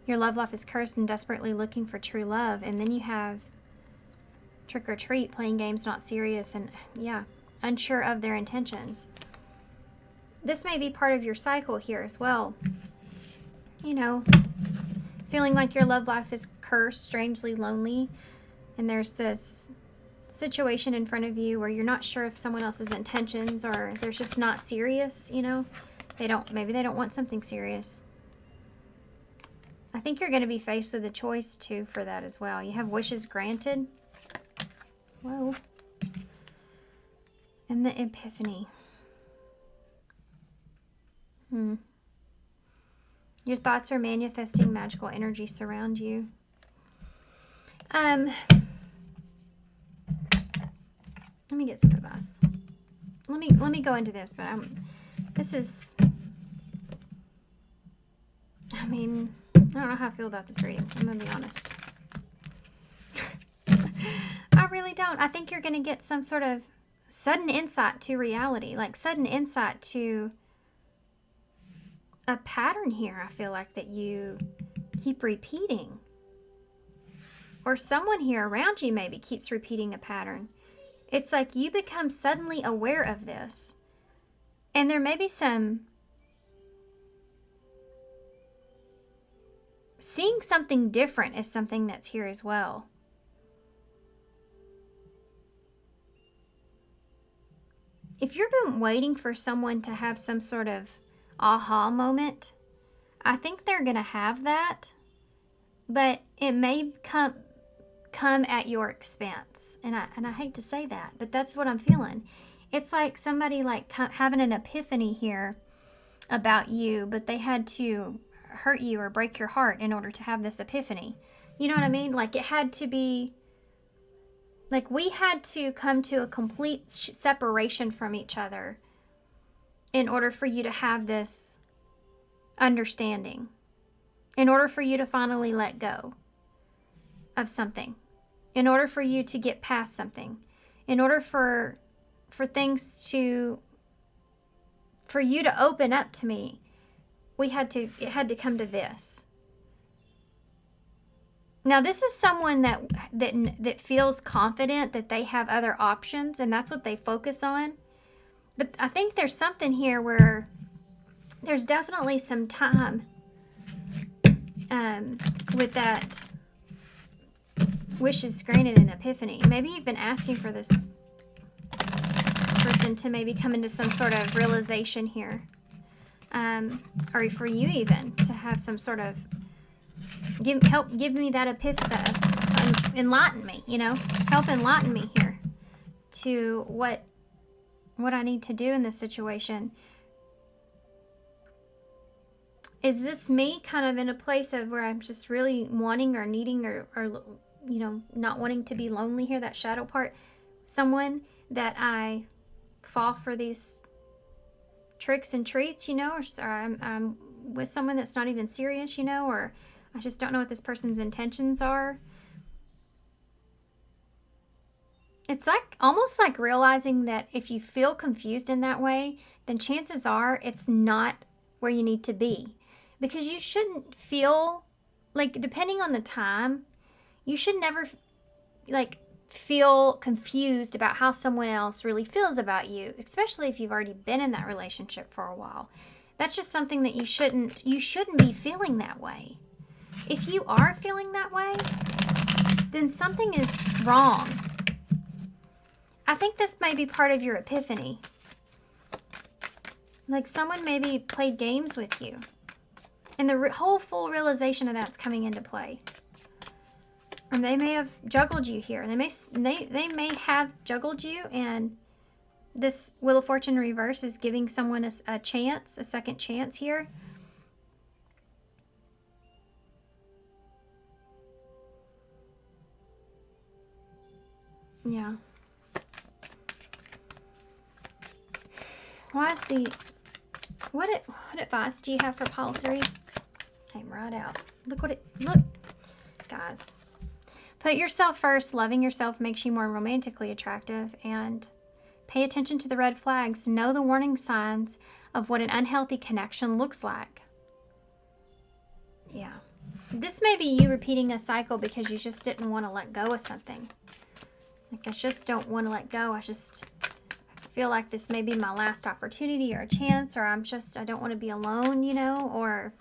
your love life is cursed and desperately looking for true love. And then you have Trick or Treat, playing games not serious, and yeah, unsure of their intentions. This may be part of your cycle here as well. You know, feeling like your love life is cursed, strangely lonely, and there's this situation in front of you where you're not sure if someone else's intentions, or they're just not serious, you know. Maybe they don't want something serious. I think you're going to be faced with a choice too for that as well. You have wishes granted. Whoa. And the Epiphany. Your thoughts are manifesting, magical energy surround you. Let me get some advice. Let me go into this, but this is, I mean, I don't know how I feel about this reading. I'm gonna be honest. I really don't. I think you're gonna get some sort of sudden insight to reality, like sudden insight to a pattern here. I feel like that you keep repeating, or someone here around you maybe keeps repeating a pattern. It's like you become suddenly aware of this, and there may be some seeing something different is something that's here as well. If you've been waiting for someone to have some sort of aha moment, I think they're going to have that, but it may come at your expense. And I hate to say that, but that's what I'm feeling. It's like somebody like having an epiphany here about you, but they had to hurt you or break your heart in order to have this epiphany. You know what I mean? Like it had to be, like we had to come to a complete separation from each other in order for you to have this understanding, in order for you to finally let go of something, in order for you to get past something, in order for things to, for you to open up to me, it had to come to this. Now this is someone that feels confident that they have other options, and that's what they focus on. But I think there's something here where there's definitely some time with that wishes granted and epiphany. Maybe you've been asking for this person to maybe come into some sort of realization here. Or for you even to have some sort of help give me that epiphany, enlighten me, you know, help enlighten me here to what I need to do in this situation. Is this me kind of in a place of where I'm just really wanting or needing or you know, not wanting to be lonely here, that shadow part, someone that I fall for these tricks and treats, you know, or I'm with someone that's not even serious, you know, or I just don't know what this person's intentions are. It's like almost like realizing that if you feel confused in that way, then chances are it's not where you need to be. Because you shouldn't feel like, depending on the time, you should never like feel confused about how someone else really feels about you, especially if you've already been in that relationship for a while. That's just something that you shouldn't be feeling that way. If you are feeling that way, then something is wrong. I think this may be part of your epiphany. Like someone maybe played games with you, and the whole full realization of that's coming into play. Or they may have juggled you here. They may have juggled you, and This Wheel of Fortune reverse is giving someone a chance, a second chance here. Yeah. Why is the... What advice do you have for pile 3? Came right out. Look what it... Look. Guys. Put yourself first. Loving yourself makes you more romantically attractive. And pay attention to the red flags. Know the warning signs of what an unhealthy connection looks like. Yeah. This may be you repeating a cycle because you just didn't want to let go of something. Like, I just don't want to let go. I feel like this may be my last opportunity or a chance, or I don't want to be alone, you know, or...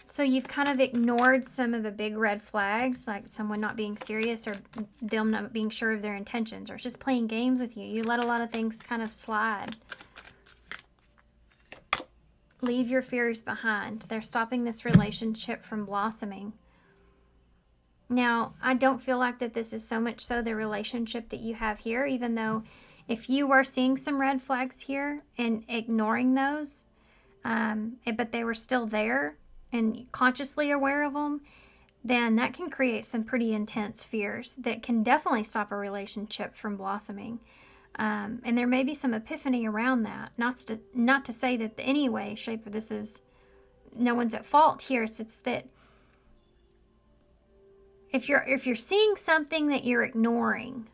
So you've kind of ignored some of the big red flags, like someone not being serious or them not being sure of their intentions or just playing games with you. You let a lot of things kind of slide. Leave your fears behind. They're stopping this relationship from blossoming. Now, I don't feel like that this is so much so the relationship that you have here, even though if you were seeing some red flags here and ignoring those, but they were still there, and consciously aware of them, then that can create some pretty intense fears that can definitely stop a relationship from blossoming. And there may be some epiphany around that. Not to say that any way, shape, or this is no one's at fault here. It's that if you're seeing something that you're ignoring,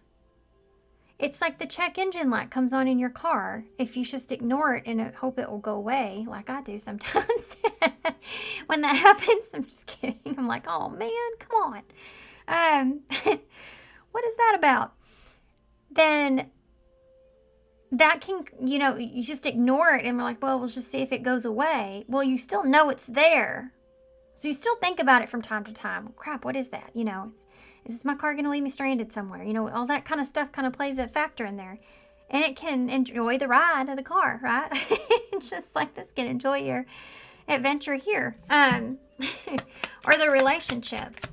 it's like the check engine light comes on in your car. If you just ignore it and hope it will go away, like I do sometimes. When that happens, I'm just kidding. I'm like, oh man, come on. What is that about? Then that can, you know, you just ignore it and we're like, well, we'll just see if it goes away. Well, you still know it's there. So you still think about it from time to time. Crap, what is that? You know, is my car going to leave me stranded somewhere? You know, all that kind of stuff kind of plays a factor in there. And it can enjoy the ride of the car, right? It's just like this can enjoy your adventure here. Or the relationship.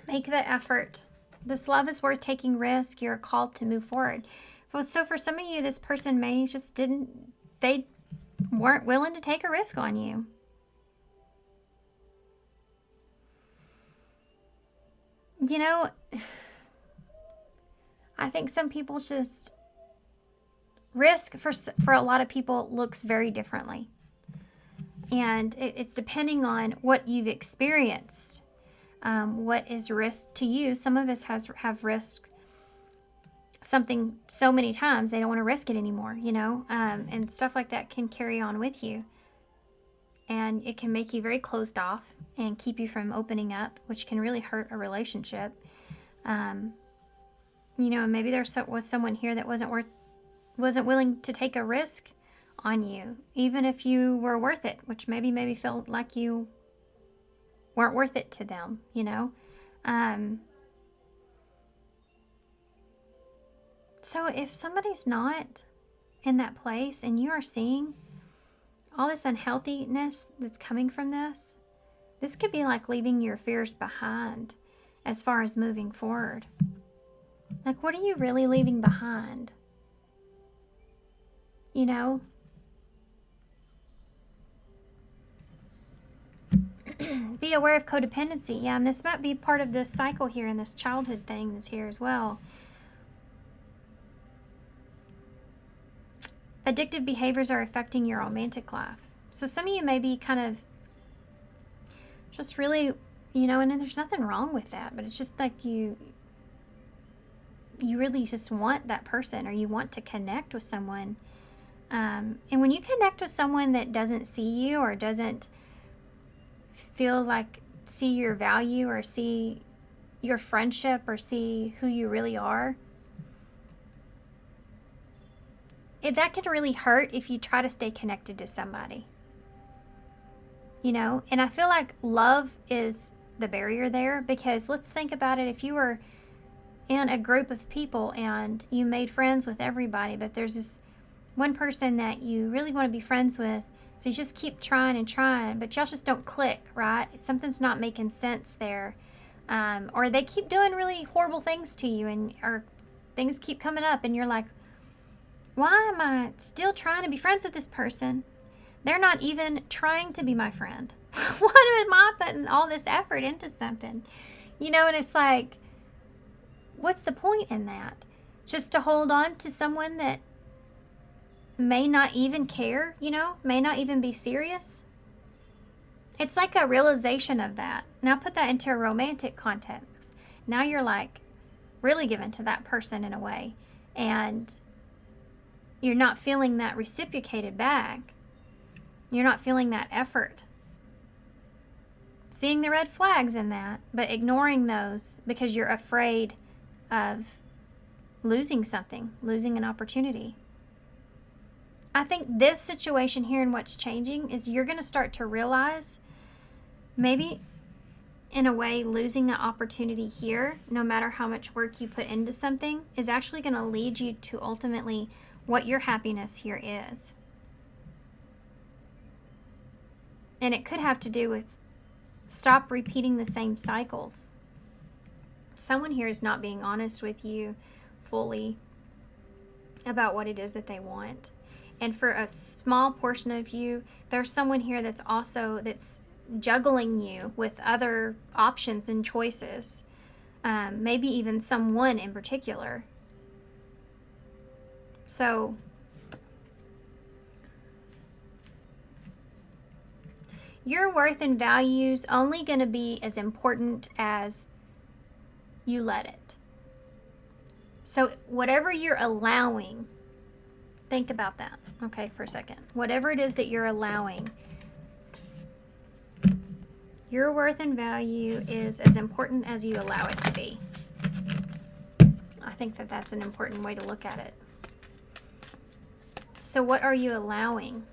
Make the effort. This love is worth taking risk. You're called to move forward. So for some of you, this person may just they weren't willing to take a risk on you. You know, I think some people just risk for a lot of people looks very differently. And it's depending on what you've experienced. What is risk to you? Some of us have risked something so many times they don't want to risk it anymore, you know, and stuff like that can carry on with you. And it can make you very closed off and keep you from opening up, which can really hurt a relationship. You know, maybe was someone here that wasn't willing to take a risk on you, even if you were worth it, which maybe felt like you weren't worth it to them, you know. So if somebody's not in that place and you are seeing all this unhealthiness that's coming from this could be like leaving your fears behind as far as moving forward. Like, what are you really leaving behind? You know? Be aware of codependency. Yeah, and this might be part of this cycle here and this childhood thing that's here as well. Addictive behaviors are affecting your romantic life. So some of you may be kind of just really, you know, and there's nothing wrong with that, but it's just like you really just want that person, or you want to connect with someone. And when you connect with someone that doesn't see you or doesn't feel like see your value or see your friendship or see who you really are, that can really hurt if you try to stay connected to somebody. You know, and I feel like love is the barrier there, because let's think about it. If you were in a group of people and you made friends with everybody, but there's this one person that you really want to be friends with, so you just keep trying and trying, but y'all just don't click, right? Something's not making sense there. or they keep doing really horrible things to you, and or things keep coming up, and you're like, why am I still trying to be friends with this person? They're not even trying to be my friend. Why am I putting all this effort into something? You know, and it's like, what's the point in that? Just to hold on to someone that may not even care, you know, may not even be serious? It's like a realization of that. Now put that into a romantic context. Now you're like really given to that person in a way, and you're not feeling that reciprocated back. You're not feeling that effort. Seeing the red flags in that, but ignoring those because you're afraid of losing something, losing an opportunity. I think this situation here and what's changing is you're going to start to realize maybe in a way losing an opportunity here, no matter how much work you put into something, is actually going to lead you to ultimately what your happiness here is. And it could have to do with stop repeating the same cycles. Someone here is not being honest with you fully about what it is that they want. And for a small portion of you, there's someone here that's juggling you with other options and choices. Maybe even someone in particular. So your worth and value's only going to be as important as you let it. So whatever you're allowing, think about that, okay, for a second. Whatever it is that you're allowing, your worth and value is as important as you allow it to be. I think that that's an important way to look at it. So what are you allowing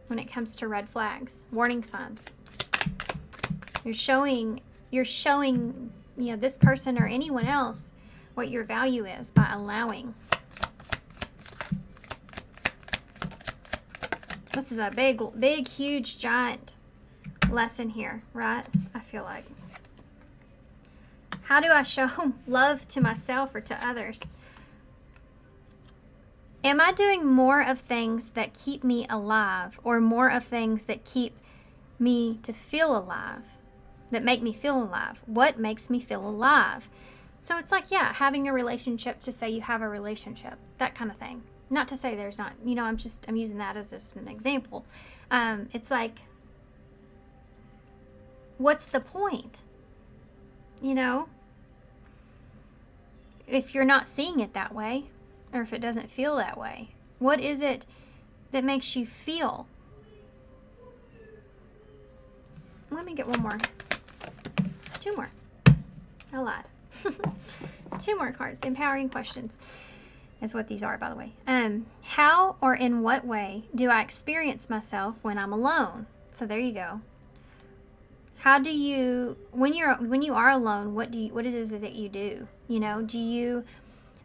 when it comes to red flags, warning signs? You're showing, you know, this person or anyone else what your value is by allowing. This is a big, huge, giant lesson here, right? I feel like. How do I show love to myself or to others? Am I doing more of things that keep me alive, or more of things that keep me to feel alive, that make me feel alive? What makes me feel alive? So it's like, yeah, having a relationship to say you have a relationship, that kind of thing. Not to say there's not, you know, I'm using that as just an example. It's like, what's the point? You know, if you're not seeing it that way, or if it doesn't feel that way, what is it that makes you feel? Let me get one more. Two more. I lied. Two more cards. Empowering questions is what these are, by the way. How or in what way do I experience myself when I'm alone? So there you go. How do you, when you are alone, what is it that you do? You know, do you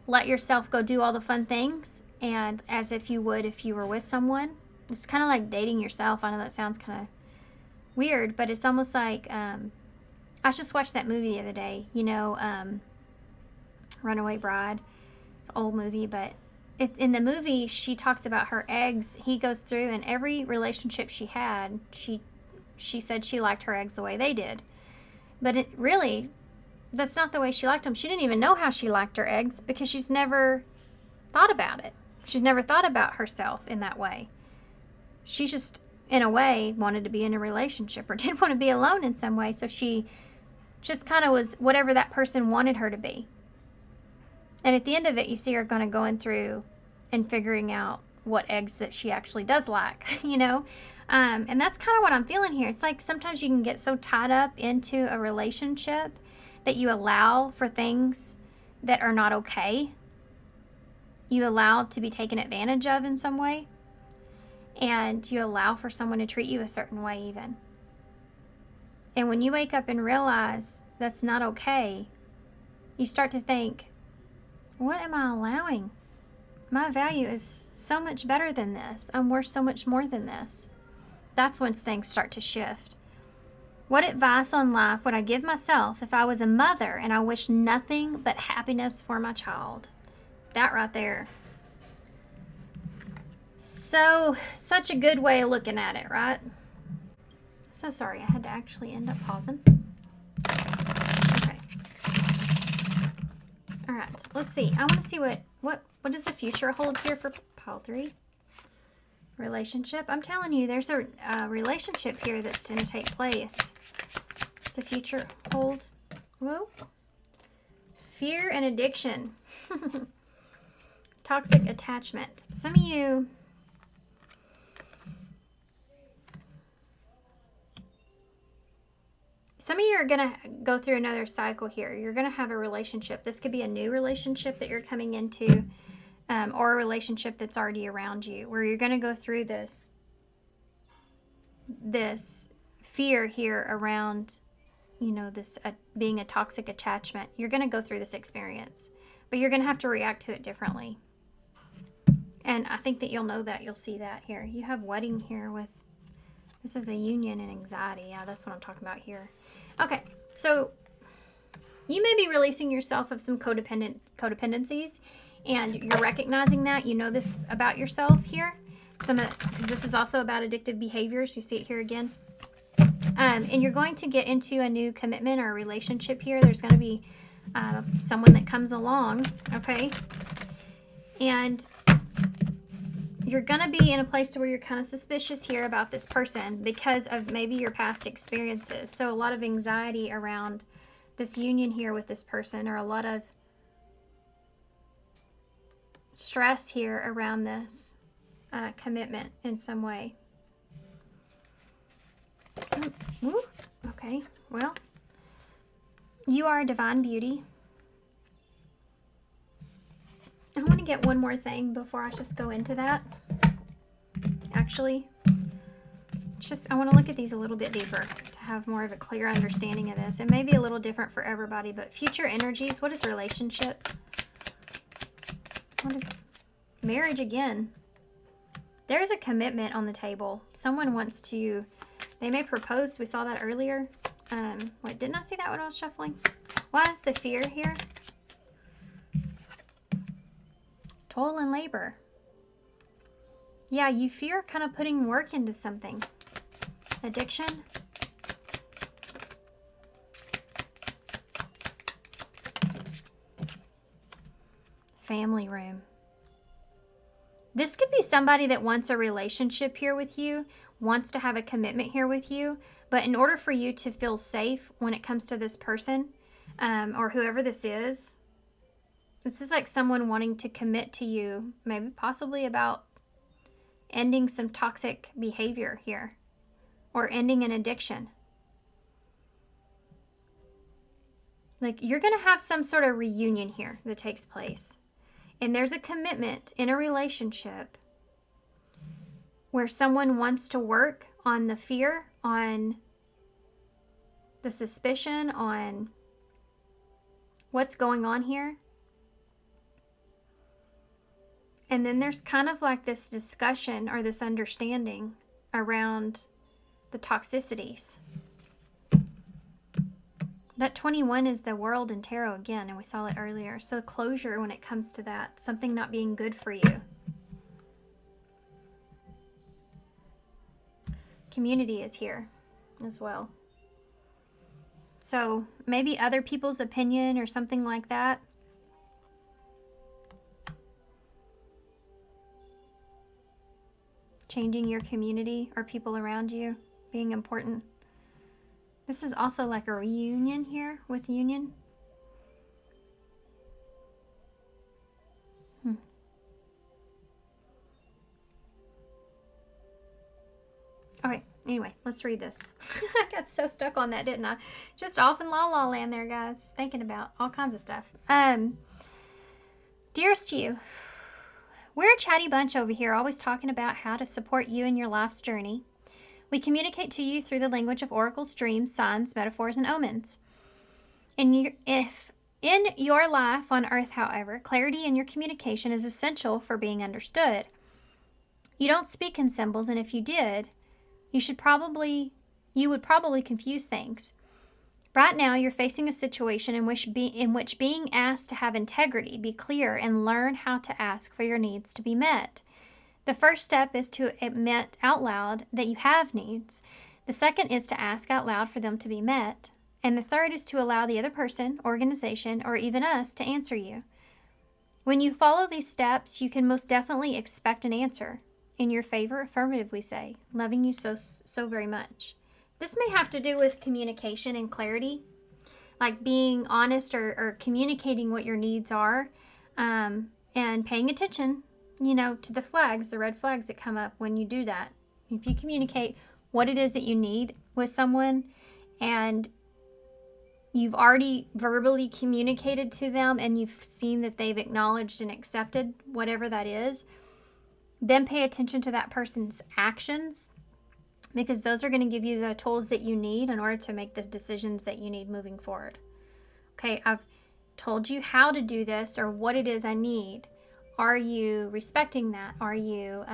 let yourself go do all the fun things, and as if you would if you were with someone? It's kind of like dating yourself. I know that sounds kind of weird, but it's almost like, I just watched that movie the other day, you know, Runaway Bride. It's an old movie, but in the movie, she talks about her eggs. He goes through, and every relationship she had, she said she liked her eggs the way they did. But it really, that's not the way she liked them. She didn't even know how she liked her eggs because she's never thought about it. She's never thought about herself in that way. She just, in a way, wanted to be in a relationship or didn't want to be alone in some way. So she just kind of was whatever that person wanted her to be. And at the end of it, you see her kind of going through and figuring out what eggs that she actually does like, you know? And that's kind of what I'm feeling here. It's like sometimes you can get so tied up into a relationship that you allow for things that are not okay. You allow to be taken advantage of in some way. And you allow for someone to treat you a certain way even. And when you wake up and realize that's not okay, you start to think, what am I allowing? My value is so much better than this. I'm worth so much more than this. That's when things start to shift. What advice on life would I give myself if I was a mother and I wish nothing but happiness for my child? That right there. So, such a good way of looking at it, right? So sorry, I had to actually end up pausing. Okay. All right, let's see. I want to see what does the future hold here for pile 3? Relationship. I'm telling you, there's a relationship here that's going to take place. Does the future hold? Whoa. Fear and addiction. Toxic attachment. Some of you... Some of you are going to go through another cycle here. You're going to have a relationship. This could be a new relationship that you're coming into, or a relationship that's already around you, where you're going to go through this fear here around, you know, this being a toxic attachment. You're going to go through this experience, but you're going to have to react to it differently. And I think that you'll know that. You'll see that here. You have wedding here with, this is a union and anxiety. Yeah, that's what I'm talking about here. Okay, so you may be releasing yourself of some codependencies, and you're recognizing that. You know this about yourself here. Because this is also about addictive behaviors. You see it here again. And you're going to get into a new commitment or a relationship here. There's going to be someone that comes along, okay? And you're going to be in a place to where you're kind of suspicious here about this person because of maybe your past experiences. So a lot of anxiety around this union here with this person, or a lot of stress here around this commitment in some way. Ooh, okay, well, you are a divine beauty. I want to get one more thing before I just go into that. Actually, I want to look at these a little bit deeper to have more of a clear understanding of this. It may be a little different for everybody, but future energies, what is relationship? What is marriage again? There's a commitment on the table. Someone wants to, they may propose. We saw that earlier. Wait, didn't I see that when I was shuffling? Why is the fear here? Toil and labor. Yeah, you fear kind of putting work into something. Addiction. Family room. This could be somebody that wants a relationship here with you, wants to have a commitment here with you, but in order for you to feel safe when it comes to this person, or whoever this is like someone wanting to commit to you, maybe possibly about ending some toxic behavior here, or ending an addiction. Like, you're going to have some sort of reunion here that takes place. And there's a commitment in a relationship where someone wants to work on the fear, on the suspicion, on what's going on here. And then there's kind of like this discussion or this understanding around the toxicities. That 21 is the world in tarot again, and we saw it earlier. So closure when it comes to that, something not being good for you. Community is here as well. So maybe other people's opinion or something like that. Changing your community or people around you being important. This is also like a reunion here with union. Okay, anyway, let's read this. I got so stuck on that, didn't I? Just off in la la land there, guys. Thinking about all kinds of stuff. Dearest to you, we're a chatty bunch over here, always talking about how to support you in your life's journey. We communicate to you through the language of oracles, dreams, signs, metaphors, and omens. If in your life on earth, however, clarity in your communication is essential for being understood. You don't speak in symbols, and if you did, you should probably you would probably confuse things. Right now, you're facing a situation in which being asked to have integrity, be clear, and learn how to ask for your needs to be met. The first step is to admit out loud that you have needs. The second is to ask out loud for them to be met. And the third is to allow the other person, organization, or even us to answer you. When you follow these steps, you can most definitely expect an answer. In your favor, affirmative, we say, loving you so very much. This may have to do with communication and clarity, like being honest or communicating what your needs are, and paying attention, to the flags, the red flags that come up when you do that. If you communicate what it is that you need with someone and you've already verbally communicated to them and you've seen that they've acknowledged and accepted whatever that is, then pay attention to that person's actions, because those are going to give you the tools that you need in order to make the decisions that you need moving forward. Okay, I've told you how to do this or what it is I need. Are you respecting that? Are you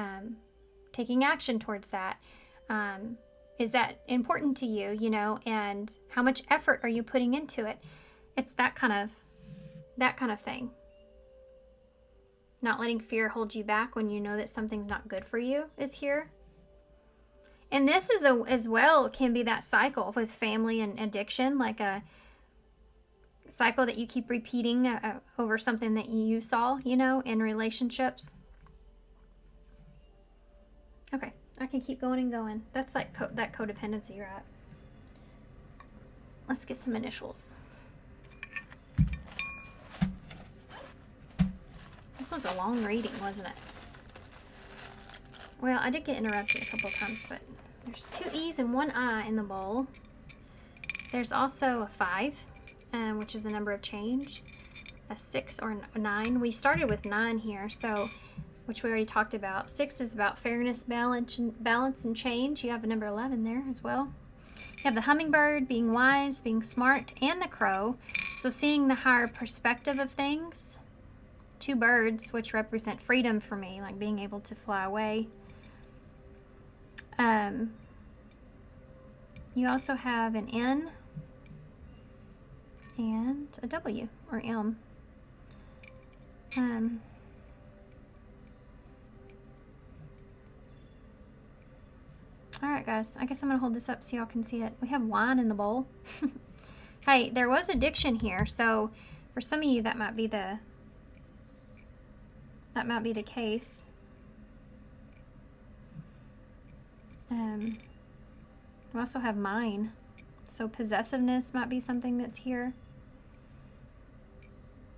taking action towards that? Is that important to you, and how much effort are you putting into it? It's that kind of thing. Not letting fear hold you back when you know that something's not good for you is here. And this is as well can be that cycle with family and addiction, like a cycle that you keep repeating over something that you saw, in relationships. Okay, I can keep going and going. That's like that codependency, right? Let's get some initials. This was a long reading, wasn't it? Well, I did get interrupted a couple times, but there's 2 E's and 1 I in the bowl. There's also a 5, which is the number of change, a 6 or a 9. We started with 9 here, so which we already talked about. 6 is about fairness, balance, and change. You have a number 11 there as well. You have the hummingbird, being wise, being smart, and the crow. So seeing the higher perspective of things. 2 birds, which represent freedom for me, like being able to fly away. You also have an N and a W or M. Alright guys, I guess I'm going to hold this up so y'all can see it. We have wine in the bowl. Hey, there was addiction here, so for some of you that might be the case. We also have mine. So possessiveness might be something that's here.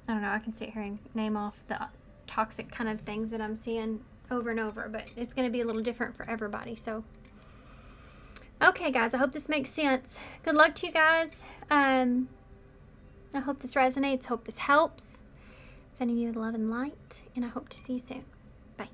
I don't know, I can sit here and name off the toxic kind of things that I'm seeing over and over, but it's going to be a little different for everybody. So, okay guys, I hope this makes sense. Good luck to you guys. I hope this resonates, hope this helps. Sending you the love and light, and I hope to see you soon. Bye.